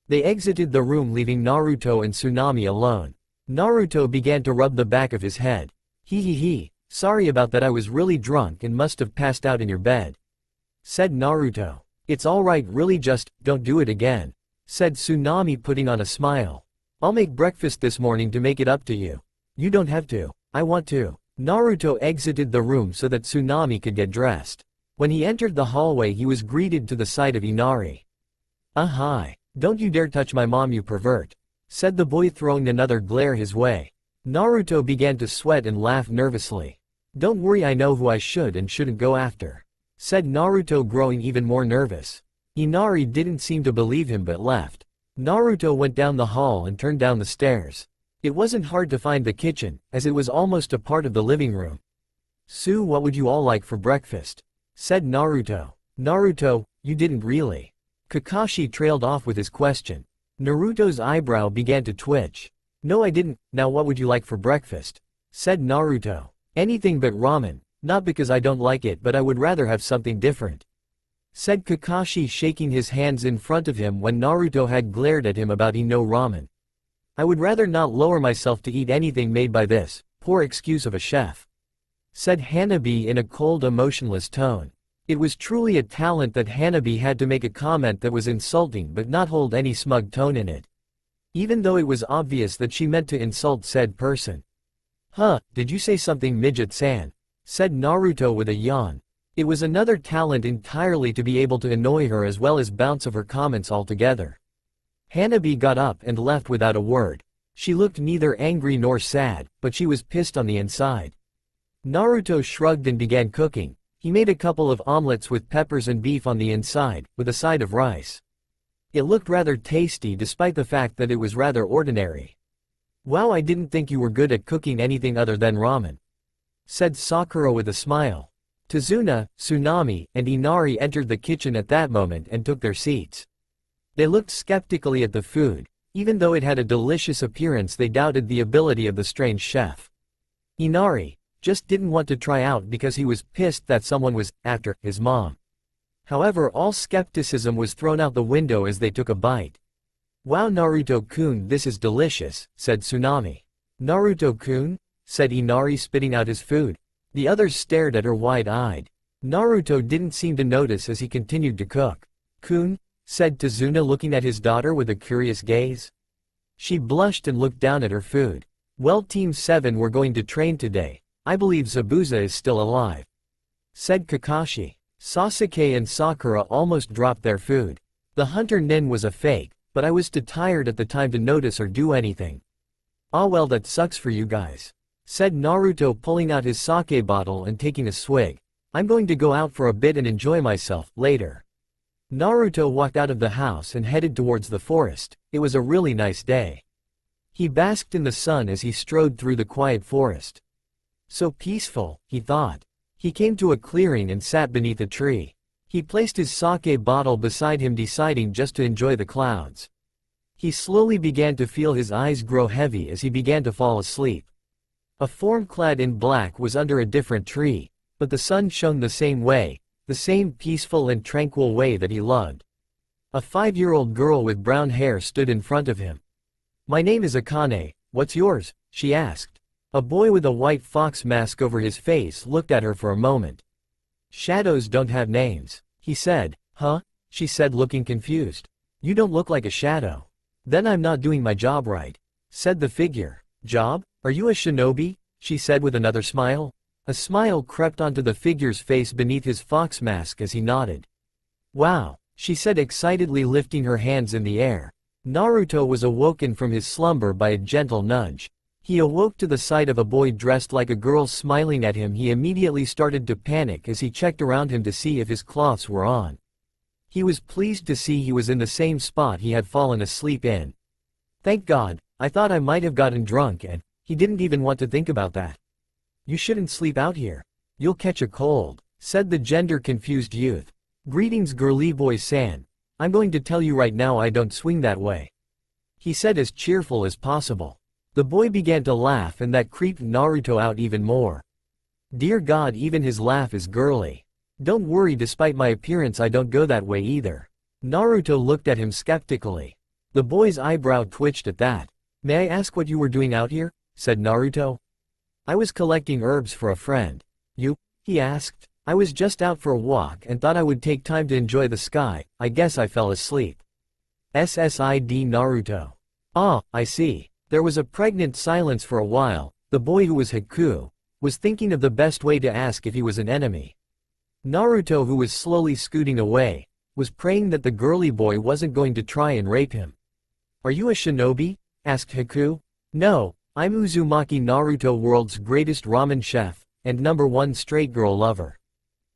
They exited the room, leaving Naruto and Tsunami alone. Naruto began to rub the back of his head. He, sorry about that, I was really drunk and must have passed out in your bed. said Naruto. It's alright, really, just don't do it again, said Tsunami, putting on a smile. I'll make breakfast this morning to make it up to you. You don't have to. I want to. Naruto exited the room so that Tsunami could get dressed. When he entered the hallway, he was greeted to the sight of Inari. Hi. Don't you dare touch my mom, you pervert, said the boy, throwing another glare his way. Naruto began to sweat and laugh nervously. Don't worry, I know who I should and shouldn't go after, said Naruto, growing even more nervous. Inari didn't seem to believe him but left. Naruto went down the hall and turned down the stairs. It wasn't hard to find the kitchen, as it was almost a part of the living room. So what would you all like for breakfast, said Naruto. Naruto, you didn't really. Kakashi trailed off with his question. Naruto's eyebrow began to twitch. No, I didn't. Now what would you like for breakfast, said Naruto. Anything but ramen, not because I don't like it, but I would rather have something different, said Kakashi, shaking his hands in front of him when Naruto had glared at him about no ramen. I would rather not lower myself to eat anything made by this poor excuse of a chef, said Hanabi in a cold, emotionless tone. It was truly a talent that Hanabi had to make a comment that was insulting but not hold any smug tone in it, even though it was obvious that she meant to insult said person. Huh, did you say something, midget-san? Said Naruto with a yawn. It was another talent entirely to be able to annoy her as well as bounce of her comments altogether. Hanabi got up and left without a word. She looked neither angry nor sad, but she was pissed on the inside. Naruto shrugged and began cooking. He made a couple of omelets with peppers and beef on the inside, with a side of rice. It looked rather tasty despite the fact that it was rather ordinary. Wow, I didn't think you were good at cooking anything other than ramen, said Sakura with a smile. Tazuna, Tsunami, and Inari entered the kitchen at that moment and took their seats. They looked skeptically at the food. Even though it had a delicious appearance, they doubted the ability of the strange chef. Inari just didn't want to try out because he was pissed that someone was after his mom. However, all skepticism was thrown out the window as they took a bite. Wow, Naruto-kun, this is delicious, said Tsunami. Naruto-kun, said Inari, spitting out his food. The others stared at her wide-eyed. Naruto didn't seem to notice as he continued to cook. Kun, said Tazuna, looking at his daughter with a curious gaze. She blushed and looked down at her food. Well, Team 7 were going to train today. I believe Zabuza is still alive, said Kakashi. Sasuke and Sakura almost dropped their food. The hunter nin was a fake, but I was too tired at the time to notice or do anything. Ah well, that sucks for you guys, said Naruto, pulling out his sake bottle and taking a swig. I'm going to go out for a bit and enjoy myself later. Naruto walked out of the house and headed towards the forest. It was a really nice day. He basked in the sun as he strode through the quiet forest. So peaceful, he thought. He came to a clearing and sat beneath a tree. He placed his sake bottle beside him, deciding just to enjoy the clouds. He slowly began to feel his eyes grow heavy as he began to fall asleep. A form clad in black was under a different tree, but the sun shone the same way, the same peaceful and tranquil way that he loved. A 5-year-old girl with brown hair stood in front of him. My name is Akane, what's yours? She asked. A boy with a white fox mask over his face looked at her for a moment. Shadows don't have names, he said. Huh? She said, looking confused. You don't look like a shadow. Then I'm not doing my job right, said the figure. Job? Are you a shinobi? She said with another smile. A smile crept onto the figure's face beneath his fox mask as he nodded. Wow, she said excitedly, lifting her hands in the air. Naruto was awoken from his slumber by a gentle nudge. He awoke to the sight of a boy dressed like a girl smiling at him. He immediately started to panic as he checked around him to see if his cloths were on. He was pleased to see he was in the same spot he had fallen asleep in. Thank God, I thought I might have gotten drunk, and he didn't even want to think about that. You shouldn't sleep out here. You'll catch a cold, said the gender-confused youth. Greetings, girly boy san. I'm going to tell you right now I don't swing that way, he said as cheerful as possible. The boy began to laugh, and that creeped Naruto out even more. Dear God, even his laugh is girly. Don't worry, despite my appearance I don't go that way either. Naruto looked at him skeptically. The boy's eyebrow twitched at that. May I ask what you were doing out here? Said Naruto. I was collecting herbs for a friend. You? He asked. I was just out for a walk and thought I would take time to enjoy the sky. I guess I fell asleep. SSID Naruto. Ah, I see. There was a pregnant silence for a while. The boy who was Haku was thinking of the best way to ask if he was an enemy. Naruto, who was slowly scooting away, was praying that the girly boy wasn't going to try and rape him. Are you a shinobi? Asked Haku. No, I'm Uzumaki Naruto, world's greatest ramen chef, and #1 straight girl lover.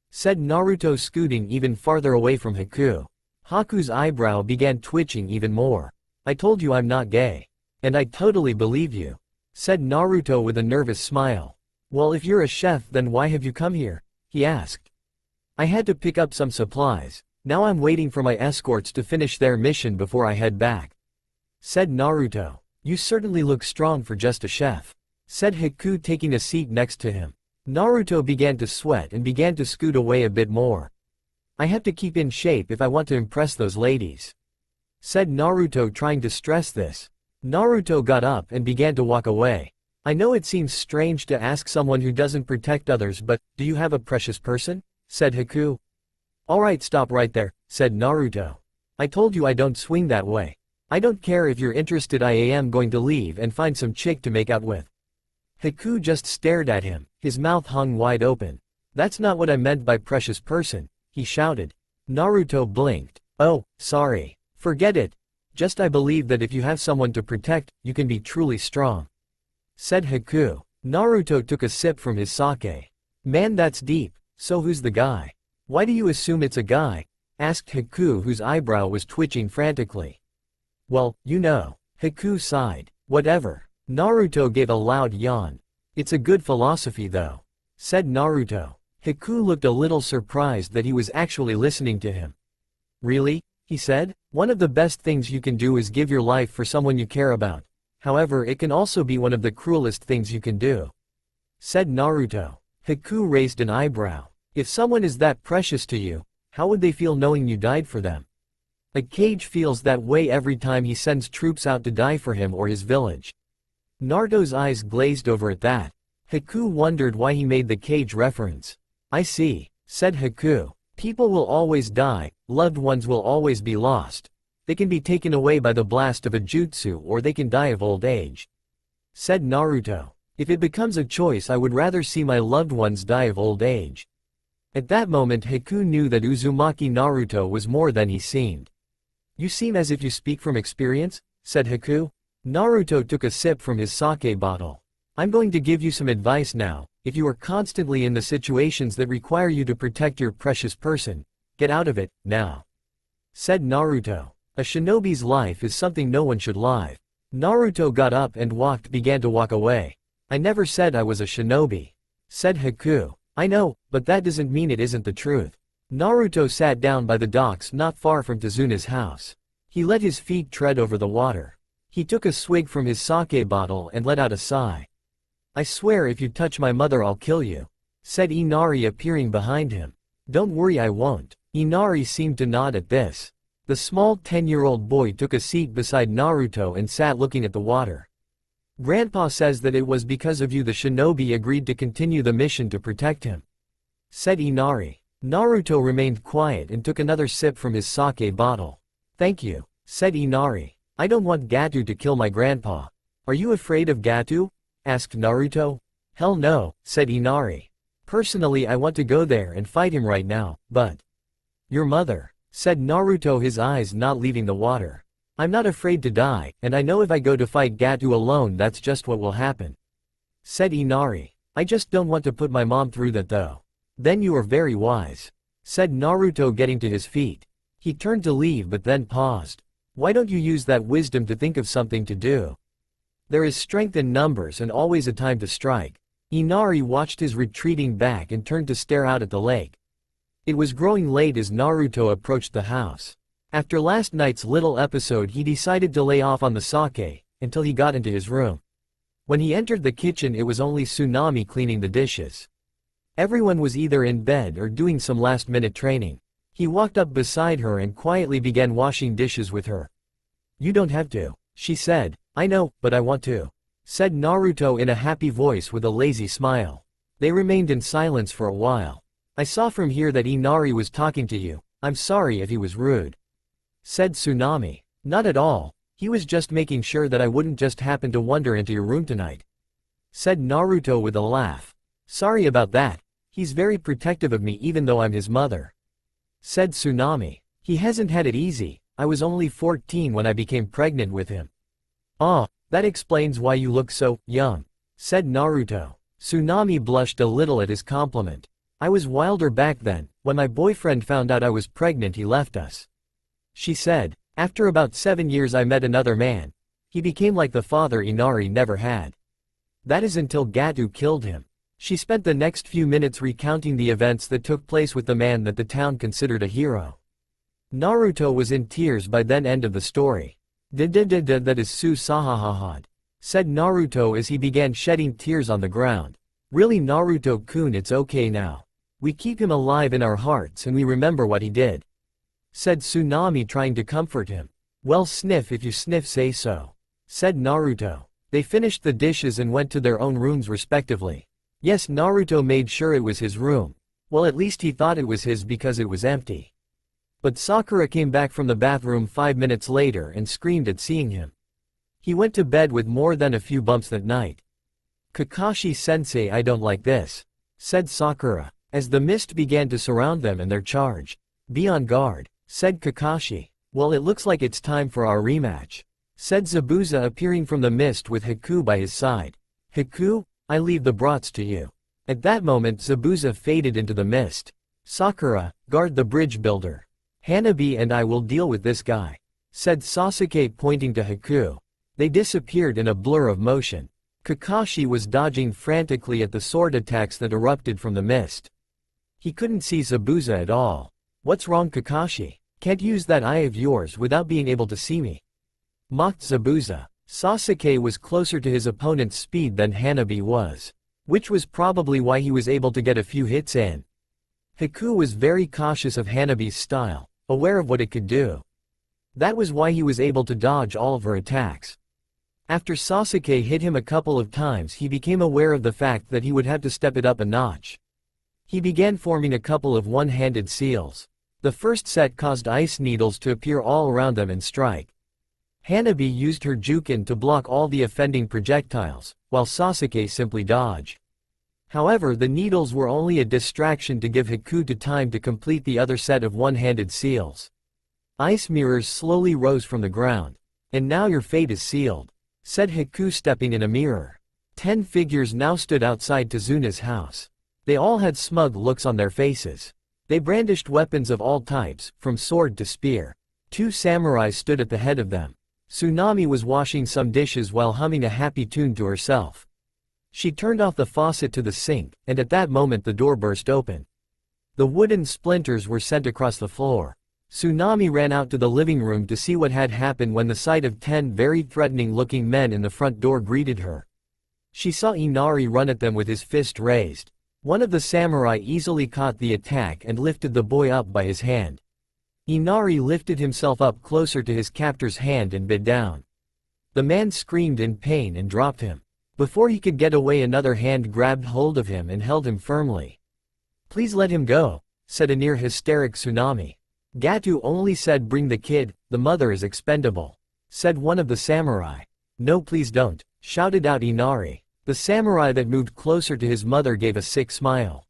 Said Naruto, scooting even farther away from Haku. Haku's eyebrow began twitching even more. I told you I'm not gay. And I totally believe you. Said Naruto with a nervous smile. Well, if you're a chef, then why have you come here? He asked. I had to pick up some supplies. Now I'm waiting for my escorts to finish their mission before I head back. Said Naruto. You certainly look strong for just a chef. Said Haku, taking a seat next to him. Naruto began to sweat and began to scoot away a bit more. I have to keep in shape if I want to impress those ladies. Said Naruto, trying to stress this. Naruto got up and began to walk away. I know it seems strange to ask someone who doesn't protect others, but, do you have a precious person? Said Haku. Alright, stop right there, said Naruto. I told you I don't swing that way. I don't care if you're interested, I am going to leave and find some chick to make out with. Haku just stared at him, his mouth hung wide open. That's not what I meant by precious person, he shouted. Naruto blinked. Oh, sorry. Forget it. Just I believe that if you have someone to protect, you can be truly strong. Said Haku. Naruto took a sip from his sake. Man, that's deep. So who's the guy? Why do you assume it's a guy? Asked Haku, whose eyebrow was twitching frantically. Well, you know. Haku sighed. Whatever. Naruto gave a loud yawn. It's a good philosophy though. Said Naruto. Haku looked a little surprised that he was actually listening to him. Really? He said. One of the best things you can do is give your life for someone you care about. However, it can also be one of the cruelest things you can do. Said Naruto. Haku raised an eyebrow. If someone is that precious to you, how would they feel knowing you died for them? A Kage feels that way every time he sends troops out to die for him or his village. Naruto's eyes glazed over at that. Haku wondered why he made the Kage reference. I see. Said Haku. People will always die, loved ones will always be lost. They can be taken away by the blast of a jutsu or they can die of old age. Said Naruto. If it becomes a choice, I would rather see my loved ones die of old age. At that moment Haku knew that Uzumaki Naruto was more than he seemed. You seem as if you speak from experience, said Haku. Naruto took a sip from his sake bottle. I'm going to give you some advice now. If you are constantly in the situations that require you to protect your precious person, get out of it, now. Said Naruto. A shinobi's life is something no one should live. Naruto got up and began to walk away. I never said I was a shinobi. Said Haku. I know, but that doesn't mean it isn't the truth. Naruto sat down by the docks not far from Tazuna's house. He let his feet tread over the water. He took a swig from his sake bottle and let out a sigh. I swear if you touch my mother I'll kill you. Said Inari, appearing behind him. Don't worry, I won't. Inari seemed to nod at this. The small 10-year-old boy took a seat beside Naruto and sat looking at the water. Grandpa says that it was because of you the shinobi agreed to continue the mission to protect him. Said Inari. Naruto remained quiet and took another sip from his sake bottle. Thank you. Said Inari. I don't want Gato to kill my grandpa. Are you afraid of Gato? Asked Naruto. Hell no, said Inari. Personally, I want to go there and fight him right now, but... Your mother, said Naruto, his eyes not leaving the water. I'm not afraid to die, and I know if I go to fight Gato alone that's just what will happen. Said Inari. I just don't want to put my mom through that though. Then you are very wise. Said Naruto, getting to his feet. He turned to leave but then paused. Why don't you use that wisdom to think of something to do? There is strength in numbers and always a time to strike. Inari watched his retreating back and turned to stare out at the lake. It was growing late as Naruto approached the house. After last night's little episode he decided to lay off on the sake, until he got into his room. When he entered the kitchen it was only Tsunami cleaning the dishes. Everyone was either in bed or doing some last-minute training. He walked up beside her and quietly began washing dishes with her. You don't have to, she said. I know, but I want to. Said Naruto in a happy voice with a lazy smile. They remained in silence for a while. I saw from here that Inari was talking to you. I'm sorry if he was rude. Said Tsunami. Not at all. He was just making sure that I wouldn't just happen to wander into your room tonight. Said Naruto with a laugh. Sorry about that. He's very protective of me even though I'm his mother. Said Tsunami. He hasn't had it easy. I was only 14 when I became pregnant with him. Ah, that explains why you look so young. Said Naruto. Tsunami blushed a little at his compliment. I was wilder back then. When my boyfriend found out I was pregnant he left us. She said. After about 7 years I met another man. He became like the father Inari never had. That is until Gato killed him. She spent the next few minutes recounting the events that took place with the man that the town considered a hero. Naruto was in tears by then. End of the story. That is so sahahahad. Said Naruto as he began shedding tears on the ground. Really Naruto-kun, it's okay now. We keep him alive in our hearts and we remember what he did. Said Tsunami trying to comfort him. Well, sniff if you sniff say so. Said Naruto. They finished the dishes and went to their own rooms respectively. Yes, Naruto made sure it was his room. Well, at least he thought it was his because it was empty. But Sakura came back from the bathroom 5 minutes later and screamed at seeing him. He went to bed with more than a few bumps that night. Kakashi-sensei, I don't like this. Said Sakura, as the mist began to surround them and their charge. Be on guard. Said Kakashi. Well, it looks like it's time for our rematch. Said Zabuza appearing from the mist with Haku by his side. Haku, I leave the brats to you. At that moment Zabuza faded into the mist. Sakura, guard the bridge builder. Hanabi and I will deal with this guy. Said Sasuke pointing to Haku. They disappeared in a blur of motion. Kakashi was dodging frantically at the sword attacks that erupted from the mist. He couldn't see Zabuza at all. What's wrong, Kakashi? Can't use that eye of yours without being able to see me. Mocked Zabuza. Sasuke was closer to his opponent's speed than Hanabi was, which was probably why he was able to get a few hits in. Haku was very cautious of Hanabi's style, aware of what it could do. That was why he was able to dodge all of her attacks. After Sasuke hit him a couple of times he became aware of the fact that he would have to step it up a notch. He began forming a couple of one-handed seals. The first set caused ice needles to appear all around them and strike. Hanabi used her Jukin to block all the offending projectiles, while Sasuke simply dodged. However, the needles were only a distraction to give Haku time to complete the other set of one-handed seals. Ice mirrors slowly rose from the ground. And now your fate is sealed. Said Haku stepping in a mirror. 10 figures now stood outside Tazuna's house. They all had smug looks on their faces. They brandished weapons of all types, from sword to spear. 2 samurai stood at the head of them. Tsunami was washing some dishes while humming a happy tune to herself. She turned off the faucet to the sink, and at that moment the door burst open. The wooden splinters were sent across the floor. Tsunami ran out to the living room to see what had happened when the sight of 10 very threatening-looking men in the front door greeted her. She saw Inari run at them with his fist raised. One of the samurai easily caught the attack and lifted the boy up by his hand. Inari lifted himself up closer to his captor's hand and bit down. The man screamed in pain and dropped him. Before he could get away, another hand grabbed hold of him and held him firmly. Please let him go, said a near-hysteric Tsunami. Gato only said bring the kid, the mother is expendable, said one of the samurai. No, please don't, shouted out Inari. The samurai that moved closer to his mother gave a sick smile.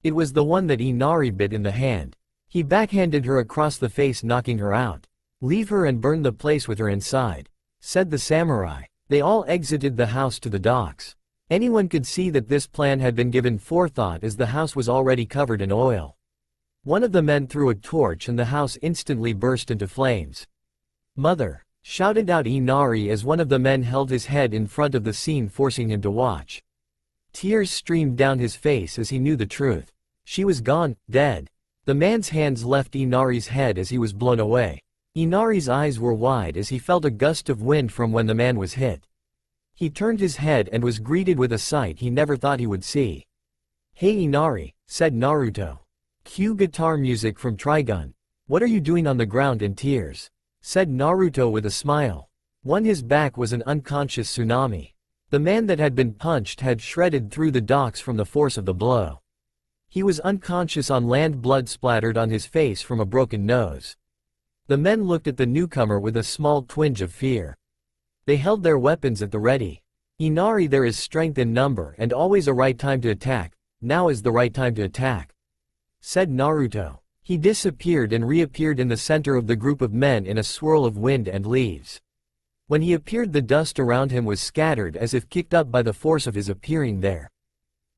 It was the one that Inari bit in the hand. He backhanded her across the face, knocking her out. Leave her and burn the place with her inside, said the samurai. They all exited the house to the docks. Anyone could see that this plan had been given forethought as the house was already covered in oil. One of the men threw a torch and the house instantly burst into flames. Mother, shouted out Inari as one of the men held his head in front of the scene, forcing him to watch. Tears streamed down his face as he knew the truth. She was gone, dead. The man's hands left Inari's head as he was blown away. Inari's eyes were wide as he felt a gust of wind from when the man was hit. He turned his head and was greeted with a sight he never thought he would see. Hey Inari, said Naruto. Cue guitar music from Trigun. What are you doing on the ground in tears? Said Naruto with a smile. His back was an unconscious Tsunami. The man that had been punched had shredded through the docks from the force of the blow. He was unconscious on land, blood splattered on his face from a broken nose. The men looked at the newcomer with a small twinge of fear. They held their weapons at the ready. Inari, there is strength in number and always a right time to attack. Now is the right time to attack, said Naruto. He disappeared and reappeared in the center of the group of men in a swirl of wind and leaves. When he appeared, the dust around him was scattered as if kicked up by the force of his appearing there.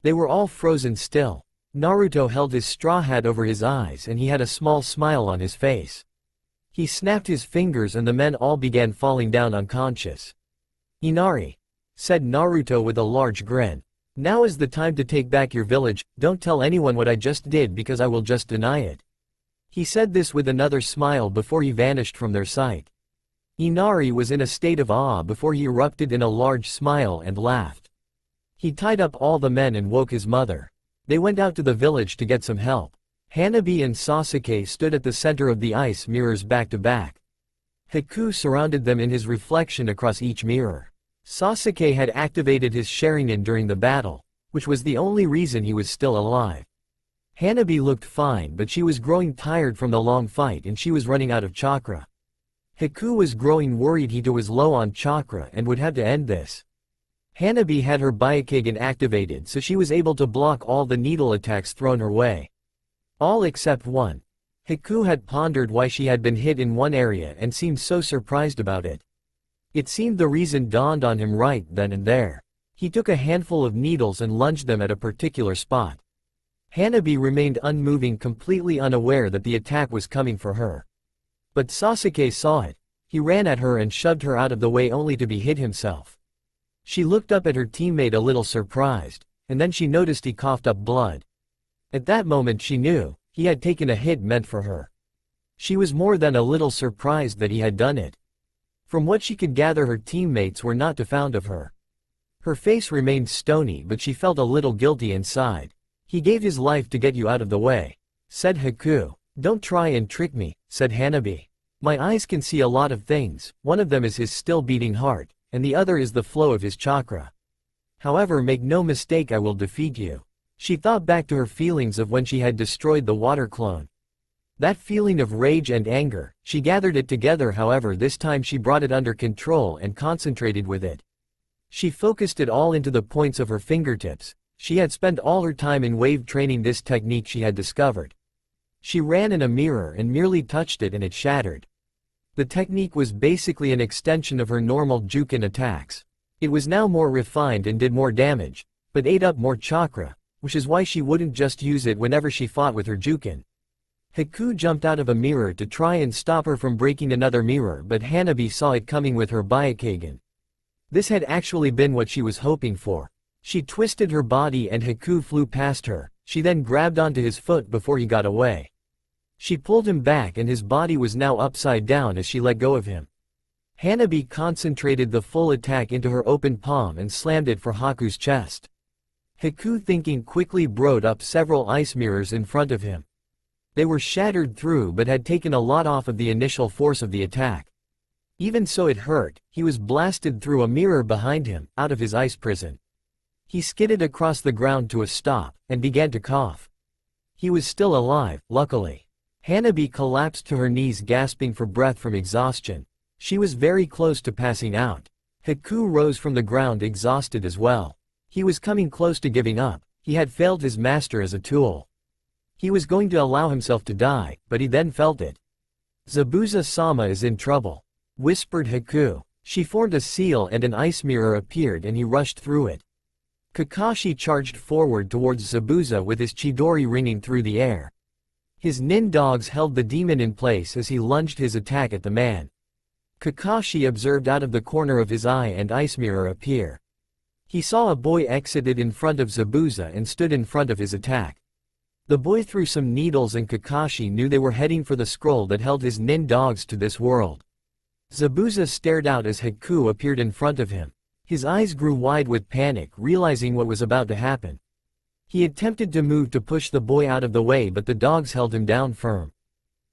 They were all frozen still. Naruto held his straw hat over his eyes and he had a small smile on his face. He snapped his fingers and the men all began falling down unconscious. Inari, said Naruto with a large grin. Now is the time to take back your village. Don't tell anyone what I just did because I will just deny it. He said this with another smile before he vanished from their sight. Inari was in a state of awe before he erupted in a large smile and laughed. He tied up all the men and woke his mother. They went out to the village to get some help. Hanabi and Sasuke stood at the center of the ice mirrors back to back. Haku surrounded them in his reflection across each mirror. Sasuke had activated his Sharingan during the battle, which was the only reason he was still alive. Hanabi looked fine, but she was growing tired from the long fight and she was running out of chakra. Haku was growing worried he too was low on chakra and would have to end this. Hanabi had her Byakugan activated so she was able to block all the needle attacks thrown her way. All except one. Haku had pondered why she had been hit in one area and seemed so surprised about it. It seemed the reason dawned on him right then and there. He took a handful of needles and lunged them at a particular spot. Hanabi remained unmoving, completely unaware that the attack was coming for her. But Sasuke saw it. He ran at her and shoved her out of the way only to be hit himself. She looked up at her teammate a little surprised, and then she noticed he coughed up blood. At that moment she knew, he had taken a hit meant for her. She was more than a little surprised that he had done it. From what she could gather, her teammates were not too fond of her. Her face remained stony, but she felt a little guilty inside. He gave his life to get you out of the way, said Haku. Don't try and trick me, said Hanabi. My eyes can see a lot of things, one of them is his still beating heart, and the other is the flow of his chakra. However, make no mistake, I will defeat you. She thought back to her feelings of when she had destroyed the water clone. That feeling of rage and anger, she gathered it together. However, this time she brought it under control and concentrated with it. She focused it all into the points of her fingertips. She had spent all her time in wave training this technique she had discovered. She ran in a mirror and merely touched it and it shattered. The technique was basically an extension of her normal Juken attacks. It was now more refined and did more damage, but ate up more chakra, which is why she wouldn't just use it whenever she fought with her Juken. Haku jumped out of a mirror to try and stop her from breaking another mirror, but Hanabi saw it coming with her Byakugan. This had actually been what she was hoping for. She twisted her body and Haku flew past her. She then grabbed onto his foot before he got away. She pulled him back and his body was now upside down as she let go of him. Hanabi concentrated the full attack into her open palm and slammed it for Haku's chest. Haku, thinking quickly, brought up several ice mirrors in front of him. They were shattered through but had taken a lot off of the initial force of the attack. Even so, it hurt. He was blasted through a mirror behind him, out of his ice prison. He skidded across the ground to a stop, and began to cough. He was still alive, luckily. Hanabi collapsed to her knees, gasping for breath from exhaustion. She was very close to passing out. Haku rose from the ground exhausted as well. He was coming close to giving up. He had failed his master as a tool. He was going to allow himself to die, but he then felt it. Zabuza-sama is in trouble, whispered Haku. She formed a seal and an ice mirror appeared and he rushed through it. Kakashi charged forward towards Zabuza with his Chidori ringing through the air. His nin dogs held the demon in place as he lunged his attack at the man. Kakashi observed out of the corner of his eye and ice mirror appear. He saw a boy exited in front of Zabuza and stood in front of his attack. The boy threw some needles and Kakashi knew they were heading for the scroll that held his nin dogs to this world. Zabuza stared out as Haku appeared in front of him. His eyes grew wide with panic, realizing what was about to happen. He attempted to move to push the boy out of the way, but the dogs held him down firm.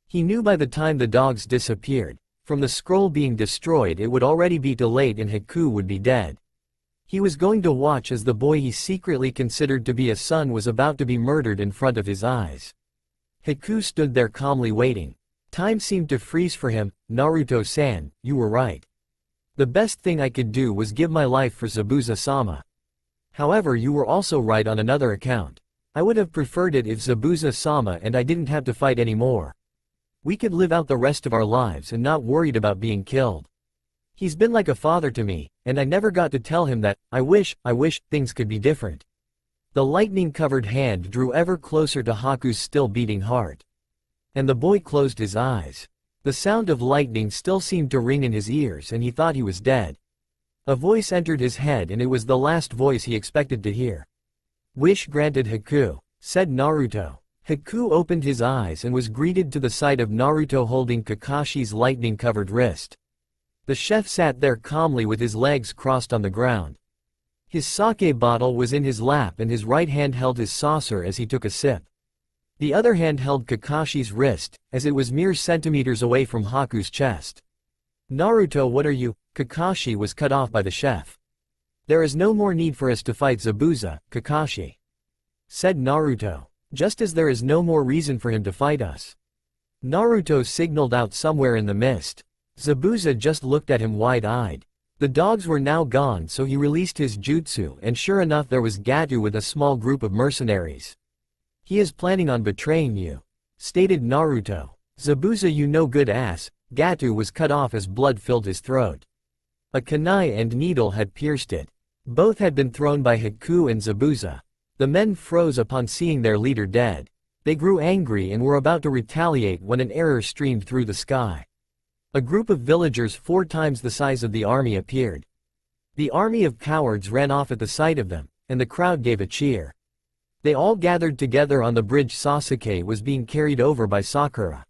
He knew by the time the dogs disappeared, from the scroll being destroyed, it would already be too late and Haku would be dead. He was going to watch as the boy he secretly considered to be a son was about to be murdered in front of his eyes. Haku stood there calmly waiting. Time seemed to freeze for him. Naruto-san, you were right. The best thing I could do was give my life for Zabuza-sama. However, you were also right on another account. I would have preferred it if Zabuza-sama and I didn't have to fight anymore. We could live out the rest of our lives and not worried about being killed. He's been like a father to me, and I never got to tell him that. I wish things could be different. The lightning-covered hand drew ever closer to Haku's still beating heart. And the boy closed his eyes. The sound of lightning still seemed to ring in his ears and he thought he was dead. A voice entered his head and it was the last voice he expected to hear. "Wish granted, Haku," said Naruto. Haku opened his eyes and was greeted to the sight of Naruto holding Kakashi's lightning-covered wrist. The chef sat there calmly with his legs crossed on the ground. His sake bottle was in his lap and his right hand held his saucer as he took a sip. The other hand held Kakashi's wrist, as it was mere centimeters away from Haku's chest. "Naruto, what are you?" Kakashi was cut off by the chef. "There is no more need for us to fight Zabuza, Kakashi," said Naruto. "Just as there is no more reason for him to fight us." Naruto signaled out somewhere in the mist. Zabuza just looked at him wide-eyed. The dogs were now gone, so he released his jutsu and sure enough there was Gato with a small group of mercenaries. "He is planning on betraying you," stated Naruto. "Zabuza, you no good ass." Gato was cut off as blood filled his throat. A kunai and needle had pierced it. Both had been thrown by Haku and Zabuza. The men froze upon seeing their leader dead. They grew angry and were about to retaliate when an arrow streamed through the sky. A group of villagers 4 times the size of the army appeared. The army of cowards ran off at the sight of them, and the crowd gave a cheer. They all gathered together on the bridge. Sasuke was being carried over by Sakura.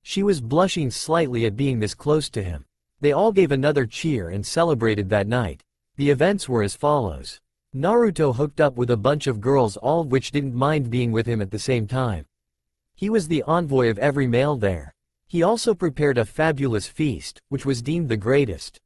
She was blushing slightly at being this close to him. They all gave another cheer and celebrated that night. The events were as follows. Naruto hooked up with a bunch of girls, all of which didn't mind being with him at the same time. He was the envoy of every male there. He also prepared a fabulous feast, which was deemed the greatest.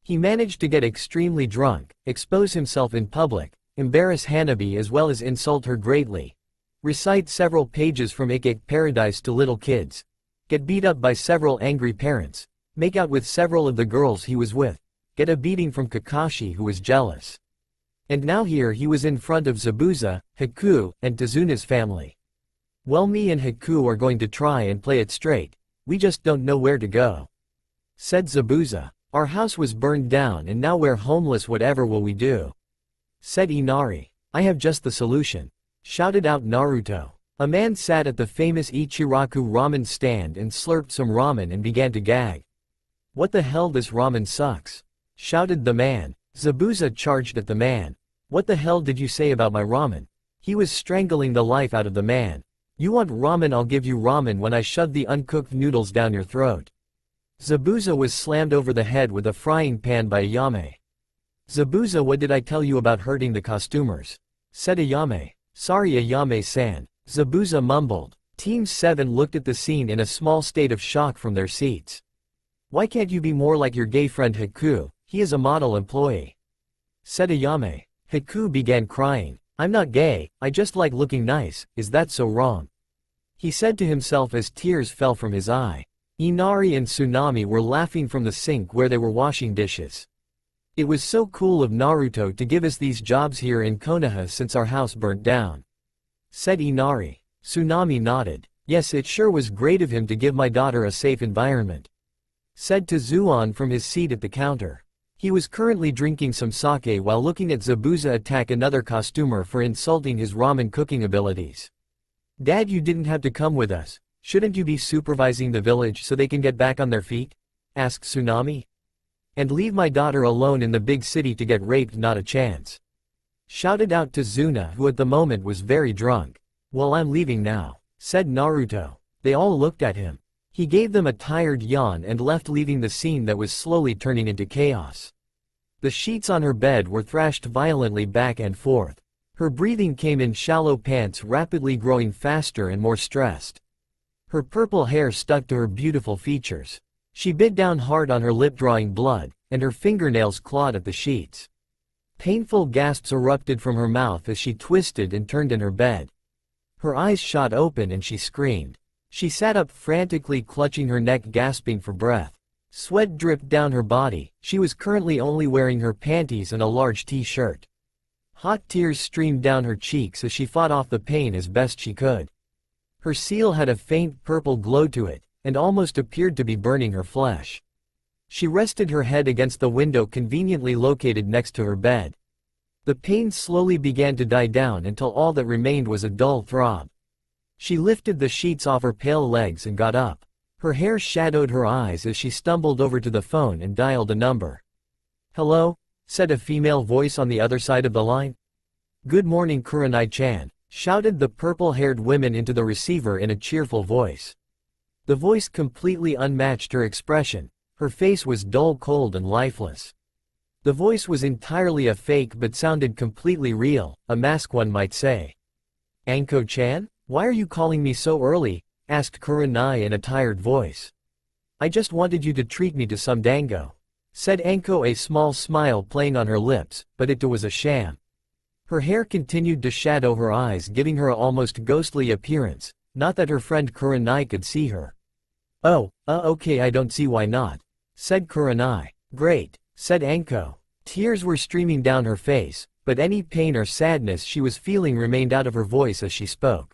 He managed to get extremely drunk, expose himself in public, embarrass Hanabi as well as insult her greatly, recite several pages from Ikek Paradise to little kids, get beat up by several angry parents, make out with several of the girls he was with, get a beating from Kakashi who was jealous. And now here he was in front of Zabuza, Haku, and Tazuna's family. "Well, me and Haku are going to try and play it straight. We just don't know where to go," said Zabuza. "Our house was burned down and now we're homeless. Whatever will we do?" said Inari. "I have just the solution," shouted out Naruto. A man sat at the famous Ichiraku ramen stand and slurped some ramen and began to gag. "What the hell, this ramen sucks," shouted the man. Zabuza charged at the man. "What the hell did you say about my ramen?" He was strangling the life out of the man. "You want ramen? I'll give you ramen when I shove the uncooked noodles down your throat." Zabuza was slammed over the head with a frying pan by Ayame. "Zabuza, what did I tell you about hurting the costumers?" said Ayame. "Sorry, Ayame-san," Zabuza mumbled. Team 7 looked at the scene in a small state of shock from their seats. "Why can't you be more like your gay friend Haku? He is a model employee," said Ayame. Haku began crying. "I'm not gay, I just like looking nice. Is that so wrong?" he said to himself as tears fell from his eye. Inari and Tsunami were laughing from the sink where they were washing dishes. "It was so cool of Naruto to give us these jobs here in Konoha since our house burnt down," said Inari. Tsunami nodded. "Yes, it sure was great of him to give my daughter a safe environment," said Tazuan from his seat at the counter. He was currently drinking some sake while looking at Zabuza attack another costumer for insulting his ramen cooking abilities. "Dad, you didn't have to come with us. Shouldn't you be supervising the village so they can get back on their feet?" asked Tsunami. "And leave my daughter alone in the big city to get raped? Not a chance," shouted out Tazuna, who at the moment was very drunk. "Well, I'm leaving now," said Naruto. They all looked at him. He gave them a tired yawn and left, leaving the scene that was slowly turning into chaos. The sheets on her bed were thrashed violently back and forth. Her breathing came in shallow pants, rapidly growing faster and more stressed. Her purple hair stuck to her beautiful features. She bit down hard on her lip, drawing blood, and her fingernails clawed at the sheets. Painful gasps erupted from her mouth as she twisted and turned in her bed. Her eyes shot open and she screamed. She sat up frantically, clutching her neck, gasping for breath. Sweat dripped down her body. She was currently only wearing her panties and a large t-shirt. Hot tears streamed down her cheeks as she fought off the pain as best she could. Her seal had a faint purple glow to it, and almost appeared to be burning her flesh. She rested her head against the window conveniently located next to her bed. The pain slowly began to die down until all that remained was a dull throb. She lifted the sheets off her pale legs and got up. Her hair shadowed her eyes as she stumbled over to the phone and dialed a number. "Hello?" said a female voice on the other side of the line. "Good morning, Kurenai-chan," shouted the purple-haired woman into the receiver in a cheerful voice. The voice completely unmatched her expression. Her face was dull, cold and lifeless. The voice was entirely a fake but sounded completely real, a mask one might say. "Anko-chan? Why are you calling me so early?" asked Kurenai in a tired voice. "I just wanted you to treat me to some dango," said Anko, a small smile playing on her lips, but it was a sham. Her hair continued to shadow her eyes, giving her an almost ghostly appearance, not that her friend Kurenai could see her. "Oh, okay, I don't see why not," said Kurenai. "Great," said Anko. Tears were streaming down her face, but any pain or sadness she was feeling remained out of her voice as she spoke.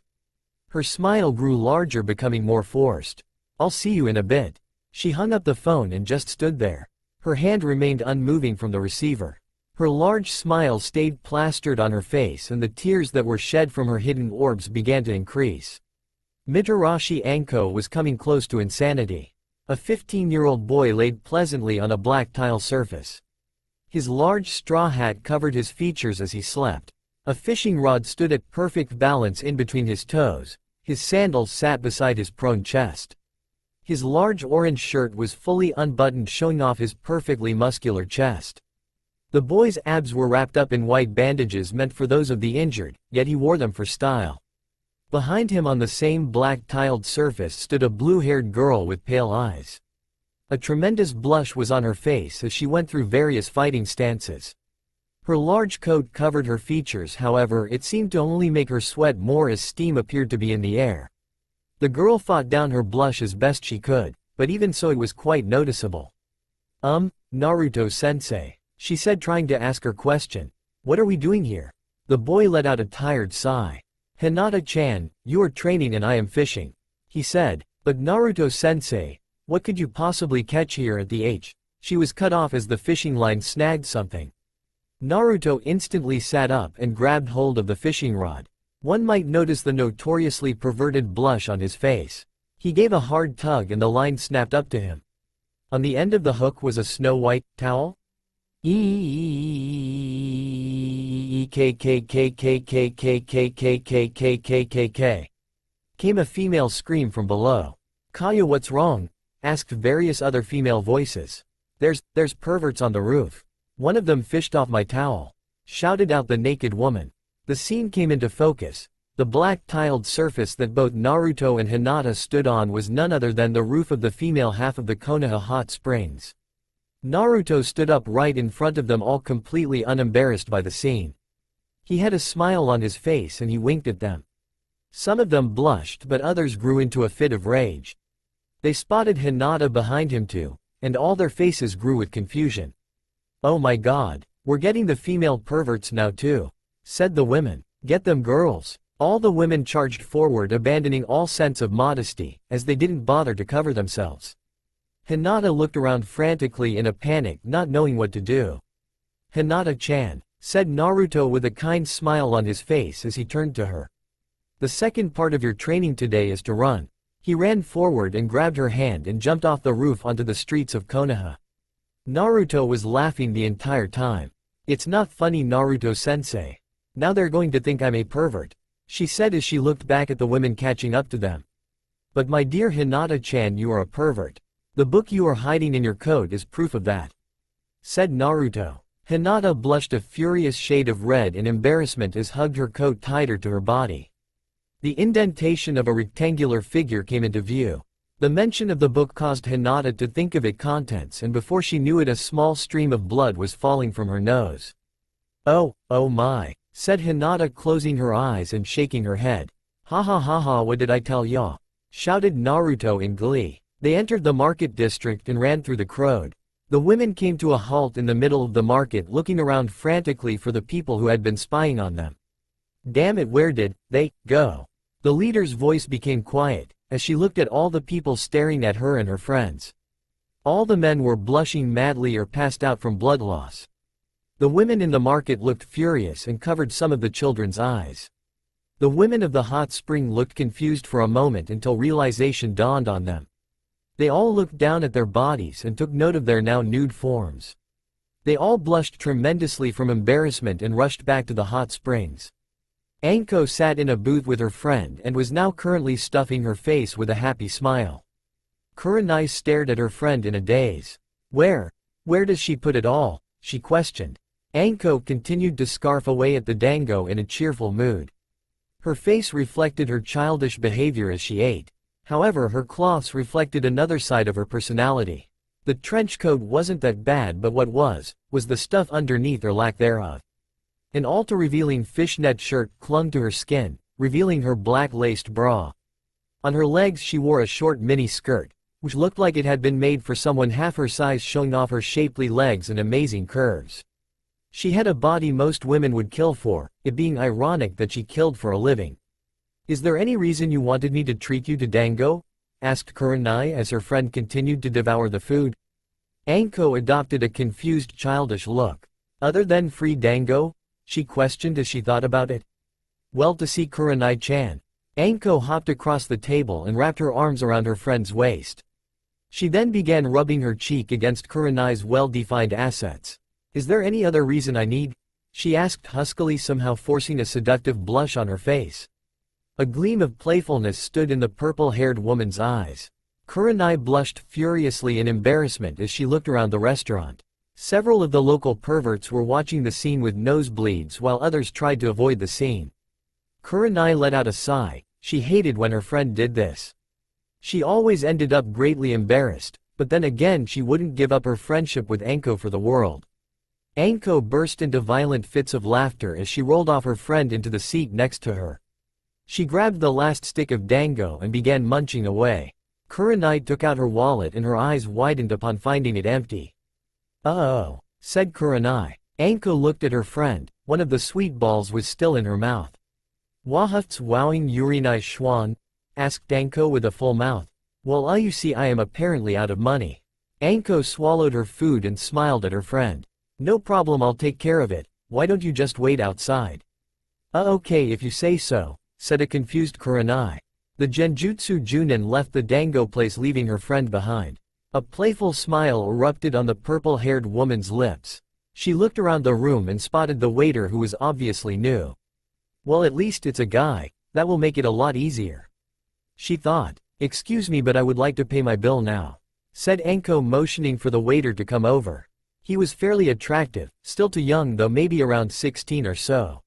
Her smile grew larger, becoming more forced. "I'll see you in a bit." She hung up the phone and just stood there. Her hand remained unmoving from the receiver. Her large smile stayed plastered on her face, and the tears that were shed from her hidden orbs began to increase. Mitarashi Anko was coming close to insanity. A 15-year-old boy laid pleasantly on a black tile surface. His large straw hat covered his features as he slept. A fishing rod stood at perfect balance in between his toes. His sandals sat beside his prone chest. His large orange shirt was fully unbuttoned, showing off his perfectly muscular chest. The boy's abs were wrapped up in white bandages meant for those of the injured, yet he wore them for style. Behind him on the same black tiled surface stood a blue-haired girl with pale eyes. A tremendous blush was on her face as she went through various fighting stances. Her large coat covered her features, however, it seemed to only make her sweat more as steam appeared to be in the air. The girl fought down her blush as best she could, but even so it was quite noticeable. Naruto-sensei, she said, trying to ask her question. "What are we doing here?" The boy let out a tired sigh. "Hinata-chan, you are training and I am fishing," he said. "But Naruto-sensei, what could you possibly catch here at the H?" She was cut off as the fishing line snagged something. Naruto instantly sat up and grabbed hold of the fishing rod. One might notice the notoriously perverted blush on his face. He gave a hard tug and the line snapped up to him. On the end of the hook was a snow-white towel. K. Came a female scream from below. "Kaya, what's wrong?" asked various other female voices. There's perverts on the roof. One of them fished off my towel," shouted out the naked woman. The scene came into focus. The black tiled surface that both Naruto and Hinata stood on was none other than the roof of the female half of the Konoha hot springs. Naruto stood up right in front of them, all completely unembarrassed by the scene. He had a smile on his face and he winked at them. Some of them blushed, but others grew into a fit of rage. They spotted Hinata behind him too, and all their faces grew with confusion. "Oh my god, we're getting the female perverts now too," said the women. "Get them, girls." All the women charged forward, abandoning all sense of modesty, as they didn't bother to cover themselves. Hinata looked around frantically in a panic, not knowing what to do. "Hinata-chan," said Naruto with a kind smile on his face as he turned to her. "The second part of your training today is to run." He ran forward and grabbed her hand and jumped off the roof onto the streets of Konoha. Naruto was laughing the entire time. "It's not funny, Naruto-sensei. Now they're going to think I'm a pervert," she said as she looked back at the women catching up to them. "But my dear Hinata-chan, you are a pervert. The book you are hiding in your coat is proof of that," said Naruto. Hinata blushed a furious shade of red in embarrassment as hugged her coat tighter to her body. The indentation of a rectangular figure came into view. The mention of the book caused Hinata to think of its contents, and before she knew it, a small stream of blood was falling from her nose. Oh my, said Hinata, closing her eyes and shaking her head. Ha ha ha ha, what did I tell ya? Shouted Naruto in glee. They entered the market district and ran through the crowd. The women came to a halt in the middle of the market, looking around frantically for the people who had been spying on them. Damn it, where did they go? The leader's voice became quiet, as she looked at all the people staring at her and her friends. All the men were blushing madly or passed out from blood loss. The women in the market looked furious and covered some of the children's eyes. The women of the hot spring looked confused for a moment until realization dawned on them. They all looked down at their bodies and took note of their now nude forms. They all blushed tremendously from embarrassment and rushed back to the hot springs. Anko sat in a booth with her friend and was now currently stuffing her face with a happy smile. Kurenai stared at her friend in a daze. Where does she put it all? She questioned. Anko continued to scarf away at the dango in a cheerful mood. Her face reflected her childish behavior as she ate. However, her cloths reflected another side of her personality. The trench coat wasn't that bad, but what was the stuff underneath or lack thereof. An ultra-revealing fishnet shirt clung to her skin, revealing her black-laced bra. On her legs she wore a short mini-skirt, which looked like it had been made for someone half her size, showing off her shapely legs and amazing curves. She had a body most women would kill for, it being ironic that she killed for a living. Is there any reason you wanted me to treat you to dango? Asked Kurenai as her friend continued to devour the food. Anko adopted a confused, childish look. Other than free dango? She questioned as she thought about it. Well, to see Kurenai-chan. Anko hopped across the table and wrapped her arms around her friend's waist. She then began rubbing her cheek against Kurenai's well-defined assets. Is there any other reason I need? She asked huskily, somehow forcing a seductive blush on her face. A gleam of playfulness stood in the purple-haired woman's eyes. Kurenai blushed furiously in embarrassment as she looked around the restaurant. Several of the local perverts were watching the scene with nosebleeds while others tried to avoid the scene. Kurenai let out a sigh. She hated when her friend did this. She always ended up greatly embarrassed, but then again she wouldn't give up her friendship with Anko for the world. Anko burst into violent fits of laughter as she rolled off her friend into the seat next to her. She grabbed the last stick of dango and began munching away. Kurenai took out her wallet and her eyes widened upon finding it empty. Uh-oh, said Kurenai. Anko looked at her friend. One of the sweet balls was still in her mouth. Wahufts wowing urinai schwan? Asked Anko with a full mouth. Well, you see, I am apparently out of money. Anko swallowed her food and smiled at her friend. No problem, I'll take care of it. Why don't you just wait outside? Okay, if you say so, said a confused Kurenai. The Genjutsu Junin left the dango place, leaving her friend behind. A playful smile erupted on the purple-haired woman's lips. She looked around the room and spotted the waiter, who was obviously new. Well, at least it's a guy. That will make it a lot easier, she thought. Excuse me, but I would like to pay my bill now, said Anko, motioning for the waiter to come over. He was fairly attractive, still too young though, maybe around 16 or so.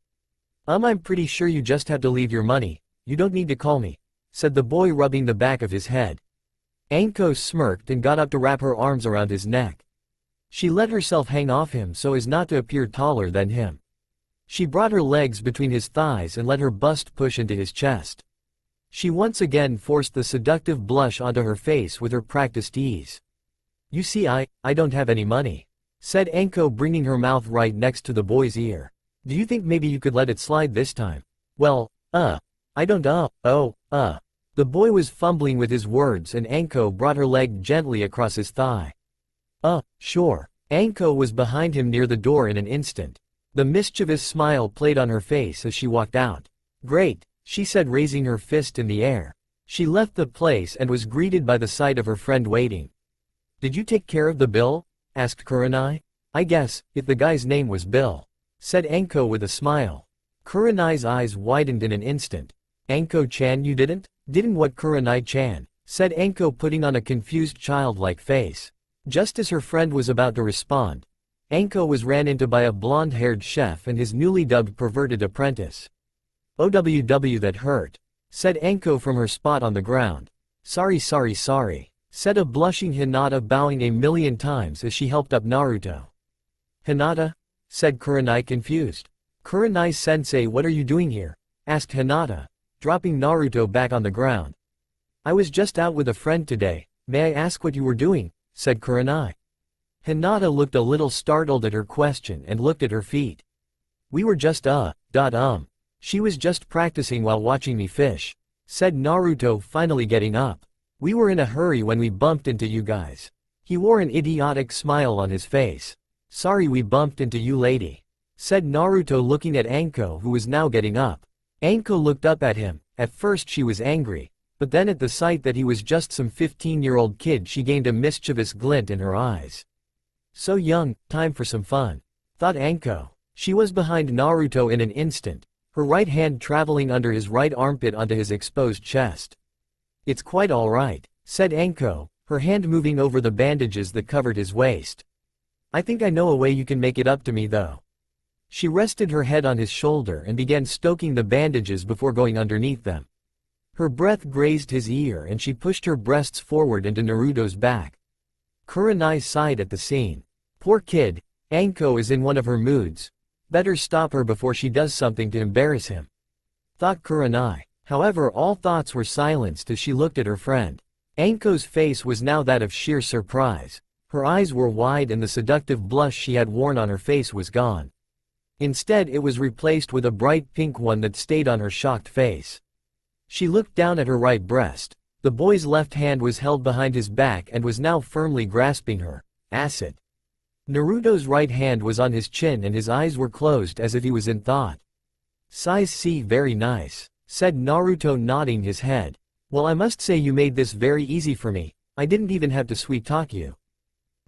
I'm pretty sure you just have to leave your money. You don't need to call me, said the boy, rubbing the back of his head. Anko smirked and got up to wrap her arms around his neck. She let herself hang off him so as not to appear taller than him. She brought her legs between his thighs and let her bust push into his chest. She once again forced the seductive blush onto her face with her practiced ease. You see, I don't have any money, said Anko, bringing her mouth right next to the boy's ear. Do you think maybe you could let it slide this time? Well, I don't The boy was fumbling with his words and Anko brought her leg gently across his thigh. Sure. Anko was behind him near the door in an instant. The mischievous smile played on her face as she walked out. Great, she said, raising her fist in the air. She left the place and was greeted by the sight of her friend waiting. Did you take care of the bill? Asked Kurenai. I guess, if the guy's name was Bill, said Anko with a smile. Kurenai's eyes widened in an instant. Anko-chan, you didn't? Didn't what, Kurenai-chan? Said Anko, putting on a confused childlike face. Just as her friend was about to respond, Anko was ran into by a blonde-haired chef and his newly dubbed perverted apprentice. OWW, that hurt, said Anko from her spot on the ground. Sorry, said a blushing Hinata, bowing a million times as she helped up Naruto. Hinata? said Kurenai confused. "Kurenai-sensei, what are you doing here?" asked Hinata, dropping Naruto back on the ground. "I was just out with a friend today, may I ask what you were doing?" said Kurenai. Hinata looked a little startled at her question and looked at her feet. "We were just She was just practicing while watching me fish," said Naruto, finally getting up. "We were in a hurry when we bumped into you guys." He wore an idiotic smile on his face. "Sorry we bumped into you, lady," said Naruto, looking at Anko, who was now getting up. Anko looked up at him. At first she was angry, but then at the sight that he was just some 15-year-old kid, she gained a mischievous glint in her eyes. "So young, time for some fun," thought Anko. She was behind Naruto in an instant, her right hand traveling under his right armpit onto his exposed chest. "It's quite all right," said Anko, her hand moving over the bandages that covered his waist. "I think I know a way you can make it up to me though." She rested her head on his shoulder and began stoking the bandages before going underneath them. Her breath grazed his ear and she pushed her breasts forward into Naruto's back. Kurenai sighed at the scene. "Poor kid, Anko is in one of her moods. Better stop her before she does something to embarrass him," thought Kurenai. However, all thoughts were silenced as she looked at her friend. Anko's face was now that of sheer surprise. Her eyes were wide and the seductive blush she had worn on her face was gone. Instead, it was replaced with a bright pink one that stayed on her shocked face. She looked down at her right breast. The boy's left hand was held behind his back and was now firmly grasping her acid. Naruto's right hand was on his chin and his eyes were closed as if he was in thought. "Size C, very nice," said Naruto, nodding his head. "Well, I must say you made this very easy for me. I didn't even have to sweet-talk you."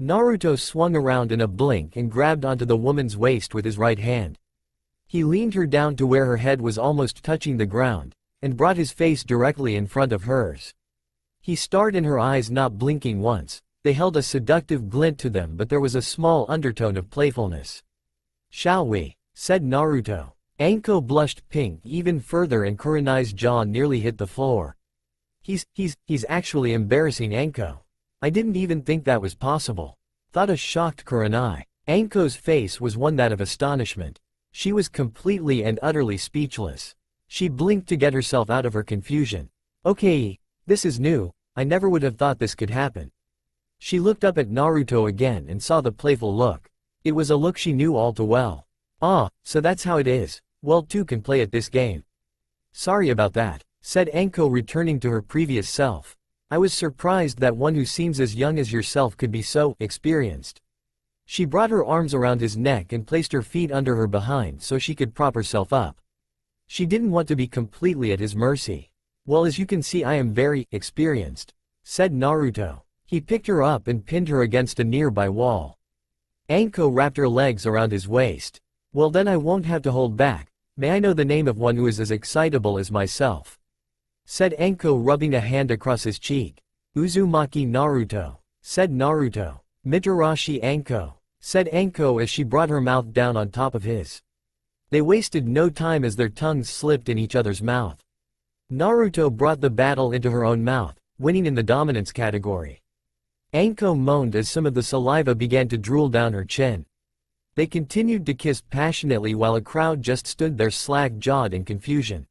Naruto swung around in a blink and grabbed onto the woman's waist with his right hand. He leaned her down to where her head was almost touching the ground, and brought his face directly in front of hers. He stared in her eyes, not blinking once. They held a seductive glint to them, but there was a small undertone of playfulness. "Shall we?" said Naruto. Anko blushed pink even further and Kurenai's jaw nearly hit the floor. He's actually embarrassing Anko. I didn't even think that was possible," thought a shocked Kurenai. Anko's face was one that of astonishment. She was completely and utterly speechless. She blinked to get herself out of her confusion. "Okay, this is new, I never would have thought this could happen." She looked up at Naruto again and saw the playful look. It was a look she knew all too well. "Ah, so that's how it is. Well, two can play at this game." "Sorry about that," said Anko, returning to her previous self. "I was surprised that one who seems as young as yourself could be so experienced." She brought her arms around his neck and placed her feet under her behind so she could prop herself up. She didn't want to be completely at his mercy. "Well, as you can see, I am very experienced," said Naruto. He picked her up and pinned her against a nearby wall. Anko wrapped her legs around his waist. "Well, then I won't have to hold back. May I know the name of one who is as excitable as myself?" said Anko, rubbing a hand across his cheek. "Uzumaki Naruto," said Naruto. "Mitarashi Anko," said Anko as she brought her mouth down on top of his. They wasted no time as their tongues slipped in each other's mouth. Naruto brought the battle into her own mouth, winning in the dominance category. Anko moaned as some of the saliva began to drool down her chin. They continued to kiss passionately while a crowd just stood there slack-jawed in confusion.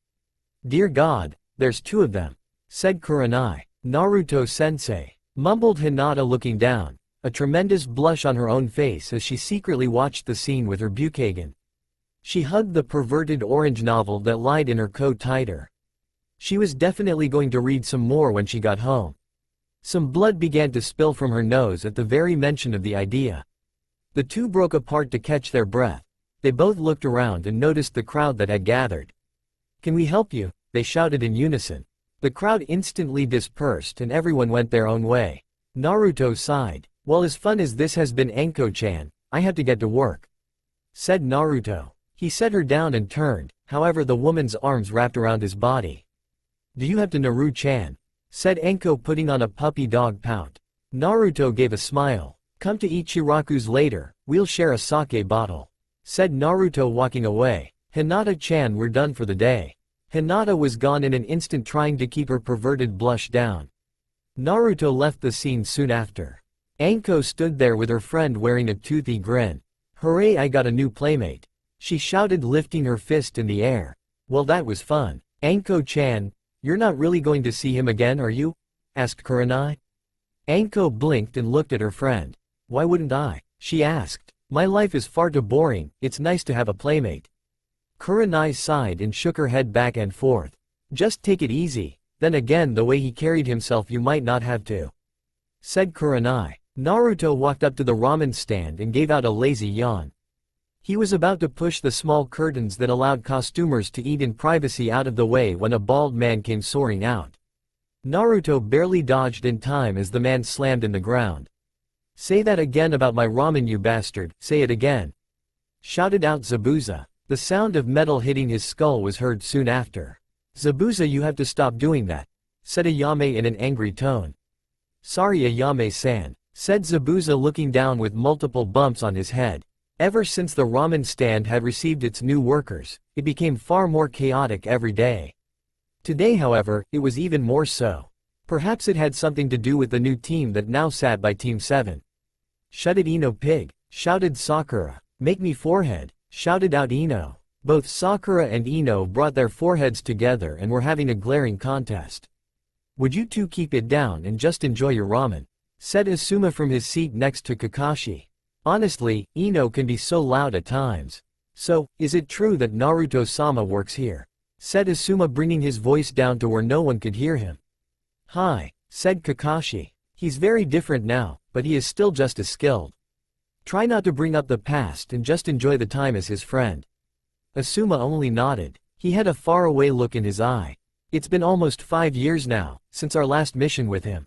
"Dear God, there's two of them," said Kurenai. "Naruto-sensei," mumbled Hinata, looking down, a tremendous blush on her own face as she secretly watched the scene with her Bukagan. She hugged the perverted orange novel that lied in her coat tighter. She was definitely going to read some more when she got home. Some blood began to spill from her nose at the very mention of the idea. The two broke apart to catch their breath. They both looked around and noticed the crowd that had gathered. "Can we help you?" they shouted in unison. The crowd instantly dispersed and everyone went their own way. Naruto sighed. "Well, as fun as this has been, Anko-chan, I have to get to work," said Naruto. He set her down and turned, however the woman's arms wrapped around his body. "Do you have to, Naru-chan?" said Anko, putting on a puppy dog pout. Naruto gave a smile. "Come to Ichiraku's later, we'll share a sake bottle," said Naruto, walking away. "Hinata-chan, we're done for the day." Hinata was gone in an instant, trying to keep her perverted blush down. Naruto left the scene soon after. Anko stood there with her friend wearing a toothy grin. Hooray, I got a new playmate. She shouted, lifting her fist in the air. Well, that was fun. Anko-chan, you're not really going to see him again, are you? Asked Kurenai. Anko blinked and looked at her friend. Why wouldn't I? She asked. My life is far too boring, it's nice to have a playmate. Kurenai sighed and shook her head back and forth. Just take it easy, then again the way he carried himself you might not have to. Said Kurenai. Naruto walked up to the ramen stand and gave out a lazy yawn. He was about to push the small curtains that allowed costumers to eat in privacy out of the way when a bald man came soaring out. Naruto barely dodged in time as the man slammed in the ground. Say that again about my ramen, you bastard, say it again. Shouted out Zabuza. The sound of metal hitting his skull was heard soon after. Zabuza, you have to stop doing that, said Ayame in an angry tone. Sorry Ayame-san, said Zabuza looking down with multiple bumps on his head. Ever since the ramen stand had received its new workers, it became far more chaotic every day. Today, however, it was even more so. Perhaps it had something to do with the new team that now sat by Team 7. Shut it, Ino pig, shouted Sakura. Make me forehead, shouted out Ino. Both Sakura and Ino brought their foreheads together and were having a glaring contest. Would you two keep it down and just enjoy your ramen? Said Asuma from his seat next to Kakashi. Honestly, Ino can be so loud at times. So, is it true that Naruto-sama works here? Said Asuma, bringing his voice down to where no one could hear him. Hi, said Kakashi. He's very different now, but he is still just as skilled. Try not to bring up the past and just enjoy the time as his friend. Asuma only nodded. He had a faraway look in his eye. It's been almost 5 years now, since our last mission with him.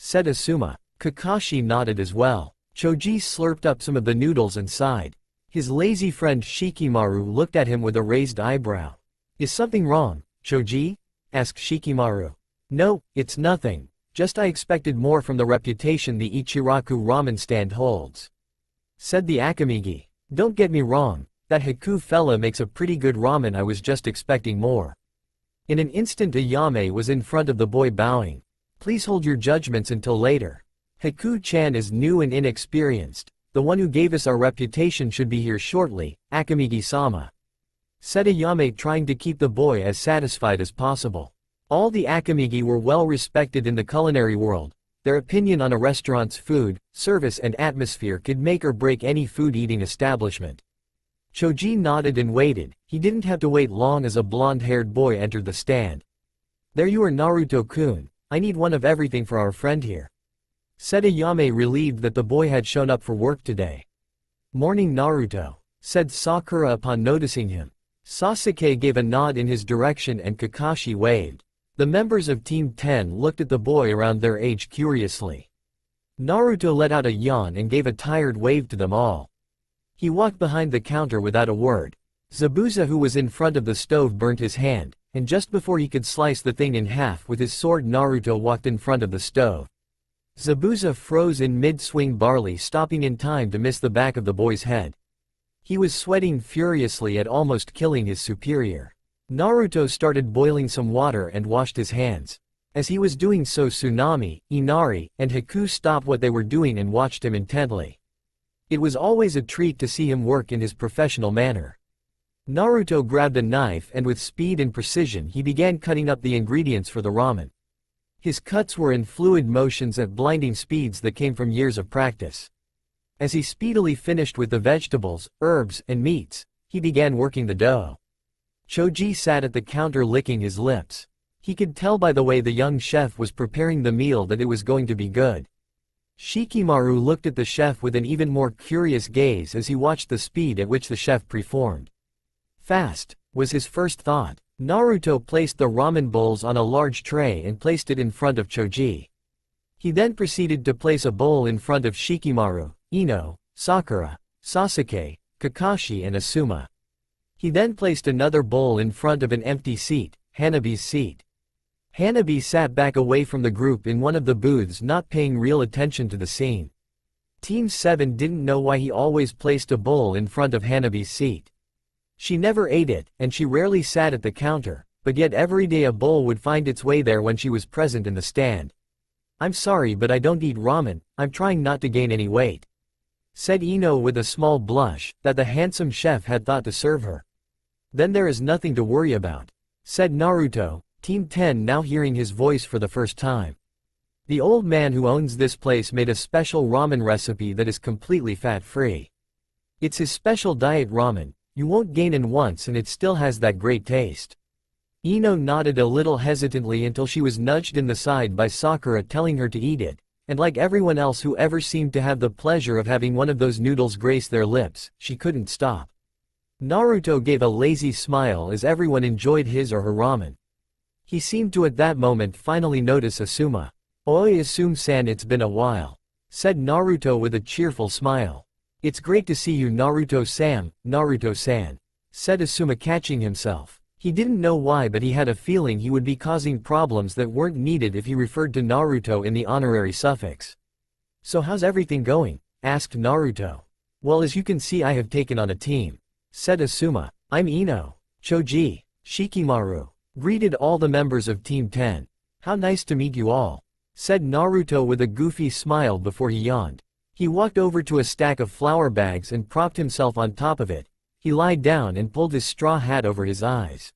Said Asuma. Kakashi nodded as well. Choji slurped up some of the noodles and sighed. His lazy friend Shikimaru looked at him with a raised eyebrow. Is something wrong, Choji? Asked Shikimaru. No, it's nothing. Just I expected more from the reputation the Ichiraku ramen stand holds. Said the Akamigi. Don't get me wrong, that Haku fella makes a pretty good ramen, I was just expecting more. In an instant Ayame was in front of the boy bowing. Please hold your judgments until later. Haku-chan is new and inexperienced. The one who gave us our reputation should be here shortly, Akamigi-sama. Said Ayame, trying to keep the boy as satisfied as possible. All the Akamigi were well respected in the culinary world. Their opinion on a restaurant's food, service and atmosphere could make or break any food-eating establishment. Choji nodded and waited. He didn't have to wait long as a blonde-haired boy entered the stand. There you are, Naruto-kun. I need one of everything for our friend here. Said Ayame, relieved that the boy had shown up for work today. Morning, Naruto, said Sakura upon noticing him. Sasuke gave a nod in his direction and Kakashi waved. The members of Team 10 looked at the boy around their age curiously. Naruto let out a yawn and gave a tired wave to them all. He walked behind the counter without a word. Zabuza, who was in front of the stove, burnt his hand, and just before he could slice the thing in half with his sword, Naruto walked in front of the stove. Zabuza froze in mid-swing, barely stopping in time to miss the back of the boy's head. He was sweating furiously at almost killing his superior. Naruto started boiling some water and washed his hands. As he was doing so, Tsunami, Inari, and Haku stopped what they were doing and watched him intently. It was always a treat to see him work in his professional manner. Naruto grabbed a knife and with speed and precision he began cutting up the ingredients for the ramen. His cuts were in fluid motions at blinding speeds that came from years of practice. As he speedily finished with the vegetables, herbs, and meats, he began working the dough. Choji sat at the counter licking his lips. He could tell by the way the young chef was preparing the meal that it was going to be good. Shikimaru looked at the chef with an even more curious gaze as he watched the speed at which the chef performed. Fast, was his first thought. Naruto placed the ramen bowls on a large tray and placed it in front of Choji. He then proceeded to place a bowl in front of Shikimaru, Ino, Sakura, Sasuke, Kakashi and Asuma. He then placed another bowl in front of an empty seat, Hanabi's seat. Hanabi sat back away from the group in one of the booths, not paying real attention to the scene. Team 7 didn't know why he always placed a bowl in front of Hanabi's seat. She never ate it, and she rarely sat at the counter, but yet every day a bowl would find its way there when she was present in the stand. I'm sorry, but I don't eat ramen, I'm trying not to gain any weight. said Ino with a small blush, that the handsome chef had thought to serve her. Then there is nothing to worry about, said Naruto, Team 10 now hearing his voice for the first time. The old man who owns this place made a special ramen recipe that is completely fat-free. It's his special diet ramen, you won't gain in once and it still has that great taste. Ino nodded a little hesitantly until she was nudged in the side by Sakura telling her to eat it, and like everyone else who ever seemed to have the pleasure of having one of those noodles grace their lips, she couldn't stop. Naruto gave a lazy smile as everyone enjoyed his or her ramen. He seemed to at that moment finally notice Asuma. "Oi Asuma-san, it's been a while," said Naruto with a cheerful smile. "It's great to see you Naruto-san, Naruto-san," said Asuma catching himself. He didn't know why but he had a feeling he would be causing problems that weren't needed if he referred to Naruto in the honorary suffix. "So how's everything going?" asked Naruto. "Well, as you can see I have taken on a team," said Asuma. "I'm Ino, Choji, Shikimaru," greeted all the members of Team 10. "How nice to meet you all," said Naruto with a goofy smile before he yawned. He walked over to a stack of flour bags and propped himself on top of it. He lied down and pulled his straw hat over his eyes.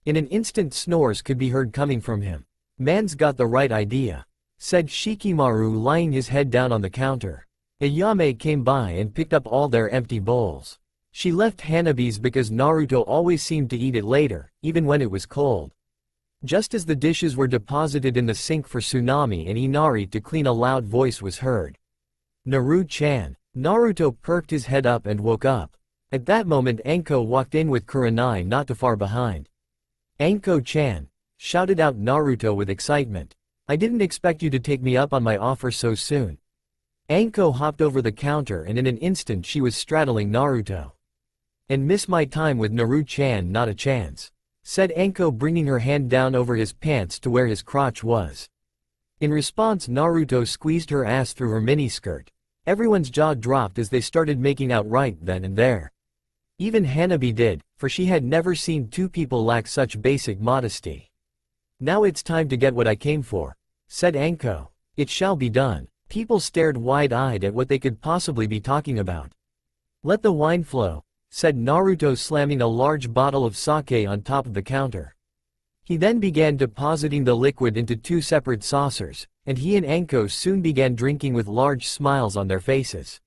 In an instant snores could be heard coming from him. "Man's got the right idea," said Shikimaru lying his head down on the counter. Ayame came by and picked up all their empty bowls. She left Hanabi's because Naruto always seemed to eat it later, even when it was cold. Just as the dishes were deposited in the sink for Tsunami and Inari to clean, a loud voice was heard. "Naru-chan." Naruto perked his head up and woke up. At that moment Anko walked in with Kurenai not too far behind. "Anko-chan," shouted out Naruto with excitement. "I didn't expect you to take me up on my offer so soon." Anko hopped over the counter and in an instant she was straddling Naruto. "And miss my time with Naru-chan, not a chance," said Anko, bringing her hand down over his pants to where his crotch was. In response Naruto squeezed her ass through her miniskirt. Everyone's jaw dropped as they started making out right then and there. Even Hanabi did, for she had never seen two people lack such basic modesty. "Now it's time to get what I came for," said Anko. "It shall be done." People stared wide-eyed at what they could possibly be talking about. "Let the wine flow," said Naruto, slamming a large bottle of sake on top of the counter. He then began depositing the liquid into two separate saucers, and he and Anko soon began drinking with large smiles on their faces.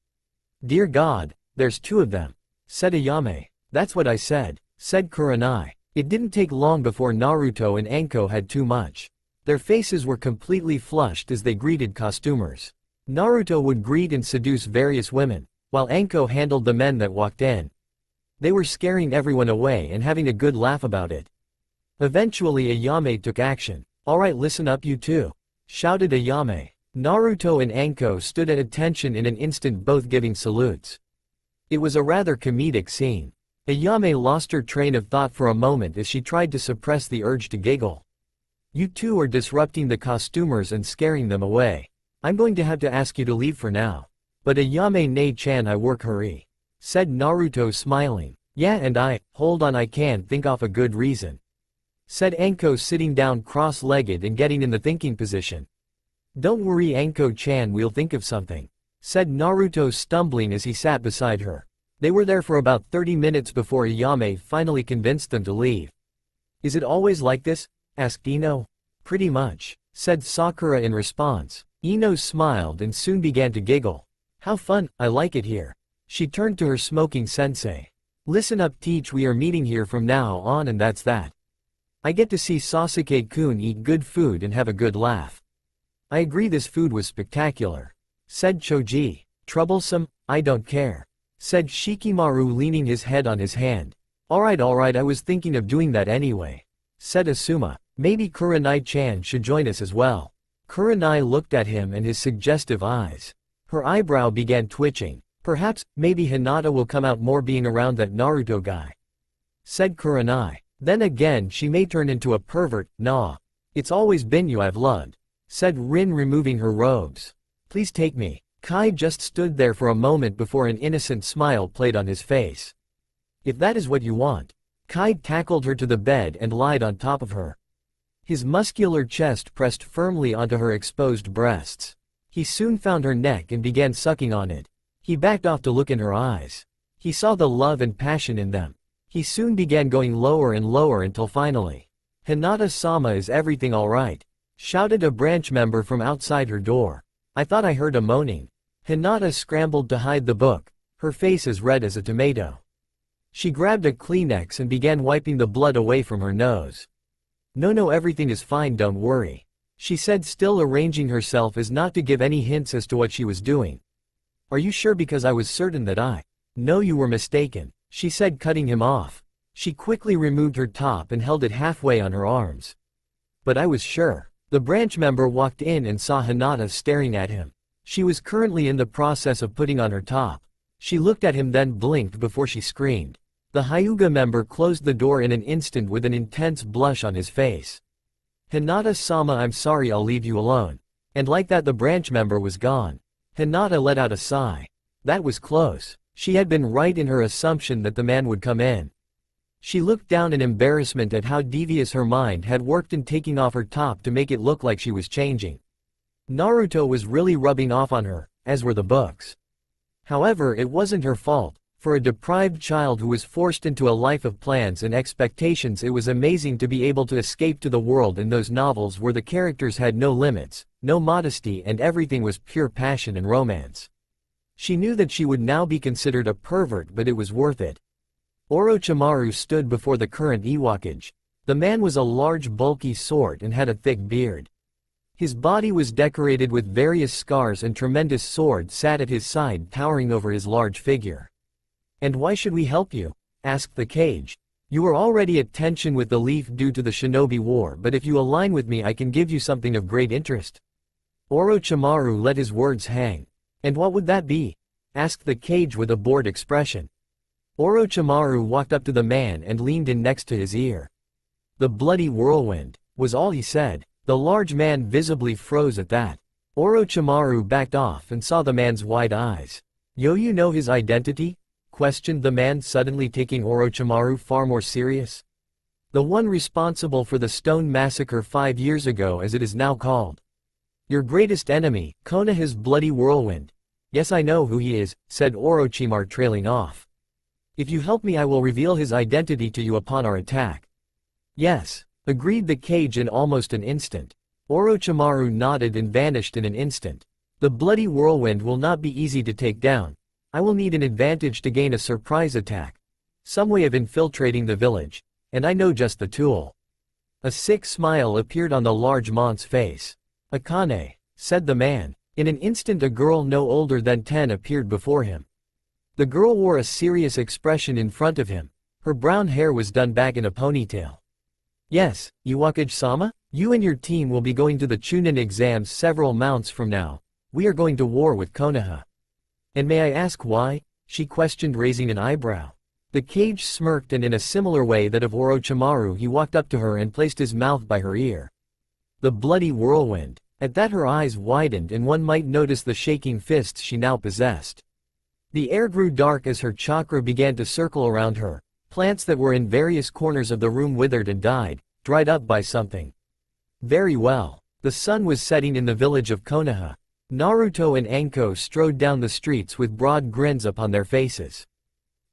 "Dear God, there's two of them," said Ayame. "That's what I said," said Kurenai. It didn't take long before Naruto and Anko had too much. Their faces were completely flushed as they greeted costumers. Naruto would greet and seduce various women, while Anko handled the men that walked in. They were scaring everyone away and having a good laugh about it. Eventually Ayame took action. "Alright, listen up you two," shouted Ayame. Naruto and Anko stood at attention in an instant, both giving salutes. It was a rather comedic scene. Ayame lost her train of thought for a moment as she tried to suppress the urge to giggle. "You two are disrupting the costumers and scaring them away. I'm going to have to ask you to leave for now." "But Ayame Nei-chan, I work hurry," said Naruto smiling. "Yeah, and hold on, I can't think off a good reason," said Anko, sitting down cross-legged and getting in the thinking position. "Don't worry Anko-chan, we'll think of something," said Naruto, stumbling as he sat beside her. They were there for about 30 minutes before Ayame finally convinced them to leave. "Is it always like this?" asked Ino. "Pretty much," said Sakura in response. Ino smiled and soon began to giggle. "How fun, I like it here." She turned to her smoking sensei. "Listen up Teach, we are meeting here from now on and that's that. I get to see Sasuke-kun eat good food and have a good laugh." "I agree, this food was spectacular," said Choji. "Troublesome? I don't care," said Shikimaru, leaning his head on his hand. Alright, I was thinking of doing that anyway," said Asuma. "Maybe Kurenai-chan should join us as well." Kurenai looked at him and his suggestive eyes. Her eyebrow began twitching. "Perhaps, maybe Hinata will come out more being around that Naruto guy," said Kurenai. "Then again she may turn into a pervert." "Nah. It's always been you I've loved," said Rin, removing her robes. "Please take me." Kai just stood there for a moment before an innocent smile played on his face. "If that is what you want." Kai tackled her to the bed and lied on top of her. His muscular chest pressed firmly onto her exposed breasts. He soon found her neck and began sucking on it. He backed off to look in her eyes. He saw the love and passion in them. He soon began going lower and lower until finally. "Hinata-sama, is everything alright?" shouted a branch member from outside her door. "I thought I heard a moaning." Hinata scrambled to hide the book, her face as red as a tomato. She grabbed a Kleenex and began wiping the blood away from her nose. No, everything is fine, don't worry," she said, still arranging herself as not to give any hints as to what she was doing. "Are you sure? Because I was certain that I—" "No, you were mistaken," she said, cutting him off. She quickly removed her top and held it halfway on her arms. "But I was sure." The branch member walked in and saw Hinata staring at him. She was currently in the process of putting on her top. She looked at him, then blinked before she screamed. The Hyuga member closed the door in an instant with an intense blush on his face. "Hinata-sama, I'm sorry, I'll leave you alone." And like that, the branch member was gone. Hinata let out a sigh. That was close. She had been right in her assumption that the man would come in. She looked down in embarrassment at how devious her mind had worked in taking off her top to make it look like she was changing. Naruto was really rubbing off on her, as were the books. However, it wasn't her fault. For a deprived child who was forced into a life of plans and expectations, it was amazing to be able to escape to the world in those novels where the characters had no limits, no modesty, and everything was pure passion and romance. She knew that she would now be considered a pervert, but it was worth it. Orochimaru stood before the current Hokage. The man was a large, bulky sort and had a thick beard. His body was decorated with various scars, and tremendous sword sat at his side, towering over his large figure. "And why should we help you?" asked the Kage. "You are already at tension with the Leaf due to the Shinobi War, but if you align with me, I can give you something of great interest." Orochimaru let his words hang. "And what would that be?" asked the Kage with a bored expression. Orochimaru walked up to the man and leaned in next to his ear. "The bloody whirlwind," was all he said. The large man visibly froze at that. Orochimaru backed off and saw the man's wide eyes. "You know his identity?" questioned the man, suddenly taking Orochimaru far more serious. "The one responsible for the Stone Massacre 5 years ago, as it is now called. Your greatest enemy, Konoha's bloody whirlwind." "Yes, I know who he is," said Orochimaru, trailing off. "If you help me, I will reveal his identity to you upon our attack." "Yes," agreed the Kage in almost an instant. Orochimaru nodded and vanished in an instant. "The bloody whirlwind will not be easy to take down. I will need an advantage to gain a surprise attack. Some way of infiltrating the village. And I know just the tool." A sick smile appeared on the large man's face. "Akane," said the man. In an instant a girl no older than 10 appeared before him. The girl wore a serious expression in front of him. Her brown hair was done back in a ponytail. "Yes, Hokage-sama? You and your team will be going to the Chunin exams several months from now. We are going to war with Konoha." "And may I ask why?" she questioned, raising an eyebrow. The Kage smirked, and in a similar way that of Orochimaru, he walked up to her and placed his mouth by her ear. "The bloody whirlwind." At that her eyes widened, and one might notice the shaking fists she now possessed. The air grew dark as her chakra began to circle around her. Plants that were in various corners of the room withered and died, dried up by something. Very well. The sun was setting in the village of Konoha. Naruto and Anko strode down the streets with broad grins upon their faces.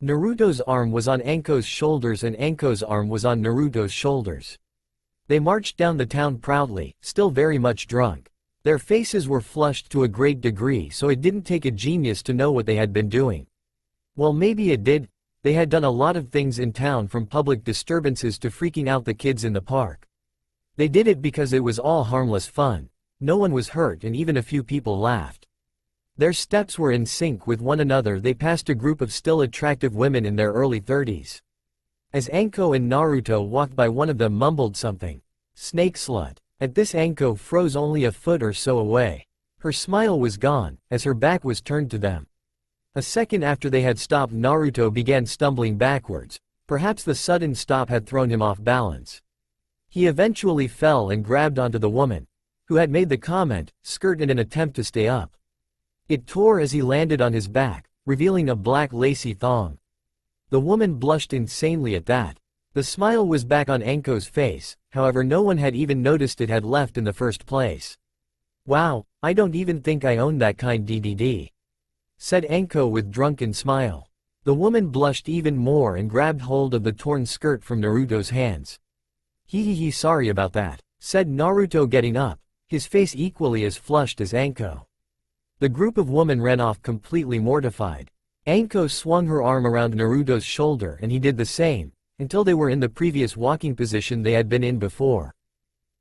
Naruto's arm was on Anko's shoulders and Anko's arm was on Naruto's shoulders. They marched down the town proudly, still very much drunk. Their faces were flushed to a great degree, so it didn't take a genius to know what they had been doing. Well, maybe it did. They had done a lot of things in town, from public disturbances to freaking out the kids in the park. They did it because it was all harmless fun. No one was hurt, and even a few people laughed. Their steps were in sync with one another. They passed a group of still attractive women in their early 30s. As Anko and Naruto walked by, one of them mumbled something. "Snake slut." At this, Anko froze only a foot or so away. Her smile was gone, as her back was turned to them. A second after they had stopped, Naruto began stumbling backwards. Perhaps the sudden stop had thrown him off balance. He eventually fell and grabbed onto the woman who had made the comment, skirt, in an attempt to stay up. It tore as he landed on his back, revealing a black lacy thong. The woman blushed insanely at that. The smile was back on Anko's face, however no one had even noticed it had left in the first place. "Wow, I don't even think I own that kind DDD." said Anko with drunken smile. The woman blushed even more and grabbed hold of the torn skirt from Naruto's hands. Hee, sorry about that, said Naruto getting up, his face equally as flushed as Anko. The group of women ran off completely mortified. Anko swung her arm around Naruto's shoulder and he did the same, until they were in the previous walking position they had been in before.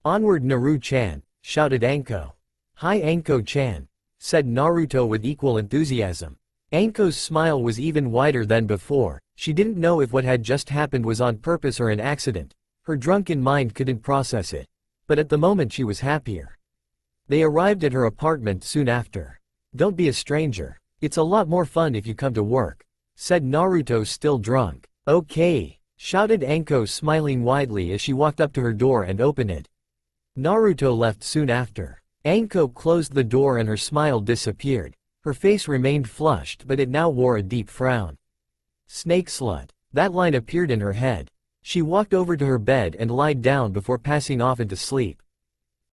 Onward Naru-chan, shouted Anko. Hi Anko-chan, said Naruto with equal enthusiasm. Anko's smile was even wider than before. She didn't know if what had just happened was on purpose or an accident. Her drunken mind couldn't process it. But at the moment she was happier. They arrived at her apartment soon after. Don't be a stranger. It's a lot more fun if you come to work, said Naruto still drunk. Okay, shouted Anko smiling widely as she walked up to her door and opened it. Naruto left soon after. Anko closed the door and her smile disappeared. Her face remained flushed but it now wore a deep frown. Snake slut. That line appeared in her head. She walked over to her bed and lied down before passing off into sleep.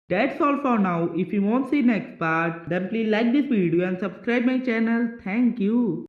That's all for now. If you want to see next part, then please like this video and subscribe my channel. Thank you.